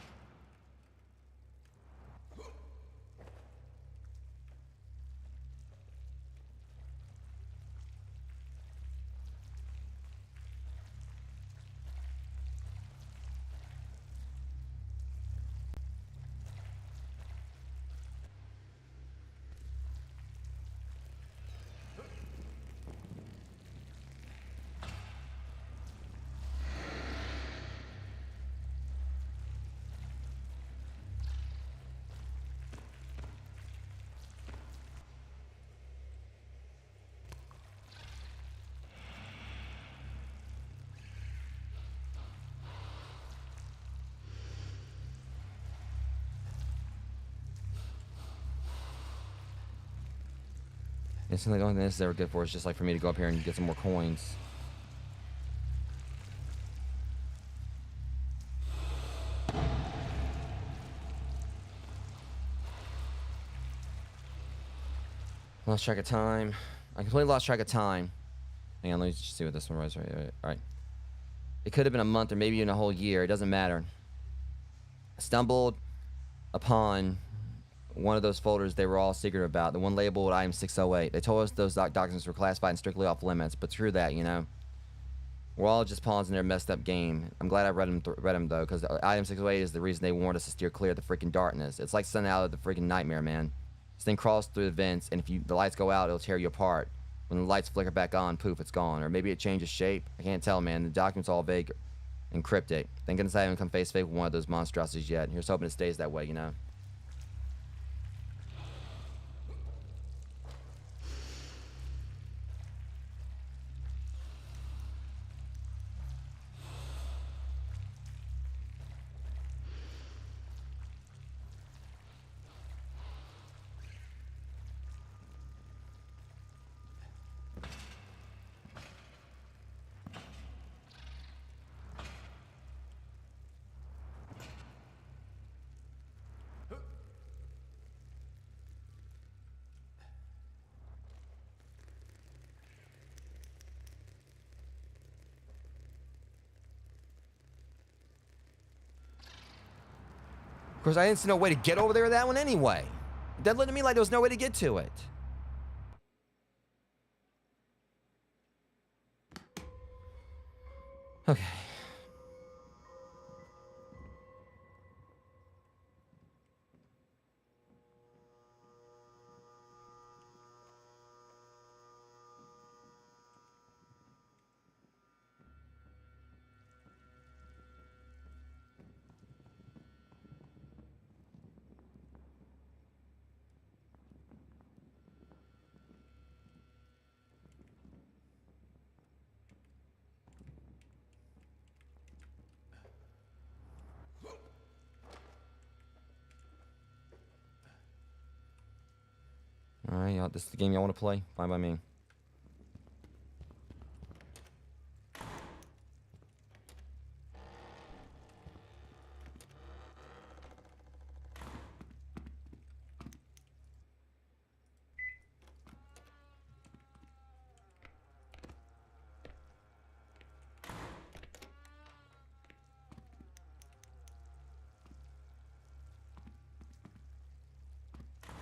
It's the only thing this is ever good for is just like for me to go up here and get some more coins. Lost track of time. I completely lost track of time. Hang on, let me just see what this one was. Right. All right. It could have been a month or maybe even a whole year. It doesn't matter. I stumbled upon one of those folders they were all secret about. The one labeled item 608. They told us those documents were classified and strictly off limits. But screw that, you know. We're all just pawns in their messed up game. I'm glad I read them though, because item 608 is the reason they warned us to steer clear of the freaking darkness. It's like something out of the freaking nightmare, man. This thing crawls through the vents, and if the lights go out, it'll tear you apart. When the lights flicker back on, poof, it's gone. Or maybe it changes shape. I can't tell, man. The document's all vague and cryptic. Thank goodness I haven't come face to face with one of those monstrosities yet. Here's hoping it stays that way, you know. Of course, I didn't see no way to get over there with that one anyway. That looked to me like there was no way to get to it. Okay. Alright, y'all, this is the game y'all want to play? Fine by me.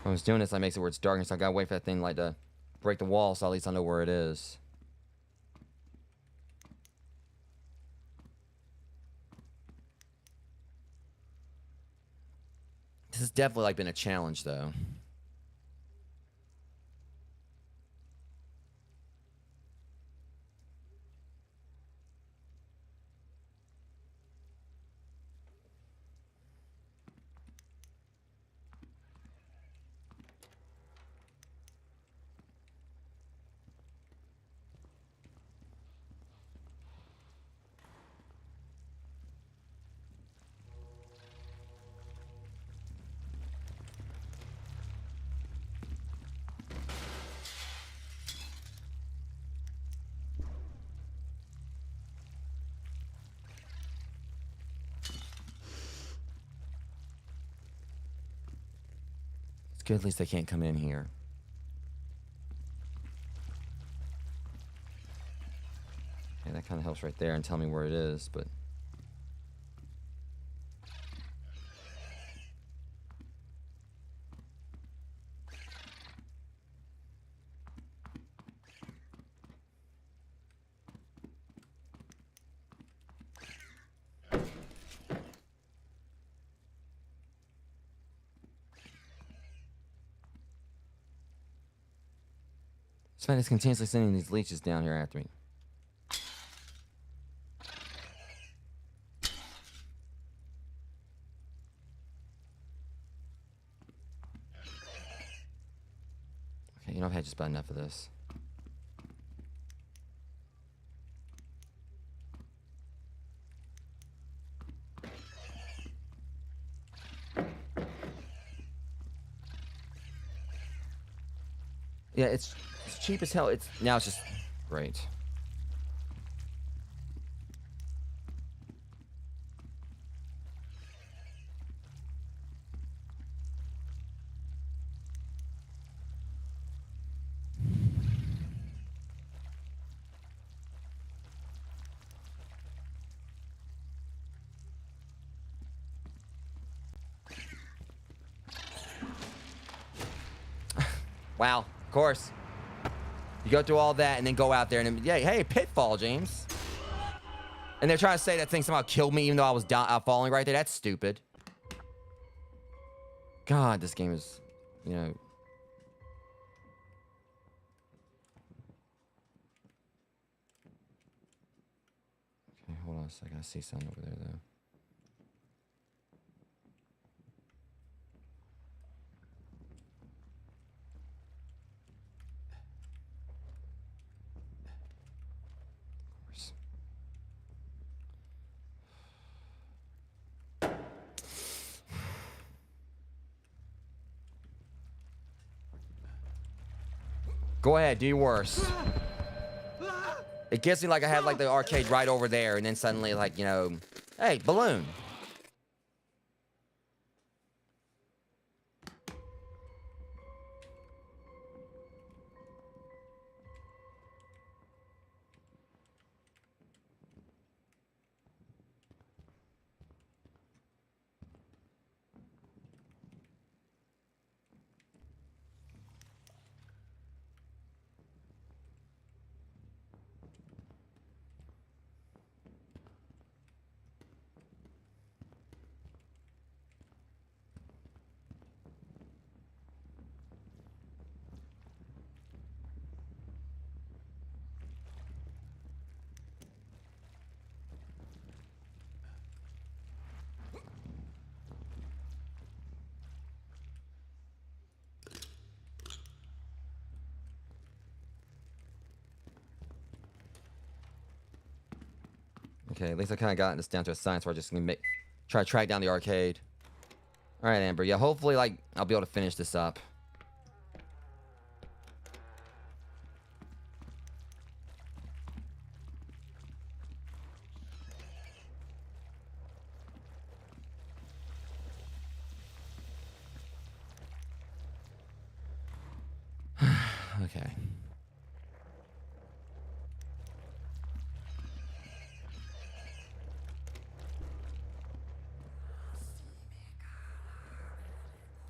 I was doing this, that makes it where it's dark, so I gotta wait for that thing like to break the wall, so at least I know where it is. This has definitely like been a challenge, though. It's good, at least they can't come in here. Okay, that kind of helps right there and tell me where it is, but... This man is continuously sending these leeches down here after me. Okay, you know, I've had just about enough of this. Yeah, it's cheap as hell. Now it's just great. Wow, of course. You go through all that and then go out there and then, yeah, hey, pitfall, James. And they're trying to say that thing somehow killed me even though I was falling right there. That's stupid. God, this game is, you know. Okay, hold on a second. I see something over there, though. Go ahead, do your worst. It gets me like I had like the arcade right over there, and then suddenly like, you know, hey, balloon. Okay, at least I kind of gotten this down to a science where I just gonna try to track down the arcade. All right, Amber. Yeah, hopefully, like, I'll be able to finish this up. Okay.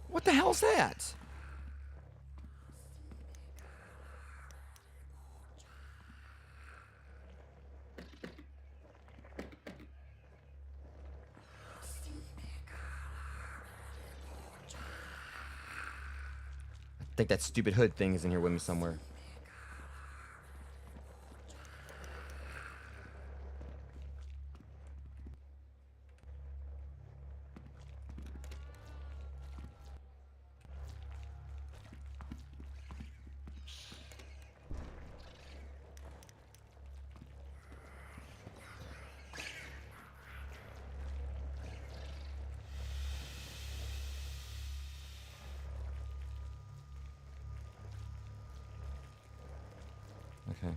What the hell's that? I think that stupid hood thing is in here with me somewhere. Okay.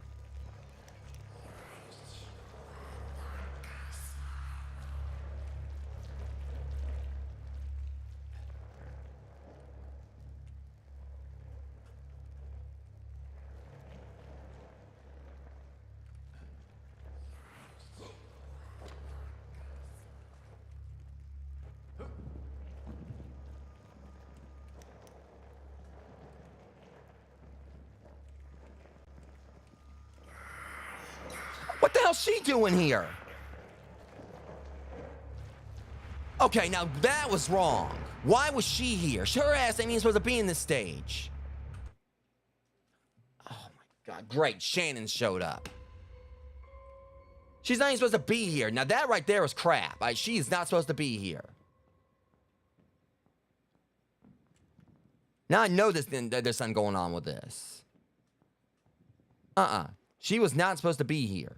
What the hell's she doing here? Okay, now that was wrong. Why was she here? Her ass ain't even supposed to be in this stage. Oh my god, great. Shannon showed up. She's not even supposed to be here. Now that right there is crap. She is not supposed to be here. Now I know there's something going on with this. She was not supposed to be here.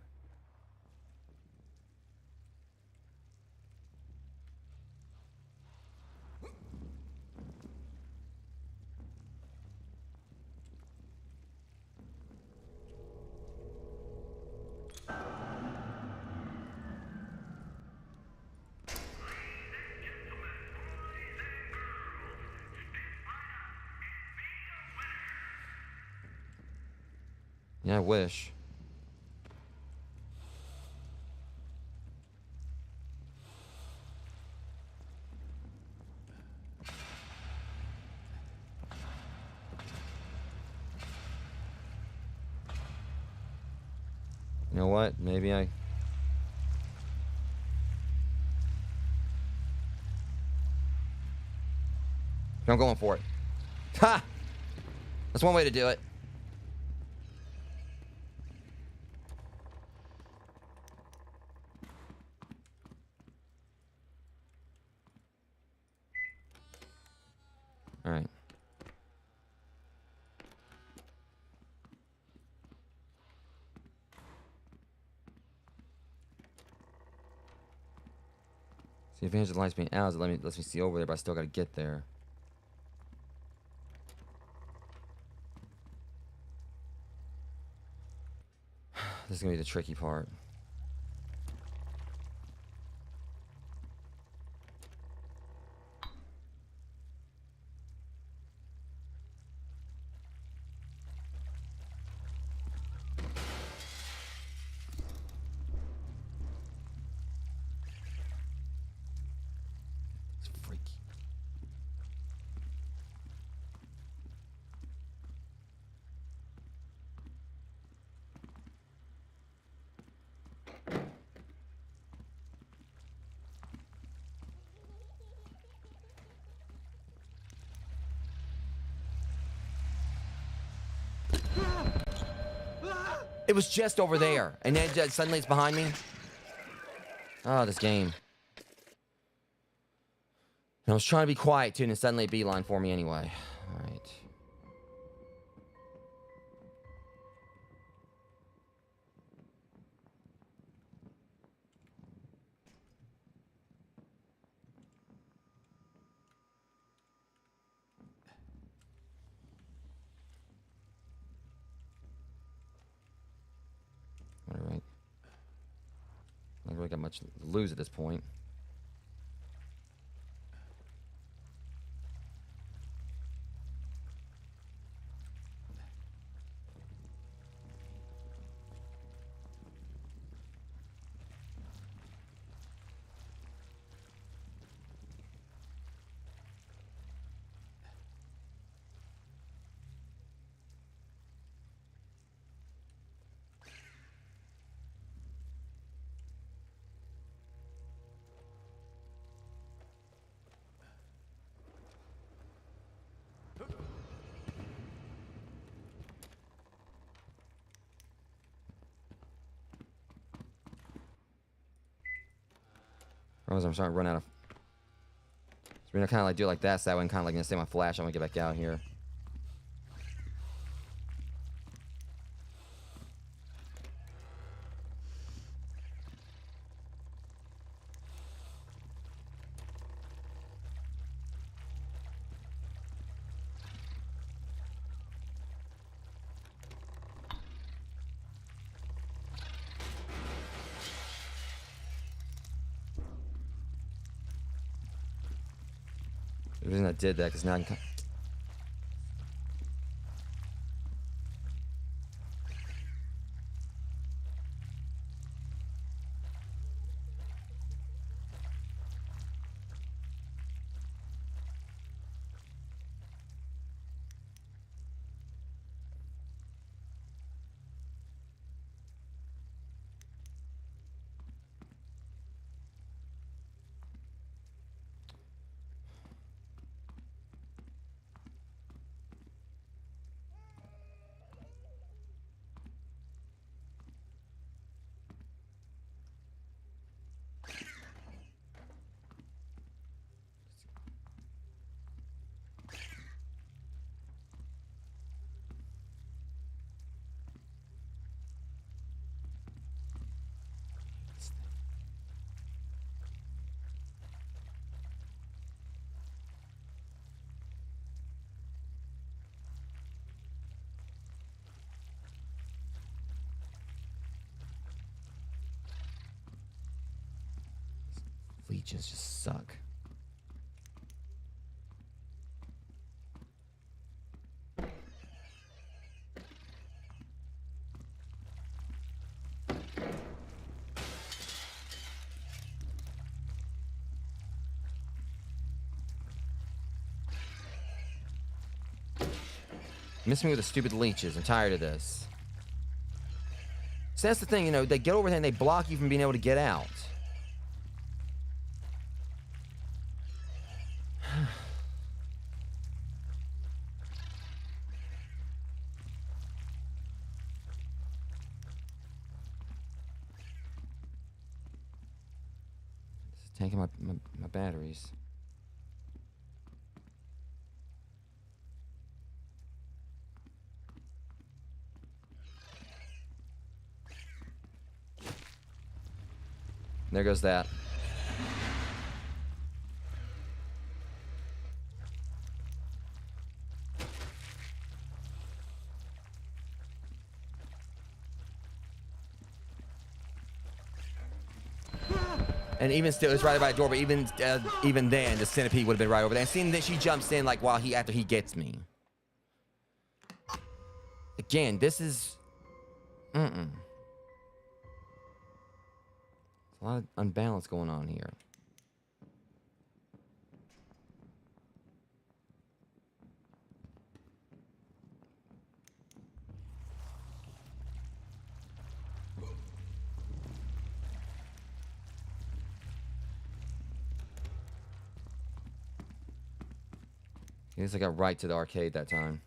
Yeah, I wish. You know what? Maybe I'm going for it. Ha! That's one way to do it. All right. See, advantage of the lights being out is it lets me see over there, but I still gotta get there. This is gonna be the tricky part. It's freaky. It was just over there, and then suddenly it's behind me. Oh, this game. And I was trying to be quiet too, and then suddenly a beeline for me anyway. All right. got much to lose at this point. I'm starting to run out of. So we're gonna kind of like do it like that, so that way I'm kind of like gonna stay my flash. I'm gonna get back out here. The reason I did that because now I can. Leeches just suck. Miss me with the stupid leeches. I'm tired of this. So that's the thing, you know, they get over there and they block you from being able to get out. Just taking my batteries. There goes that. And even still, it's right by the door. But even then, the centipede would have been right over there. And seeing that she jumps in like while after he gets me. Again, this is. There's a lot of unbalance going on here. I guess I got right to the arcade that time.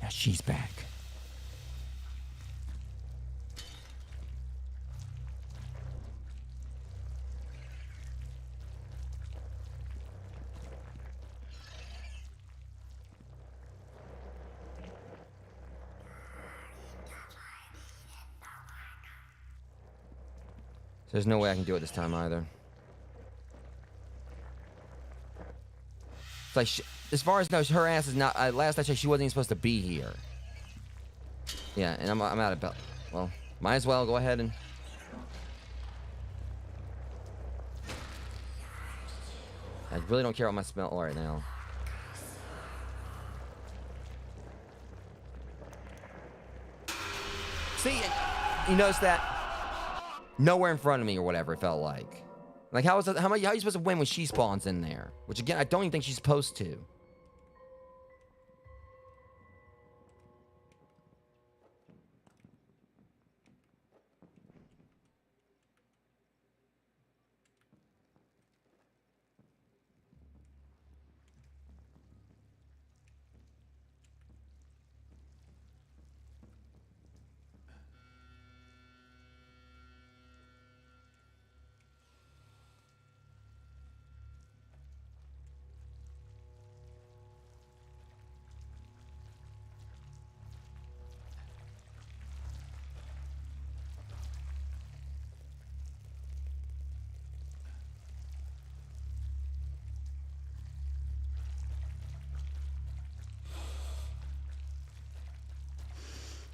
Now she's back. There's no way I can do it this time either. It's like, as far as I know, her ass is not. Last I checked, she wasn't even supposed to be here. Yeah, and I'm out of belt. Well, might as well go ahead and. I really don't care what my smell right now. See, you notice that? Nowhere in front of me or whatever it felt like. Like, how are you supposed to win when she spawns in there? Which, again, I don't even think she's supposed to.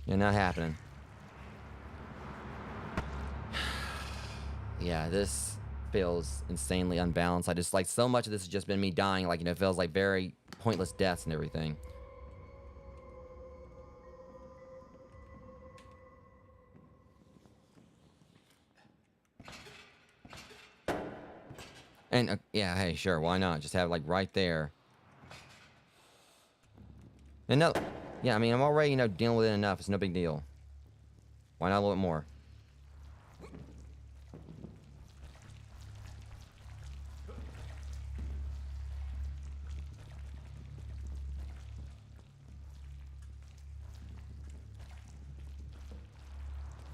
Yeah, not happening. Yeah, this feels insanely unbalanced. I just, like, so much of this has just been me dying. Like, it feels like very pointless deaths and everything. And, yeah, hey, sure, why not? Just have it, like, right there. And no, yeah, I mean, I'm already, dealing with it enough. It's no big deal. Why not a little bit more?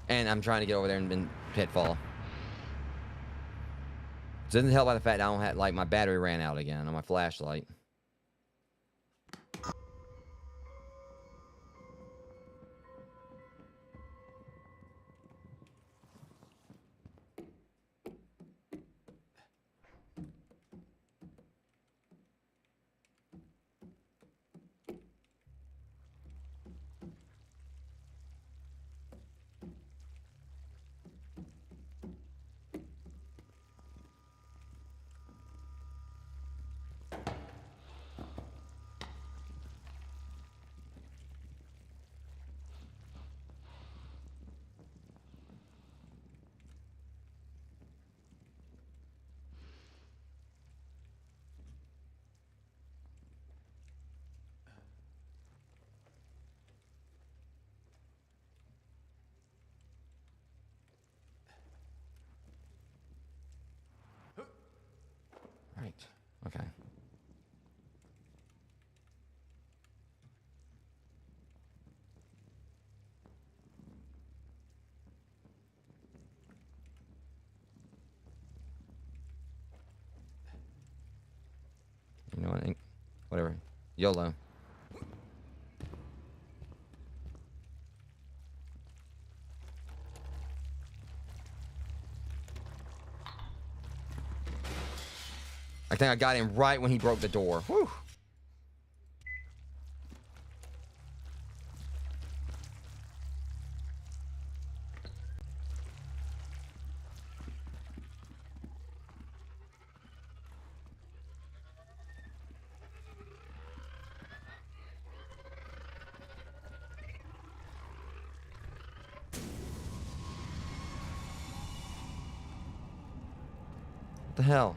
And I'm trying to get over there and pitfall. It doesn't help by the fact I don't have, like, my battery ran out again on my flashlight. Right. Okay. You know what? Whatever. YOLO. I think I got him right when he broke the door. Whew. What the hell?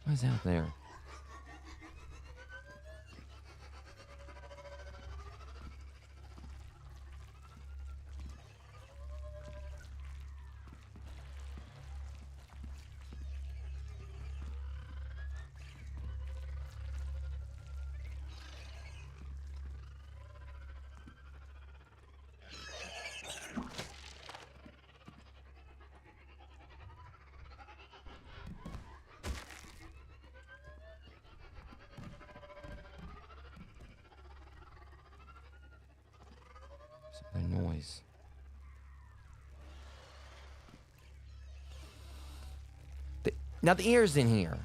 What's out there? guys. Now the ear's in here.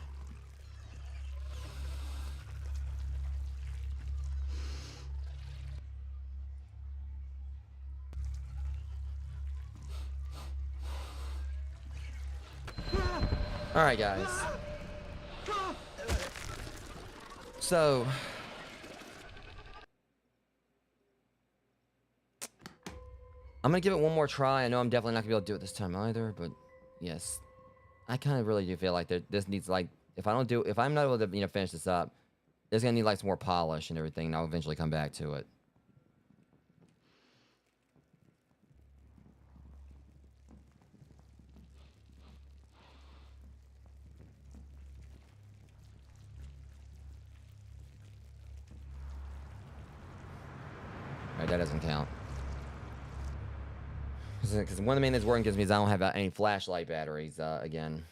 Alright, guys. So... I'm gonna give it one more try. I know I'm definitely not gonna be able to do it this time either, but... Yes. I kind of really do feel like this needs, like... If I'm not able to, finish this up, it's gonna need, like, some more polish and everything, and I'll eventually come back to it. Alright, that doesn't count. Because one of the main things working gives me is I don't have any flashlight batteries, again.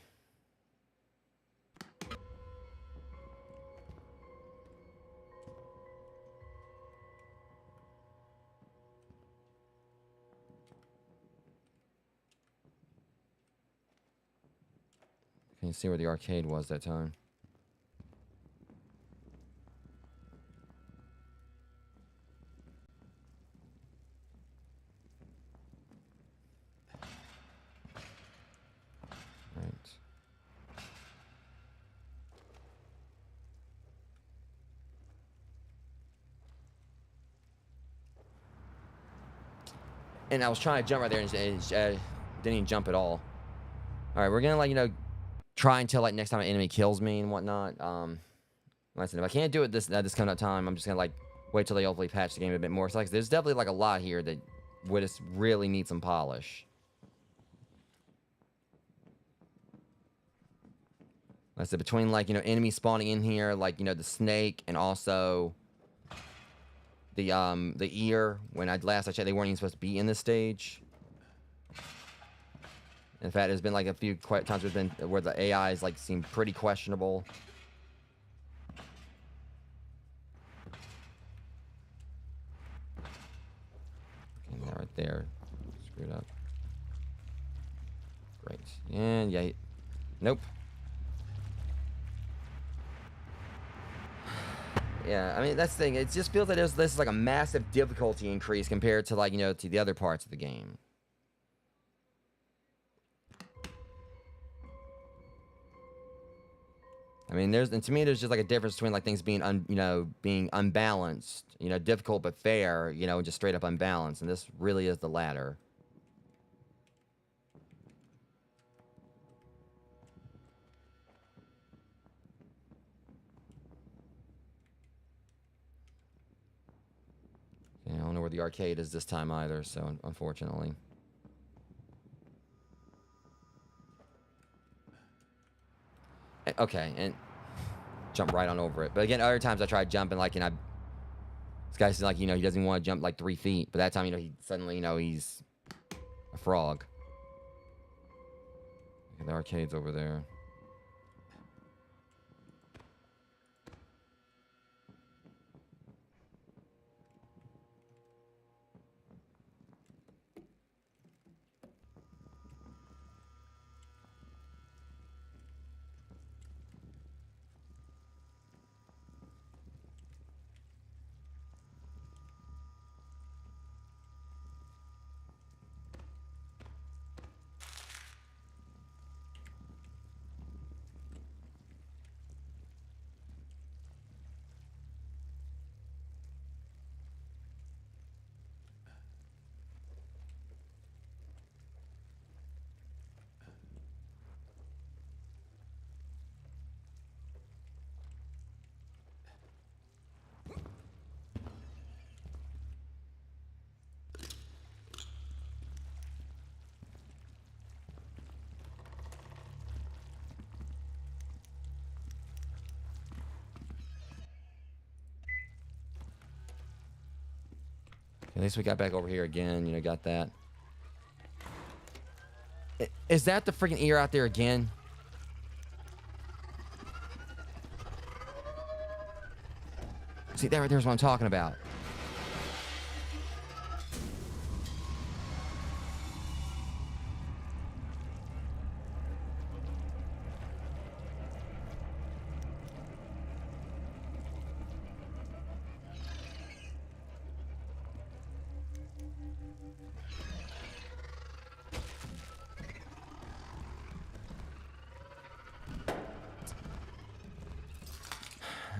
Can you see where the arcade was that time? Right. And I was trying to jump right there and didn't even jump at all. Alright, we're gonna, like, try until, like, next time an enemy kills me and whatnot. Like I said, if I can't do it this coming up time, I'm just gonna, like, wait till they hopefully patch the game a bit more. So, like, there's definitely, like, a lot here that would just really need some polish. Like I said, between, like, enemies spawning in here, like, the snake, and also the ear. When last I checked, they weren't even supposed to be in this stage. In fact, there's been, like, a few times where the AIs, like, seem pretty questionable. Okay, that right there. Screwed up. Great. And, yeah. Nope. Yeah, I mean, that's the thing. It just feels like this is, like, a massive difficulty increase compared to, like, to the other parts of the game. I mean, to me, there's just, like, a difference between, like, things being, being unbalanced, difficult but fair, and just straight up unbalanced. And this really is the latter. Yeah, I don't know where the arcade is this time either, so unfortunately. Okay, and jump right on over it. But again, other times I tried jumping, like, and this guy says, like, he doesn't even want to jump, like, 3 feet. But that time, he suddenly, he's a frog. Okay, the arcade's over there. At least we got back over here again, got that. Is that the freaking ear out there again? See, there's what I'm talking about.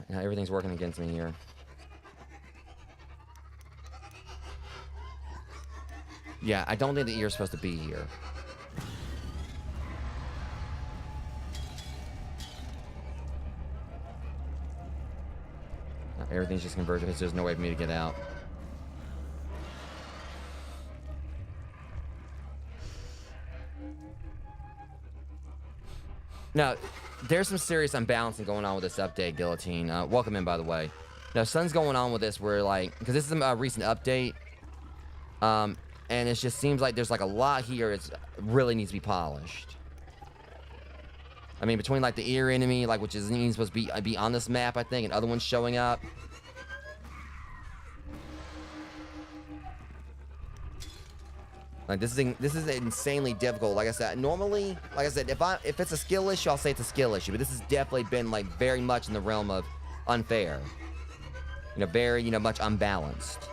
Now everything's working against me here. Yeah, I don't think the ear's supposed to be here. Everything's just converged because there's no way for me to get out. Now, there's some serious unbalancing going on with this update, Guillotine. Welcome in, by the way. Now, something's going on with this where, like, because this is a recent update, and it just seems like there's, like, a lot here that really needs to be polished. I mean, between, like, the ear enemy, like, which isn't even supposed to be on this map, I think, and other ones showing up. Like, this is insanely difficult. Like I said, normally, like I said, if it's a skill issue, I'll say it's a skill issue. But this has definitely been, like, very much in the realm of unfair. You know, very, you know, much unbalanced.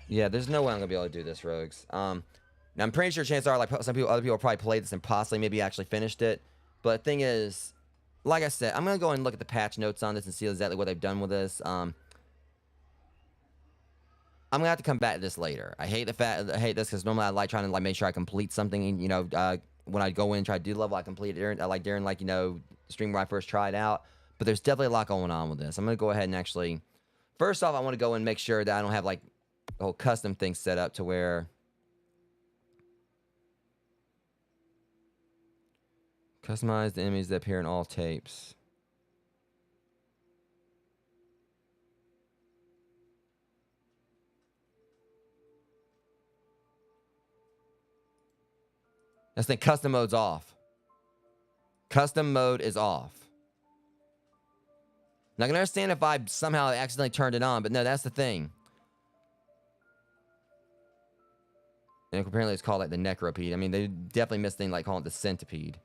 Yeah, there's no way I'm gonna be able to do this, Rogues. Now I'm pretty sure chances are, like, other people probably played this and possibly maybe actually finished it. But the thing is, like I said, I'm gonna go and look at the patch notes on this and see exactly what they've done with this. I'm gonna have to come back to this later. I hate this because normally I like trying to, like, make sure I complete something. You know, when I go in and try to do the level, I complete it during like, you know, the stream where I first tried out. But there's definitely a lot going on with this. I'm gonna go ahead and actually, first off, I want to go and make sure that I don't have, like, the whole custom thing set up to where customize the enemies that appear in all tapes. Let's think custom mode's off. Custom mode is off. Now, I can understand if I somehow accidentally turned it on, but no, that's the thing. And apparently it's called, like, the necropede. I mean, they definitely missed things like calling it the centipede.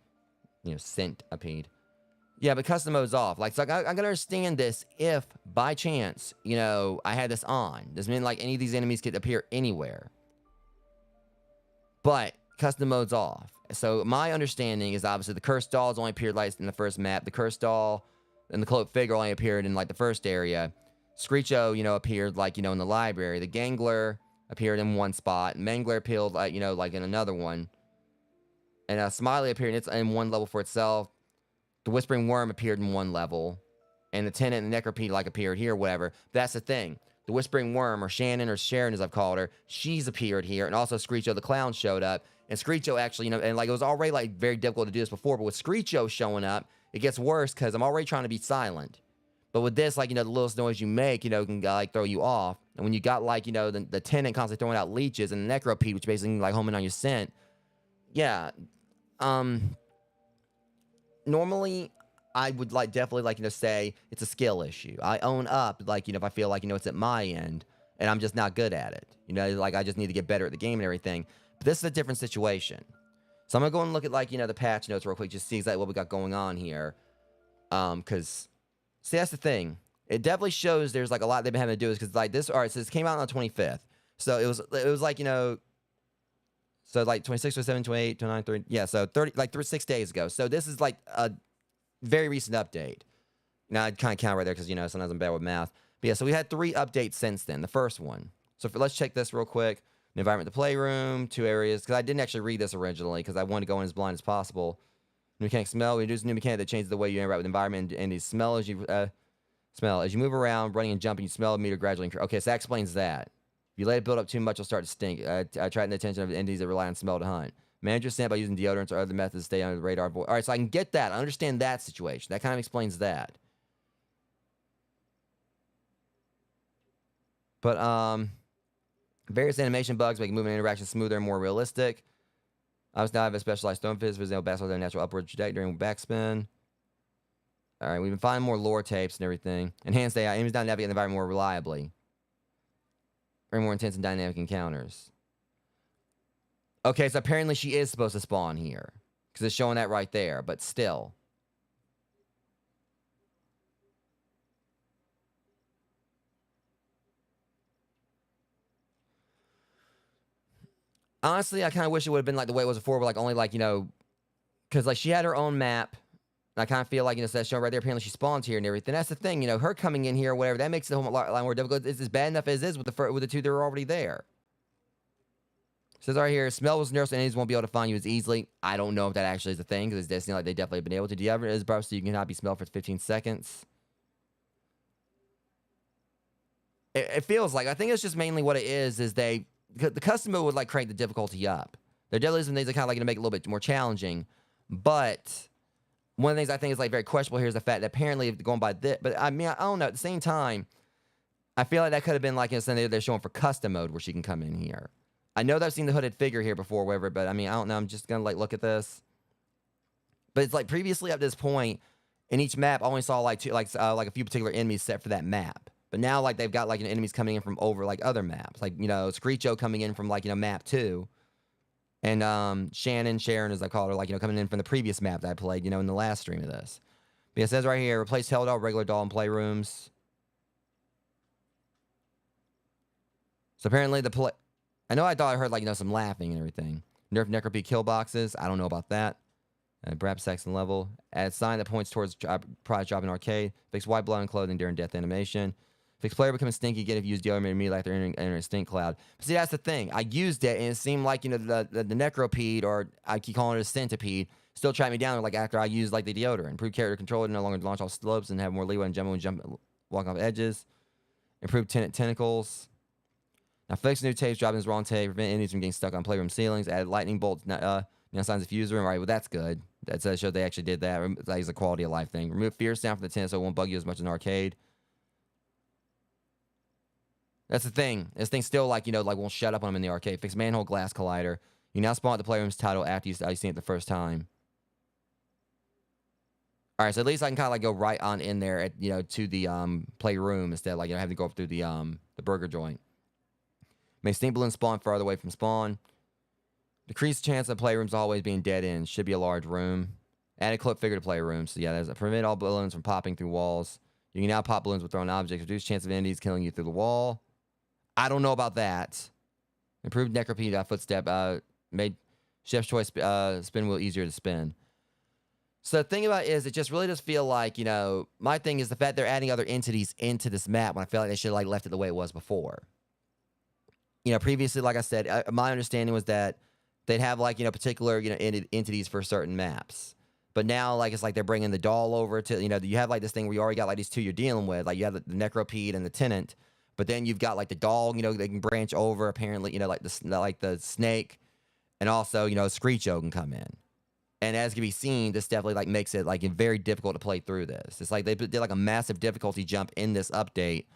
You know, centipede. Yeah, but custom mode's off. Like, so I can understand this if, by chance, you know, I had this on. Doesn't mean, like, any of these enemies could appear anywhere. But custom mode's off. So my understanding is obviously the cursed dolls only appeared, like, in the first map. The cursed doll and the cloaked figure only appeared in, like, the first area. Screecho, you know, appeared, like, you know, in the library. The Gangler appeared in one spot. Mangler appeared, like, you know, like, in another one. And Smiley appeared in one level for itself. The Whispering Worm appeared in one level. And the Tenant and the Necropede, like, appeared here, whatever. But that's the thing. The Whispering Worm, or Shannon, or Sharon, as I've called her, she's appeared here. And also Screecho the Clown showed up. And Screecho actually, you know, and, like, it was already, like, very difficult to do this before. But with Screecho showing up, it gets worse because I'm already trying to be silent. But with this, like, you know, the littlest noise you make, you know, can, like, throw you off. And when you got, like, you know, the Tenant constantly throwing out leeches and the Necropede, which basically, like, homing on your scent. Yeah. Normally, I would, like, definitely, like, you know, say it's a skill issue. I own up, like, you know, if I feel like, you know, it's at my end and I'm just not good at it. You know, like, I just need to get better at the game and everything. But this is a different situation. So I'm going to go and look at, like, you know, the patch notes real quick, just see exactly what we got going on here. Because, see, that's the thing. It definitely shows there's, like, a lot they've been having to do. Because, like, this, all right, so this came out on the 25th. So it was like, you know, so, like, 26, 27, 28, 29, 30, yeah, so 30, like, 6 days ago. So this is, like, a very recent update. Now, I'd kind of count right there because, you know, sometimes I'm bad with math. But, yeah, so we had 3 updates since then. The first one. So let's check this real quick. The environment, the playroom, 2 areas. Because I didn't actually read this originally because I wanted to go in as blind as possible. New mechanic smell. We introduced a new mechanic that changes the way you interact with the environment and the smell as you Smell. As you move around, running and jumping, you smell the meter gradually increase. Okay, so that explains that. If you let it build up too much, it'll start to stink. Attracting the attention of entities that rely on smell to hunt. Manage your scent by using deodorants or other methods to stay under the radar. All right, so I can get that. I understand that situation. That kind of explains that. But various animation bugs make movement interactions smoother and more realistic. I was now have a specialized stone fizz, for example, backslash their natural upward trajectory during backspin. All right, we've been finding more lore tapes and everything. Enhanced AI aims down to navigate the environment more reliably. Very more intense and dynamic encounters. Okay, so apparently she is supposed to spawn here. Because it's showing that right there, but still. Honestly, I kind of wish it would have been like the way it was before, but like only like, because like she had her own map. And I kind of feel like, so that's showing right there. Apparently she spawns here and everything. That's the thing, her coming in here or whatever, that makes it a whole lot more difficult. It's as bad enough as it is with the two that are already there. It says right here, smell was nurse and enemies won't be able to find you as easily. I don't know if that actually is a thing, because it does seem like they definitely have been able to. Deodorant is brush so you cannot be smelled for 15 seconds. It feels like, I think it's just mainly what it is the custom mode would like crank the difficulty up. There definitely is some things that kind of like to make it a little bit more challenging, but one of the things I think is like very questionable here is the fact that apparently going by this, but I mean, I don't know. At the same time, I feel like that could have been like something they're showing for custom mode where she can come in here. I know that I've seen the hooded figure here before, whatever, but I mean, I don't know. I'm just gonna like look at this. But it's like previously up to this point, in each map, I only saw like a few particular enemies set for that map. But now like they've got like enemies coming in from over like other maps, like Screecho coming in from like map 2. And Sharon, as I call her, like, coming in from the previous map that I played, in the last stream of this. But it says right here, replace Hell Doll, regular doll, and playrooms. So apparently I know I thought I heard, like, some laughing and everything. Nerf Necropy kill boxes. I don't know about that. Brap section level. Add sign that points towards prize drop in arcade. Fix white blood and clothing during death animation. Fix player becoming stinky again if you use deodorant immediately after entering a stink cloud. But see, that's the thing. I used it, and it seemed like, the necropede, or I keep calling it a centipede, still tracked me down, like, after I used, like, the deodorant. Improve character control, no longer launch off slopes and have more leeway and walk off edges. Improve tenant tentacles. Now, fix new tapes, dropping this wrong tape, prevent enemies from getting stuck on playroom ceilings. Add lightning bolts, signs of fuse room. All right, well, that's good. That showed they actually did that. That is a quality of life thing. Remove fear sound from the tent so it won't bug you as much as an arcade. That's the thing. This thing still, like, won't shut up when I'm in the arcade. Fix manhole glass collider. You now spawn at the playroom's title after you've seen it the first time. All right, so at least I can kind of, like, go right on in there, to the playroom instead of, like, having to go up through the burger joint. Make stink balloons spawn farther away from spawn. Decrease chance of playrooms always being dead ends. Should be a large room. Add a cloak figure to playroom. So, yeah, there's a prevent all balloons from popping through walls. You can now pop balloons with thrown objects. Reduce chance of enemies killing you through the wall. I don't know about that. Improved necropede footstep. Made Chef's Choice spin wheel easier to spin. So the thing about it is, it just really does feel like, my thing is the fact they're adding other entities into this map when I feel like they should have like left it the way it was before. Previously, like I said, my understanding was that they'd have like, particular, entities for certain maps. But now, like, it's like they're bringing the doll over to, you have like this thing where you already got like these two you're dealing with. Like you have the necropede and the tenant. But then you've got like the dog, they can branch over apparently, like the snake, and also, Screecho can come in. And as can be seen, this definitely like makes it like very difficult to play through this. It's like they did like a massive difficulty jump in this update.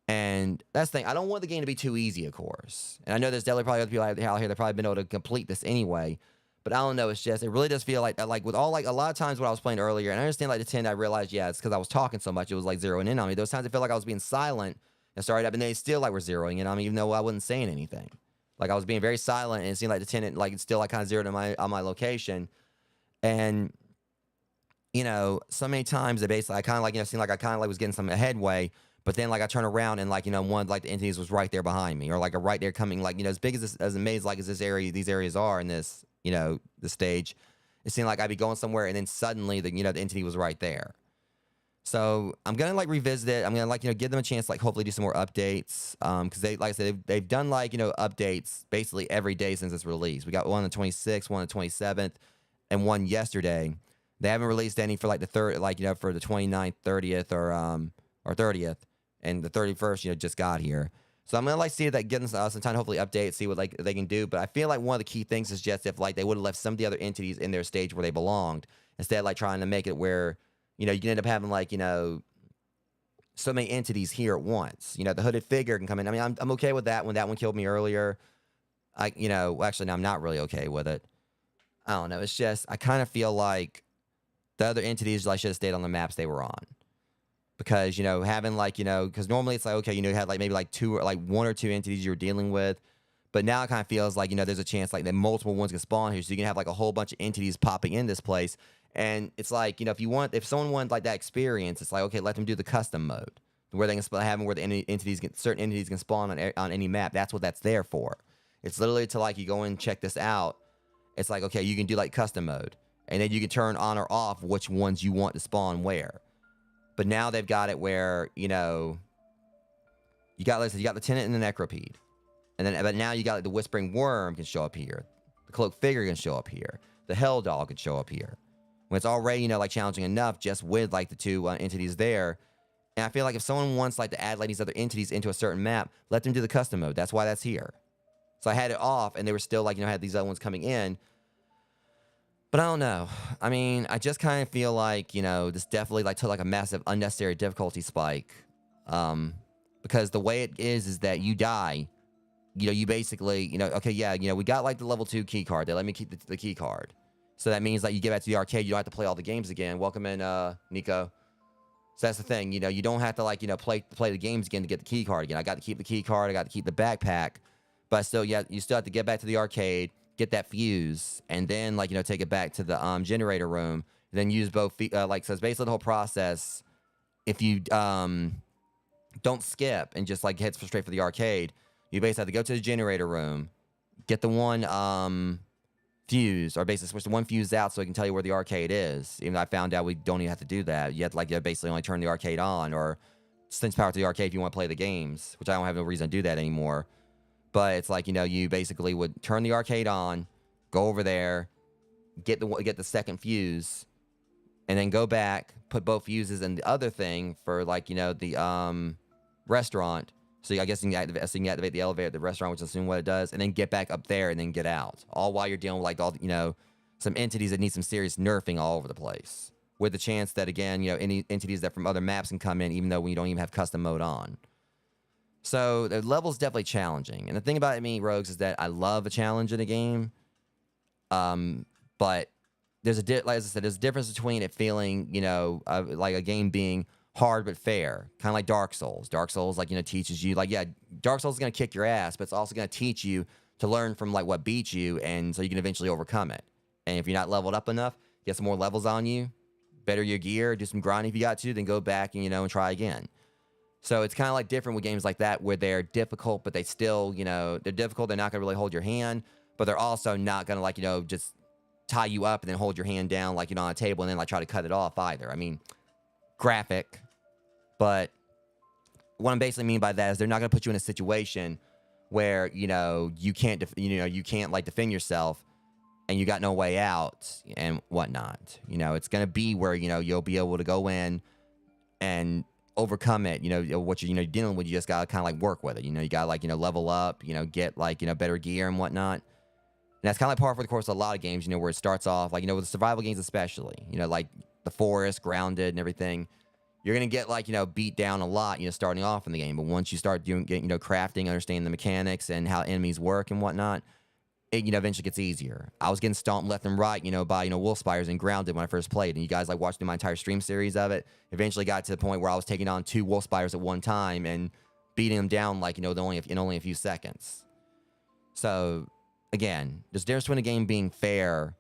And that's the thing. I don't want the game to be too easy, of course. And I know there's definitely probably other people out here that probably been able to complete this anyway. But I don't know. It's just, it really does feel like with all, like, a lot of times when I was playing earlier, and I understand like the 10, I realized, yeah, it's because I was talking so much. It was like zeroing in on me. Those times I felt like I was being silent and started up, and they still like were zeroing in on me, even though I wasn't saying anything. Like I was being very silent, and it seemed like the tenant like it's still like kind of zeroed on my location. And so many times it basically I kind of like seemed like I kind of like was getting some headway, but then like I turn around and like one like the entities was right there behind me, or like a right there coming, like as big as this, as amazed like as these areas are in this the stage. It seemed like I'd be going somewhere, and then suddenly the entity was right there. So I'm gonna like revisit it. I'm gonna like give them a chance, like hopefully do some more updates. Because they, like I said, they've done like updates basically every day since it's released. We got one on the 26th, one on the 27th, and one yesterday. They haven't released any for like the third, like for the 29th, 30th, or or 30th, and the 31st, just got here. So I'm gonna like see if that getting some time to hopefully update, see what like they can do. But I feel like one of the key things is just if like they would have left some of the other entities in their stage where they belonged, instead of like trying to make it where you can end up having like so many entities here at once. The hooded figure can come in. I mean, I'm okay with that when that one killed me earlier. Actually, no, I'm not really okay with it. I don't know. It's just I kind of feel like the other entities like should have stayed on the maps they were on. Because, having like, because normally it's like, okay, you had like maybe like two or like one or two entities you were dealing with. But now it kind of feels like, there's a chance like that multiple ones can spawn here. So you can have like a whole bunch of entities popping in this place. And it's like, if someone wants like that experience, it's like, okay, let them do the custom mode where they can have where certain entities can spawn on any map. That's what that's there for. It's literally to like, you go and check this out. It's like, okay, you can do like custom mode and then you can turn on or off which ones you want to spawn where. But now they've got it where, you got the tenant and the necropede. But now you got like the whispering worm can show up here. The cloaked figure can show up here. The hell dog can show up here. When it's already, like challenging enough just with like the two entities there. And I feel like if someone wants like to add like these other entities into a certain map, let them do the custom mode. That's why that's here. So I had it off and they were still like, had these other ones coming in. But I don't know. I mean, I just kind of feel like, this definitely like took like a massive unnecessary difficulty spike. Because the way it is that you die, you basically, okay, yeah, we got like the level 2 key card. They let me keep the key card. So that means like you get back to the arcade, you don't have to play all the games again. Welcome in, Nico. So that's the thing, you don't have to like, play the games again to get the key card again. I got to keep the key card, I got to keep the backpack. But still, yeah, you still have to get back to the arcade, get that fuse, and then like take it back to the generator room, then use both so it's basically the whole process. If you don't skip and just like head straight for the arcade, you basically have to go to the generator room, get the one fuse, or basically switch the one fuse out so it can tell you where the arcade is. Even though I found out we don't even have to do that. You have to like basically only turn the arcade on or send power to the arcade if you want to play the games, which I don't have no reason to do that anymore. But it's like, you basically would turn the arcade on, go over there, get the second fuse, and then go back, put both fuses in the other thing for like, the restaurant. So I guess you can activate the elevator at the restaurant, which is assume what it does, and then get back up there and then get out. All while you're dealing with like all some entities that need some serious nerfing all over the place. With the chance that again, any entities that from other maps can come in, even though we don't even have custom mode on. So the level's definitely challenging. And the thing about me, Rogues, is that I love a challenge in a game. But there's like I said, there's a difference between it feeling, like a game being hard but fair. Kind of like Dark Souls. Dark Souls, like, teaches you, like, yeah, Dark Souls is going to kick your ass, but it's also going to teach you to learn from, like, what beats you, and so you can eventually overcome it. And if you're not leveled up enough, get some more levels on you, better your gear, do some grinding if you got to, then go back and, and try again. So it's kind of like different with games like that where they're difficult, but they still, they're difficult. They're not going to really hold your hand, but they're also not going to like, just tie you up and then hold your hand down like, on a table and then like try to cut it off either. I mean, graphic, but what I'm basically mean by that is they're not going to put you in a situation where, you can't, you can't like defend yourself and you got no way out and whatnot. It's going to be where, you'll be able to go in and overcome it. What you're dealing with, you just gotta kind of like work with it. You gotta like level up, get like better gear and whatnot. And that's kind of like par for the course of a lot of games, where it starts off like with the survival games especially, like the forest, grounded and everything. You're gonna get like beat down a lot, starting off in the game. But once you start getting crafting, understanding the mechanics and how enemies work and whatnot, it eventually gets easier. I was getting stomped left and right, by wolf spiders and grounded when I first played, and you guys like watched my entire stream series of it. Eventually got to the point where I was taking on 2 wolf spiders at one time and beating them down like in only a few seconds. So again, there's a difference between a game being fair,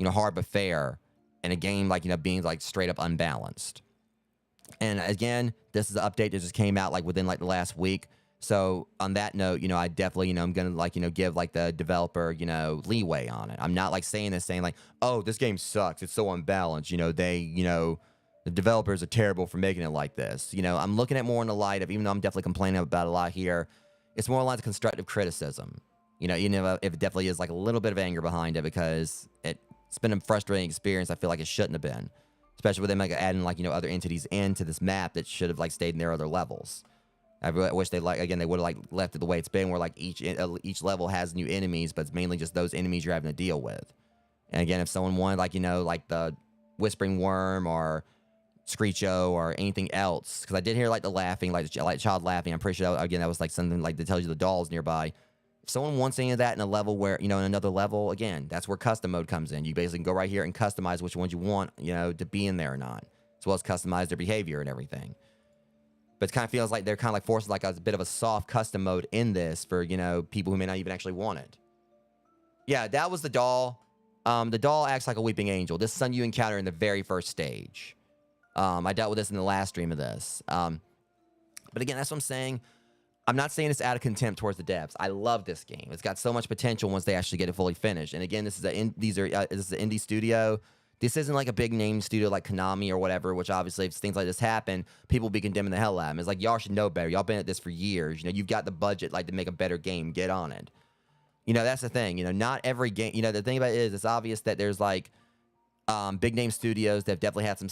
hard but fair, and a game like being like straight up unbalanced. And again, this is an update that just came out like within like the last week. So on that note, I definitely, I'm going to like, give like the developer, leeway on it. I'm not like saying like, oh, this game sucks, it's so unbalanced. The developers are terrible for making it like this. I'm looking at more in the light of, even though I'm definitely complaining about a lot here, it's more like constructive criticism. Even if it definitely is like a little bit of anger behind it because it's been a frustrating experience. I feel like it shouldn't have been. especially with them like adding like other entities into this map that should have like stayed in their other levels. I wish they would have like left it the way it's been, where like each level has new enemies, but it's mainly just those enemies you're having to deal with. And again, if someone wanted like like the Whispering Worm or Screecho or anything else, because I did hear like the laughing, like child laughing. I'm pretty sure that was like something like that tells you the doll's nearby. If someone wants any of that in a level where in another level, again, that's where custom mode comes in. You basically can go right here and customize which ones you want to be in there or not, as well as customize their behavior and everything. But it kind of feels like they're kind of like forcing like a bit of a soft custom mode in this for people who may not even actually want it. Yeah, that was the doll. The doll acts like a weeping angel. This is something you encounter in the very first stage. I dealt with this in the last stream of this. But again, that's what I'm saying. I'm not saying it's out of contempt towards the devs. I love this game. It's got so much potential once they actually get it fully finished. And again, this is an indie studio. This isn't like a big name studio like Konami or whatever, which obviously if things like this happen, people will be condemning the hell out of them. It's like, y'all should know better. Y'all been at this for years. You've got the budget like to make a better game. Get on it. That's the thing. Not every game. The thing about it is, it's obvious that there's like big name studios that definitely had some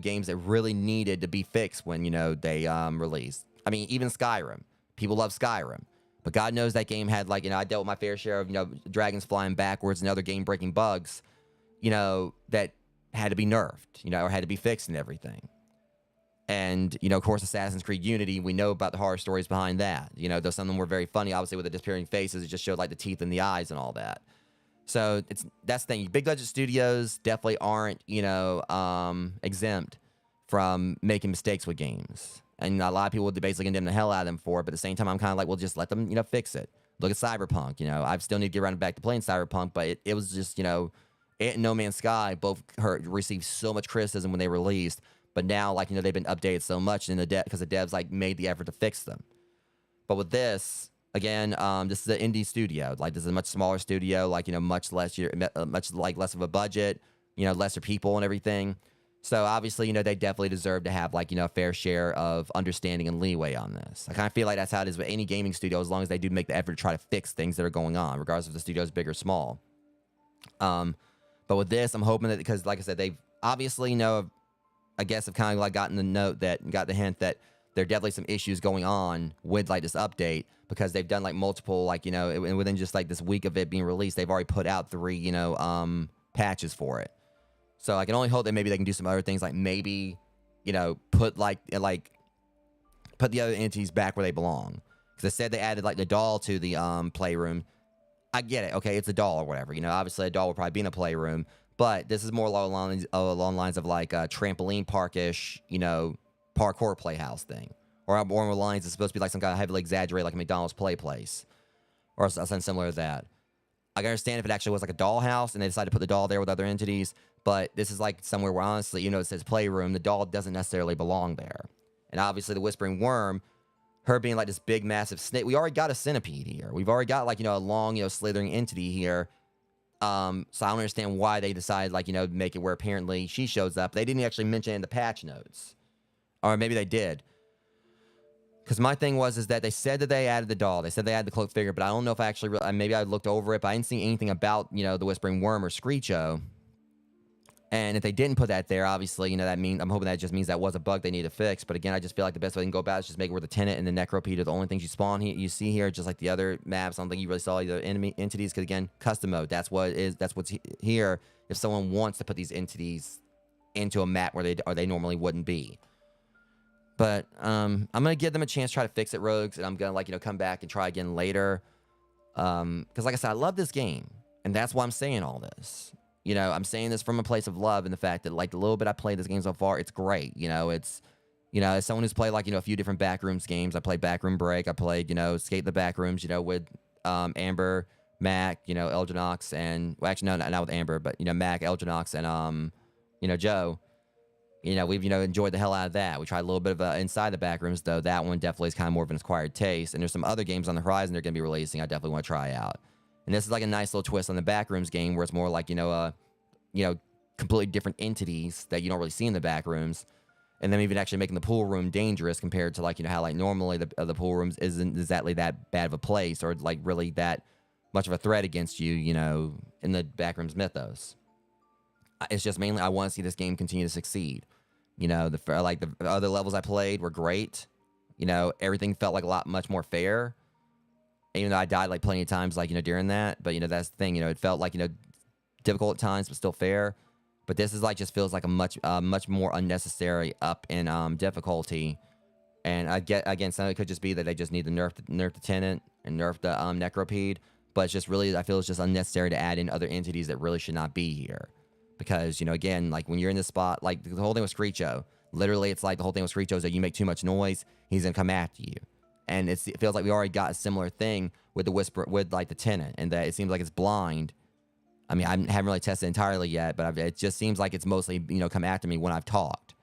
games that really needed to be fixed when they released. I mean, even Skyrim. People love Skyrim, but God knows that game had I dealt with my fair share of dragons flying backwards and other game breaking bugs. That had to be nerfed, or had to be fixed and everything. And, of course, Assassin's Creed Unity, we know about the horror stories behind that. Though some of them were very funny, obviously, with the disappearing faces, it just showed, like, the teeth and the eyes and all that. So, that's the thing. Big budget studios definitely aren't, exempt from making mistakes with games. And a lot of people would basically condemn the hell out of them for it, but at the same time, I'm kind of like, well, just let them, fix it. Look at Cyberpunk, I still need to get around back to playing Cyberpunk, but it was just, it and No Man's Sky both received so much criticism when they released, but now they've been updated so much in because the devs made the effort to fix them. But with this, again, this is an indie studio. This is a much smaller studio, much less less of a budget, lesser people and everything. So obviously, they definitely deserve to have a fair share of understanding and leeway on this. I kind of feel like that's how it is with any gaming studio, as long as they do make the effort to try to fix things that are going on, regardless if the studio is big or small. But with this, I'm hoping that, because like I said, they've obviously I guess have kind of gotten the hint that there are definitely some issues going on with this update, because they've done multiple within just this week of it being released, they've already put out 3 patches for it. So I can only hope that maybe they can do some other things, maybe put put the other entities back where they belong. Because they said they added the doll to the Playroom. I get it. Okay, it's a doll or whatever. Obviously a doll will probably be in a playroom, but this is more along lines of a trampoline parkish, parkour playhouse thing, or more lines it's supposed to be some kind of heavily exaggerated a McDonald's play place, or something similar to that. I can understand if it actually was a dollhouse and they decided to put the doll there with other entities, but this is somewhere where honestly, it says Playroom, the doll doesn't necessarily belong there. And obviously the Whispering Worm, her being this big, massive snake. We already got a centipede here. We've already got a long, slithering entity here. So I don't understand why they decided make it where apparently she shows up. They didn't actually mention it in the patch notes, or maybe they did. Because my thing is that they said that they added the doll. They said they added the cloak figure, but I don't know if I actually maybe I looked over it, but I didn't see anything about the Whispering Worm or Screecho. And if they didn't put that there, obviously, that means I'm hoping that just means that was a bug they need to fix. But again, I just feel like the best way they can go about it is just make it where the tenant and the necropede are the only things you spawn here. You see here, just like the other maps. I don't think you really saw the enemy entities, because again, custom mode. That's what it is. That's what's here. If someone wants to put these entities into a map where they normally wouldn't be. But I'm gonna give them a chance to try to fix it, Rogues, and I'm gonna come back and try again later. Because like I said, I love this game, and that's why I'm saying all this. I'm saying this from a place of love and the fact that, the little bit I played this game so far, it's great. It's, as someone who's played, a few different Backrooms games. I played Backroom Break. I played, Escape the Backrooms, with Amber, Mac, Elginox, and, well, actually, no, not with Amber, but, Mac, Elginox, and, Joe. We've, enjoyed the hell out of that. We tried a little bit of Inside the Backrooms, though. That one definitely is kind of more of an acquired taste. And there's some other games on the horizon they're going to be releasing I definitely want to try out. And this is a nice little twist on the Backrooms game, where it's more completely different entities that you don't really see in the Backrooms, and then even actually making the pool room dangerous compared to how normally the pool rooms isn't exactly that bad of a place, or really that much of a threat against you, in the Backrooms mythos. It's just mainly I want to see this game continue to succeed. You know, the other levels I played were great. You know, everything felt like a lot much more fair. Even though I died like plenty of times, like, you know, during that. But, you know, that's the thing. You know, it felt like, you know, difficult at times, but still fair. But this is like just feels like a much more unnecessary up in difficulty. And I get again, some of it could just be that they just need to nerf the tenant and nerf the necropede. But it's just really, I feel it's just unnecessary to add in other entities that really should not be here. Because, you know, again, like when you're in this spot, like the whole thing with Screecho, literally it's like the whole thing with Screecho is that you make too much noise, he's gonna come after you. And it feels like we already got a similar thing with the whisper, with like the tenant, and that it seems like it's blind. I mean, I haven't really tested it entirely yet, but it just seems like it's mostly, you know, come after me when I've talked.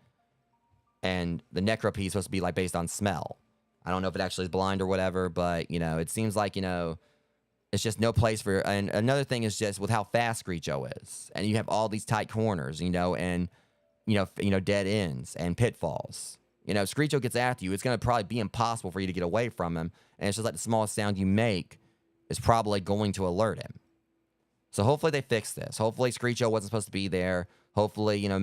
And the necropede is supposed to be like based on smell. I don't know if it actually is blind or whatever, but, you know, it seems like, you know, it's just no place for. And another thing is just with how fast Screecho is, and you have all these tight corners, you know, and you know, dead ends and pitfalls. You know, if Screecho gets after you, it's going to probably be impossible for you to get away from him. And it's just like the smallest sound you make is probably going to alert him. So hopefully they fix this. Hopefully Screecho wasn't supposed to be there. Hopefully, you know,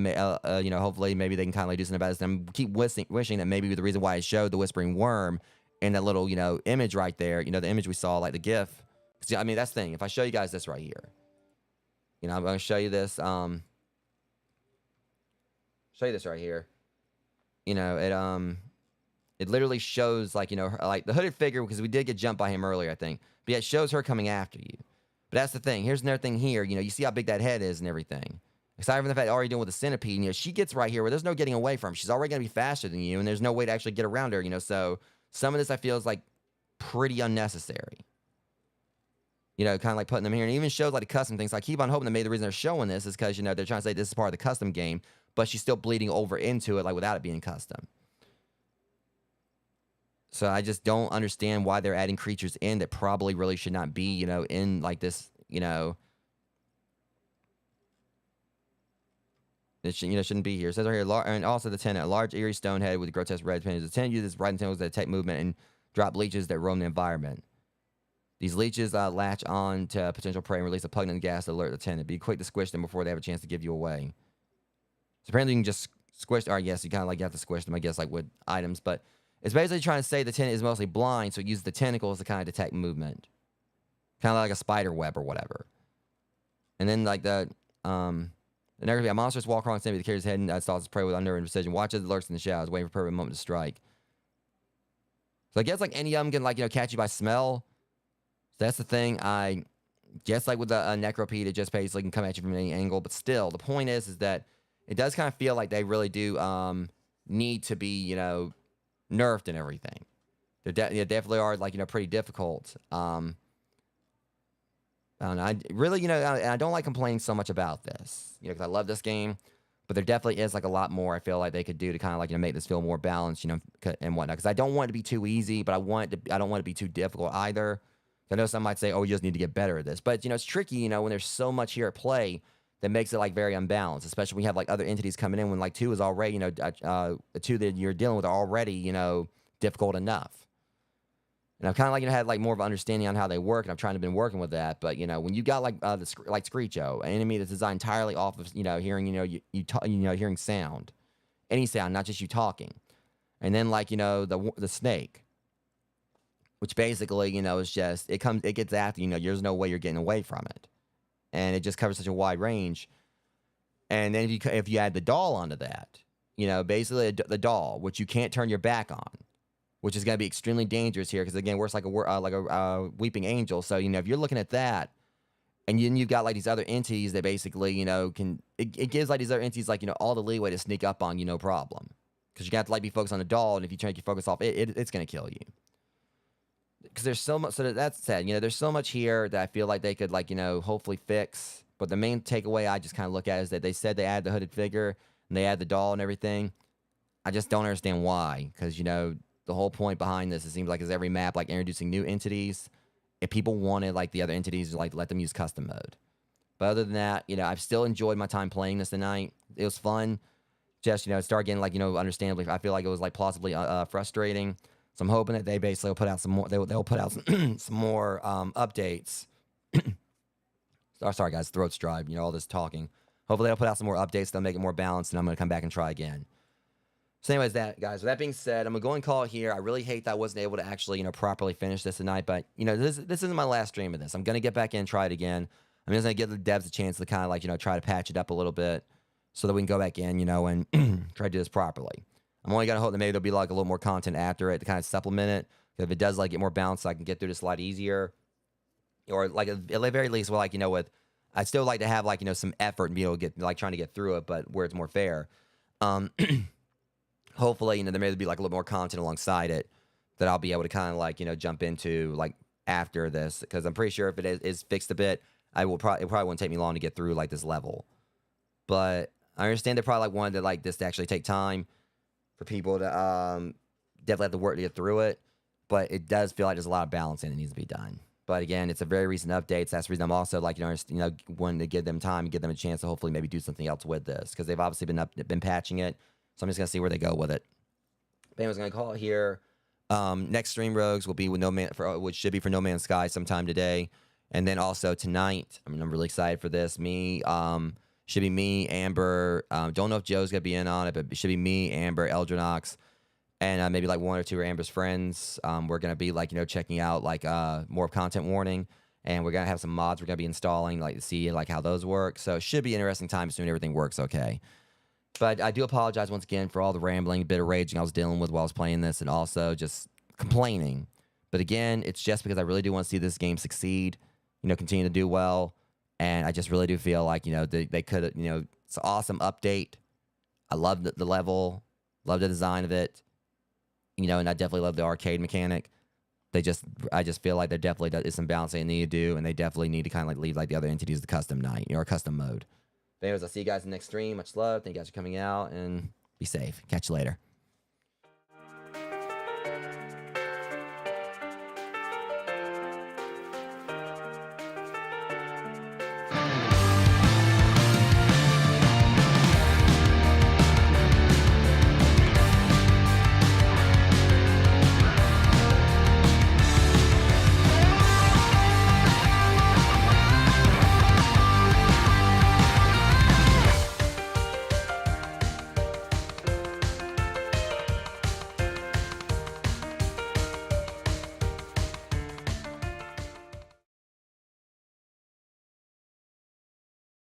hopefully maybe they can kind of like do something about this. And I keep wishing that maybe the reason why I showed the whispering worm in that little, you know, image right there, you know, the image we saw, like the GIF. See, I mean, that's the thing. If I show you guys this right here, you know, I'm going to show you this. Show you this right here. You know, it literally shows like, you know, like the hooded figure, because we did get jumped by him earlier, I think. But yeah, it shows her coming after you. But that's the thing. Here's another thing here. You know, you see how big that head is and everything. Aside from the fact already doing with the centipede, you know, she gets right here where there's no getting away from. She's already going to be faster than you, and there's no way to actually get around her, you know. So some of this I feel is like pretty unnecessary. You know, kind of like putting them here. And it even shows like the custom things. So I keep on hoping that maybe the reason they're showing this is because, you know, they're trying to say this is part of the custom game, but she's still bleeding over into it, like without it being custom. So I just don't understand why they're adding creatures in that probably really should not be, you know, in like this, you know. It shouldn't be here. It says right here, and also the tenant, a large eerie stone head with grotesque red paintings. The tenant uses riding tentacles to detect movement and drop leeches that roam the environment. These leeches latch on to potential prey and release a pungent gas to alert the tenant. Be quick to squish them before they have a chance to give you away. So apparently you can just squish, or yes, you kind of like have to squish them, I guess, like with items. But it's basically trying to say the tenant is mostly blind, so it uses the tentacles to kind of detect movement. Kind of like a spider web or whatever. And then like the next a monstrous walk along the that carries his head and stalks his prey with unnerving precision. Watches it lurks in the shadows, waiting for a perfect moment to strike. So I guess like any of them can like, you know, catch you by smell. So that's the thing. I guess like with the necropede, it just basically can come at you from any angle. But still, the point is that it does kind of feel like they really do need to be, you know, nerfed and everything. They definitely are like, you know, pretty difficult. I don't know. I really, you know, I don't like complaining so much about this, you know, because I love this game, but there definitely is like a lot more I feel like they could do to kind of like, you know, make this feel more balanced, you know, and whatnot. Because I don't want it to be too easy, but I don't want it to be too difficult either. I know some might say, oh, you just need to get better at this, but you know, it's tricky, you know, when there's so much here at play that makes it like very unbalanced, especially when you have like other entities coming in when like 2 is already, you know, the 2 that you're dealing with are already, you know, difficult enough. And I've kind of like, you know, had like more of an understanding on how they work, and I've tried to been working with that. But you know, when you got like like Screecho, an enemy that's designed entirely off of, you know, hearing, you know, hearing sound, any sound, not just you talking, and then like, you know, the snake, which basically, you know, is just it gets after you, know, there's no way you're getting away from it, and it just covers such a wide range. And then if you add the doll onto that, you know, basically the doll, which you can't turn your back on, which is going to be extremely dangerous here because, again, works like a weeping angel. So, you know, if you're looking at that, and then you've got, like, these other entities that basically, you know, it gives, like, these other entities, like, you know, all the leeway to sneak up on you, no problem. Because you got to, like, be focused on the doll, and if you try to get focus off it's going to kill you. Because there's so much, so that's sad. You know, there's so much here that I feel like they could, like, you know, hopefully fix. But the main takeaway I just kind of look at is that they said they add the hooded figure, and they add the doll and everything. I just don't understand why. Because, you know, the whole point behind this, it seems like, is every map, like, introducing new entities. If people wanted, like, the other entities, like, let them use custom mode. But other than that, you know, I've still enjoyed my time playing this tonight. It was fun. Just, you know, start getting, like, you know, understandably, I feel like it was, like, plausibly frustrating. So I'm hoping that they basically will put out some more, they'll put out some more updates. Oh, sorry, guys, throat's dry, you know, all this talking. Hopefully they'll put out some more updates. They'll make it more balanced, and I'm going to come back and try again. So anyways, guys, with that being said, I'm going to go and call it here. I really hate that I wasn't able to actually, properly finish this tonight. But, this isn't my last stream of this. I'm going to get back in and try it again. I'm just going to give the devs a chance to kind of, try to patch it up a little bit so that we can go back in, and try to do this properly. I'm only going to hope that maybe there'll be, a little more content after it to kind of supplement it. If it does, get more balanced, I can get through this a lot easier. Or, at the very least, well, I'd still like to have, some effort and be able to get, trying to get through it, but where it's more fair. Hopefully, there may be, a little more content alongside it that I'll be able to kind of, jump into, after this. Because I'm pretty sure if it is fixed a bit, it probably won't take me long to get through, this level. But I understand they probably, wanted this to actually take time for people to, definitely have to work to get through it. But it does feel like there's a lot of balancing that needs to be done. But again, it's a very recent update. So that's the reason I'm also wanting to give them time and give them a chance to hopefully maybe do something else with this, because they've obviously been patching it. So I'm just gonna see where they go with it. But anyways, gonna call it here. Next stream rogues will be with which should be for No Man's Sky sometime today, and then also tonight. I'm really excited for this. Should be me, Amber. Don't know if Joe's gonna be in on it, but it should be me, Amber, Eldronox, and maybe one or two of Amber's friends. We're gonna be checking out more content warning, and we're gonna have some mods we're gonna be installing to see how those work. So it should be an interesting time soon. Everything works okay. But I do apologize once again for all the rambling, bit of raging I was dealing with while I was playing this, and also just complaining. But again, it's just because I really do want to see this game succeed, continue to do well, and I just really do feel they could, it's an awesome update. I love the level, love the design of it. And I definitely love the arcade mechanic. I just feel like there definitely is some balance they need to do, and they definitely need to kind of leave the other entities the custom night, or custom mode. But anyways, I'll see you guys in the next stream. Much love. Thank you guys for coming out, and be safe. Catch you later.